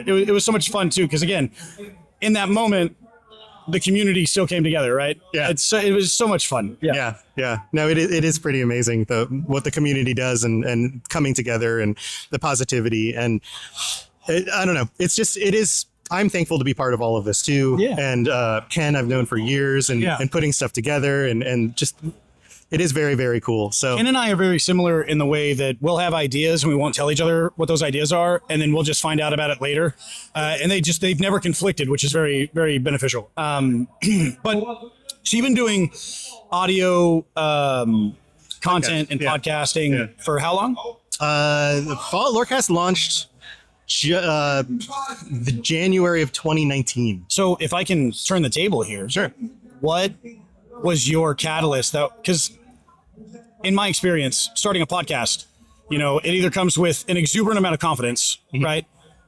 it was so much fun too, because again, in that moment, the community still came together, right? Yeah. It was so much fun. Yeah. No, it is pretty amazing what the community does and coming together and the positivity. And I don't know. It's just, it is I'm thankful to be part of all of this too. Yeah. And Ken, I've known for years, and putting stuff together, and just it is very, very cool. So Ken and I are very similar in the way that we'll have ideas and we won't tell each other what those ideas are, and then we'll just find out about it later. And they've never conflicted, which is very, very beneficial. But so you've been doing audio content and podcasting for how long? The Fall Lorecast launched the January of 2019. So if I can turn the table here. Sure. What was your catalyst? Because in my experience, starting a podcast, it either comes with an exuberant amount of confidence, right?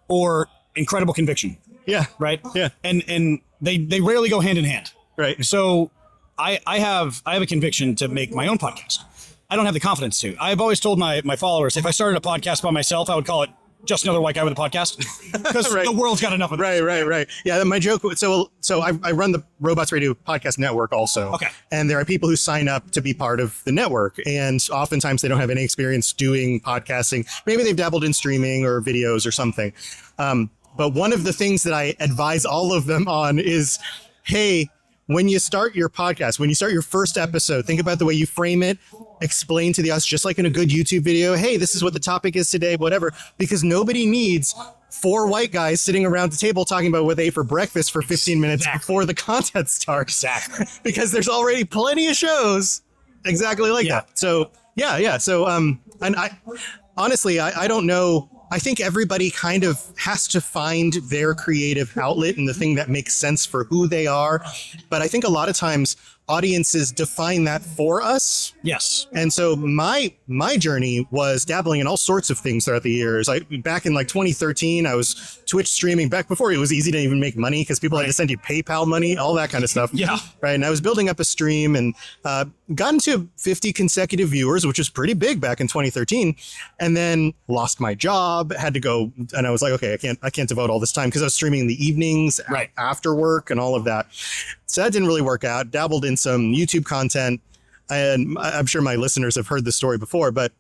Or incredible conviction. Yeah. Right? Yeah. And they rarely go hand in hand. Right. So I have a conviction to make my own podcast. I don't have the confidence to. I've always told my followers, if I started a podcast by myself, I would call it Just Another White Guy with a Podcast, because the world's got enough of it. Right. Yeah, my joke. So I run the Robots Radio Podcast Network also. Okay. And there are people who sign up to be part of the network, and oftentimes they don't have any experience doing podcasting. Maybe they've dabbled in streaming or videos or something. But one of the things that I advise all of them on is, hey, when you start your podcast, when you start your first episode, think about the way you frame it, explain to the audience, just like in a good YouTube video, hey, this is what the topic is today, whatever, because nobody needs 4 white guys sitting around the table talking about what they ate for breakfast for 15 minutes before the content starts. Exactly. Because there's already plenty of shows exactly like that. So, yeah. So, and I honestly, I don't know. I think everybody kind of has to find their creative outlet and the thing that makes sense for who they are. But I think a lot of times audiences define that for us. Yes. And so my journey was dabbling in all sorts of things throughout the years. Back in like 2013, I was Twitch streaming back before it was easy to even make money because people had to send you PayPal money, all that kind of stuff. Yeah. Right. And I was building up a stream and got into 50 consecutive viewers, which was pretty big back in 2013. And then lost my job, had to go. And I was like, okay, I can't devote all this time because I was streaming in the evenings after work and all of that. So that didn't really work out. Dabbled in some YouTube content, and I'm sure my listeners have heard this story before, but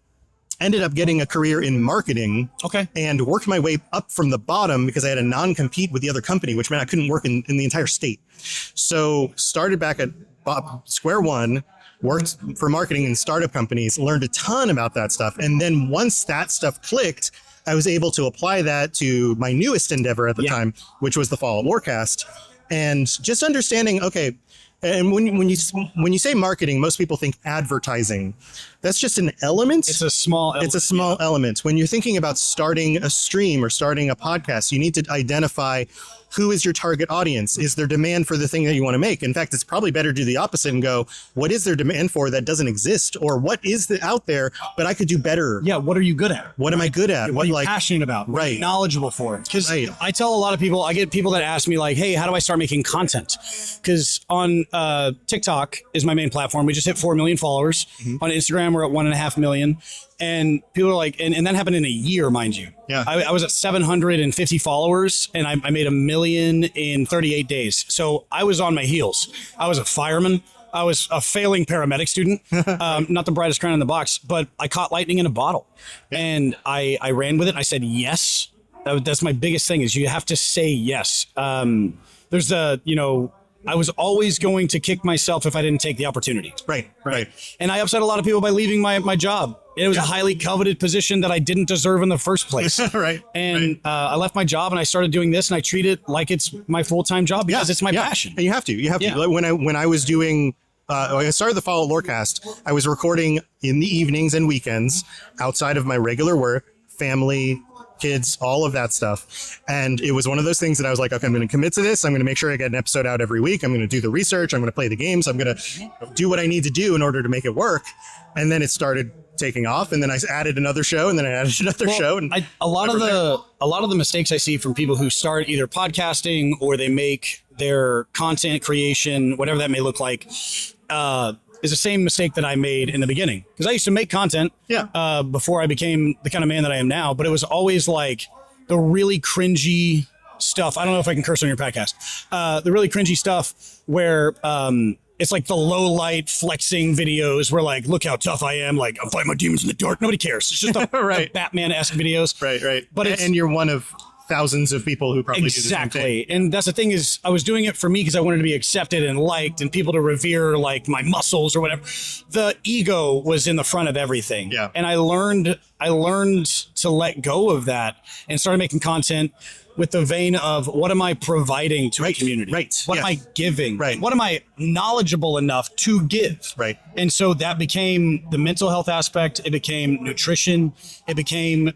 ended up getting a career in marketing. Okay. And worked my way up from the bottom because I had a non-compete with the other company, which meant I couldn't work in the entire state. So started back at square one, worked for marketing in startup companies, learned a ton about that stuff. And then once that stuff clicked, I was able to apply that to my newest endeavor at the time, which was the Fall Lorecast. And just understanding, okay, and when you say marketing, most people think advertising. That's just an element. It's a small element. It's a small element. When you're thinking about starting a stream or starting a podcast, you need to identify who is your target audience. Is there demand for the thing that you want to make? In fact, it's probably better to do the opposite and go, what is there demand for that doesn't exist? Or what is out there, but I could do better? Yeah, what are you good at? What am I good at? What are you passionate about? What are you knowledgeable for? Because I tell a lot of people, I get people that ask me like, hey, how do I start making content? Because on TikTok is my main platform. We just hit 4 million followers. On Instagram, we're at 1.5 million. And people are like, and that happened in a year, mind you. Yeah. I was at 750 followers and I made $1 million in 38 days. So I was on my heels. I was a fireman. I was a failing paramedic student. Not the brightest crown in the box, but I caught lightning in a bottle and I ran with it. I said, yes. That's my biggest thing is you have to say yes. There's I was always going to kick myself if I didn't take the opportunity. Right. And I upset a lot of people by leaving my job. It was a highly coveted position that I didn't deserve in the first place. And I left my job and I started doing this and I treat it like it's my full-time job because it's my passion. And you have to. Like when I was doing, I started the Fall Lorecast, I was recording in the evenings and weekends outside of my regular work, family, kids, all of that stuff. And it was one of those things that I was like, okay, I'm going to commit to this. I'm going to make sure I get an episode out every week. I'm going to do the research. I'm going to play the games. I'm going to do what I need to do in order to make it work. And then it started taking off. And then I added another show and then I added another show. And a lot of the mistakes I see from people who start either podcasting or they make their content creation, whatever that may look like, is the same mistake that I made in the beginning. Because I used to make content before I became the kind of man that I am now, but it was always like the really cringy stuff. I don't know if I can curse on your podcast. The really cringy stuff where it's like the low light flexing videos where like, look how tough I am. Like I'm fighting my demons in the dark. Nobody cares. It's just the Batman-esque videos. Right. But and you're one of thousands of people who probably do the same thing. Exactly. And that's the thing is I was doing it for me because I wanted to be accepted and liked and people to revere like my muscles or whatever. The ego was in the front of everything. Yeah. And I learned to let go of that and started making content with the vein of what am I providing to a community? Right. What am I giving? Right. What am I knowledgeable enough to give? Right. And so that became the mental health aspect. It became nutrition. It became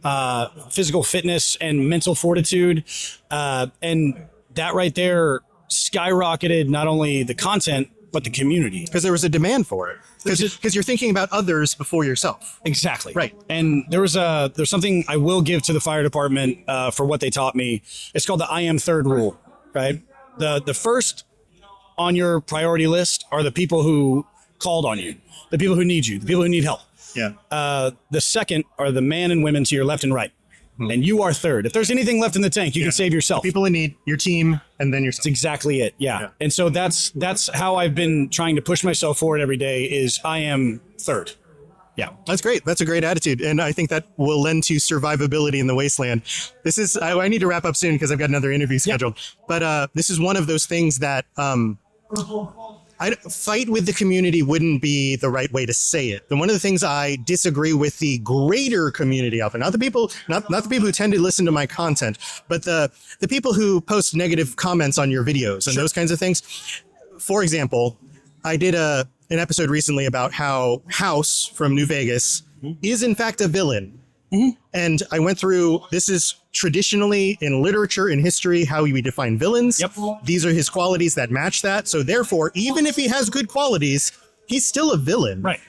physical fitness and mental fortitude. And that right there skyrocketed not only the content, but the community. Because there was a demand for it. Because you're thinking about others before yourself. Exactly. Right. And there's something I will give to the fire department for what they taught me. It's called the I am third rule, right? The first on your priority list are the people who called on you, the people who need you, the people who need help. Yeah. The second are the man and women to your left and right. And you are third. If there's anything left in the tank, you can save yourself. People in need, your team, and then yourself. That's exactly it. Yeah. And so that's how I've been trying to push myself forward every day is I am third. Yeah. That's great. That's a great attitude. And I think that will lend to survivability in the wasteland. This is, I need to wrap up soon because I've got another interview scheduled. But this is one of those things that fight with the community wouldn't be the right way to say it. And one of the things I disagree with the greater community out there, not the people who tend to listen to my content, but the people who post negative comments on your videos and those kinds of things. For example, I did an episode recently about how House from New Vegas is in fact a villain. And I went through, this is traditionally in literature, in history, how we define villains. Yep. These are his qualities that match that. So therefore, even if he has good qualities, he's still a villain. Right.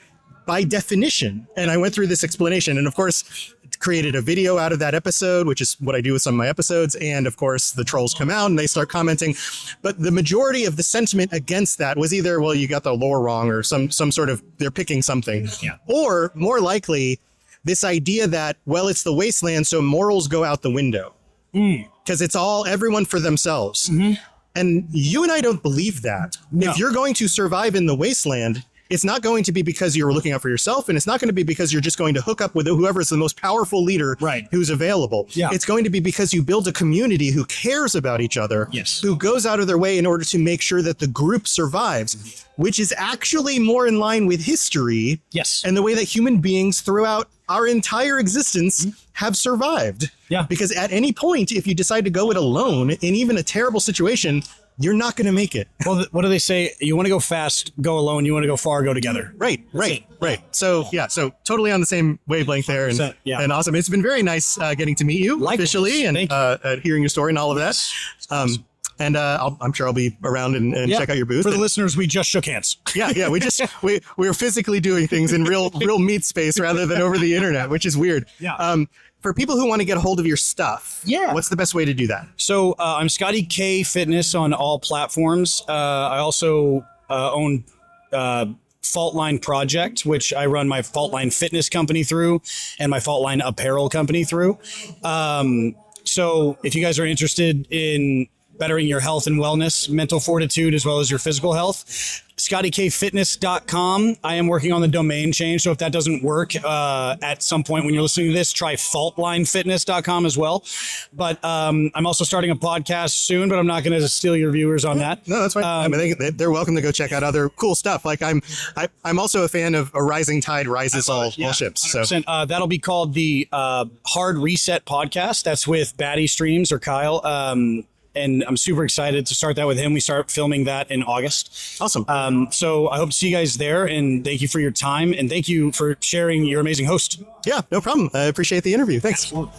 By definition. And I went through this explanation and of course created a video out of that episode, which is what I do with some of my episodes. And of course the trolls come out and they start commenting. But the majority of the sentiment against that was either, well, you got the lore wrong or some sort of, they're picking something. Yeah. Or more likely, this idea that, well, it's the wasteland, so morals go out the window. Because it's all everyone for themselves. And you and I don't believe that. No. If you're going to survive in the wasteland, it's not going to be because you're looking out for yourself, and it's not going to be because you're just going to hook up with whoever's the most powerful leader who's available. Yeah. It's going to be because you build a community who cares about each other, who goes out of their way in order to make sure that the group survives, which is actually more in line with history and the way that human beings throughout our entire existence have survived. Yeah. Because at any point, if you decide to go it alone in even a terrible situation, you're not going to make it. Well, what do they say? You want to go fast, go alone. You want to go far, go together. Right. So so totally on the same wavelength there, and and awesome. It's been very nice getting to meet you officially and hearing your story and all of that. And I'm sure I'll be around and check out your booth. For the listeners, we just shook hands. Yeah. We were physically doing things in real meat space rather than over the internet, which is weird. Yeah. For people who want to get a hold of your stuff, what's the best way to do that? So I'm Scotty K Fitness on all platforms. I also own Fault Line Project, which I run my Fault Line Fitness company through and my Fault Line Apparel company through. So if you guys are interested in bettering your health and wellness, mental fortitude, as well as your physical health, ScottyKFitness.com. I am working on the domain change, so if that doesn't work at some point when you're listening to this, try faultlinefitness.com as well. But I'm also starting a podcast soon, but I'm not going to steal your viewers on that. No, that's fine. I mean, they're welcome to go check out other cool stuff. Like I'm also a fan of A Rising Tide Rises All Ships. So that'll be called the Hard Reset Podcast. That's with Batty Streams or Kyle. And I'm super excited to start that with him. We start filming that in August. Awesome. So I hope to see you guys there. And thank you for your time. And thank you for sharing your amazing host. Yeah, no problem. I appreciate the interview. Thanks. Absolutely.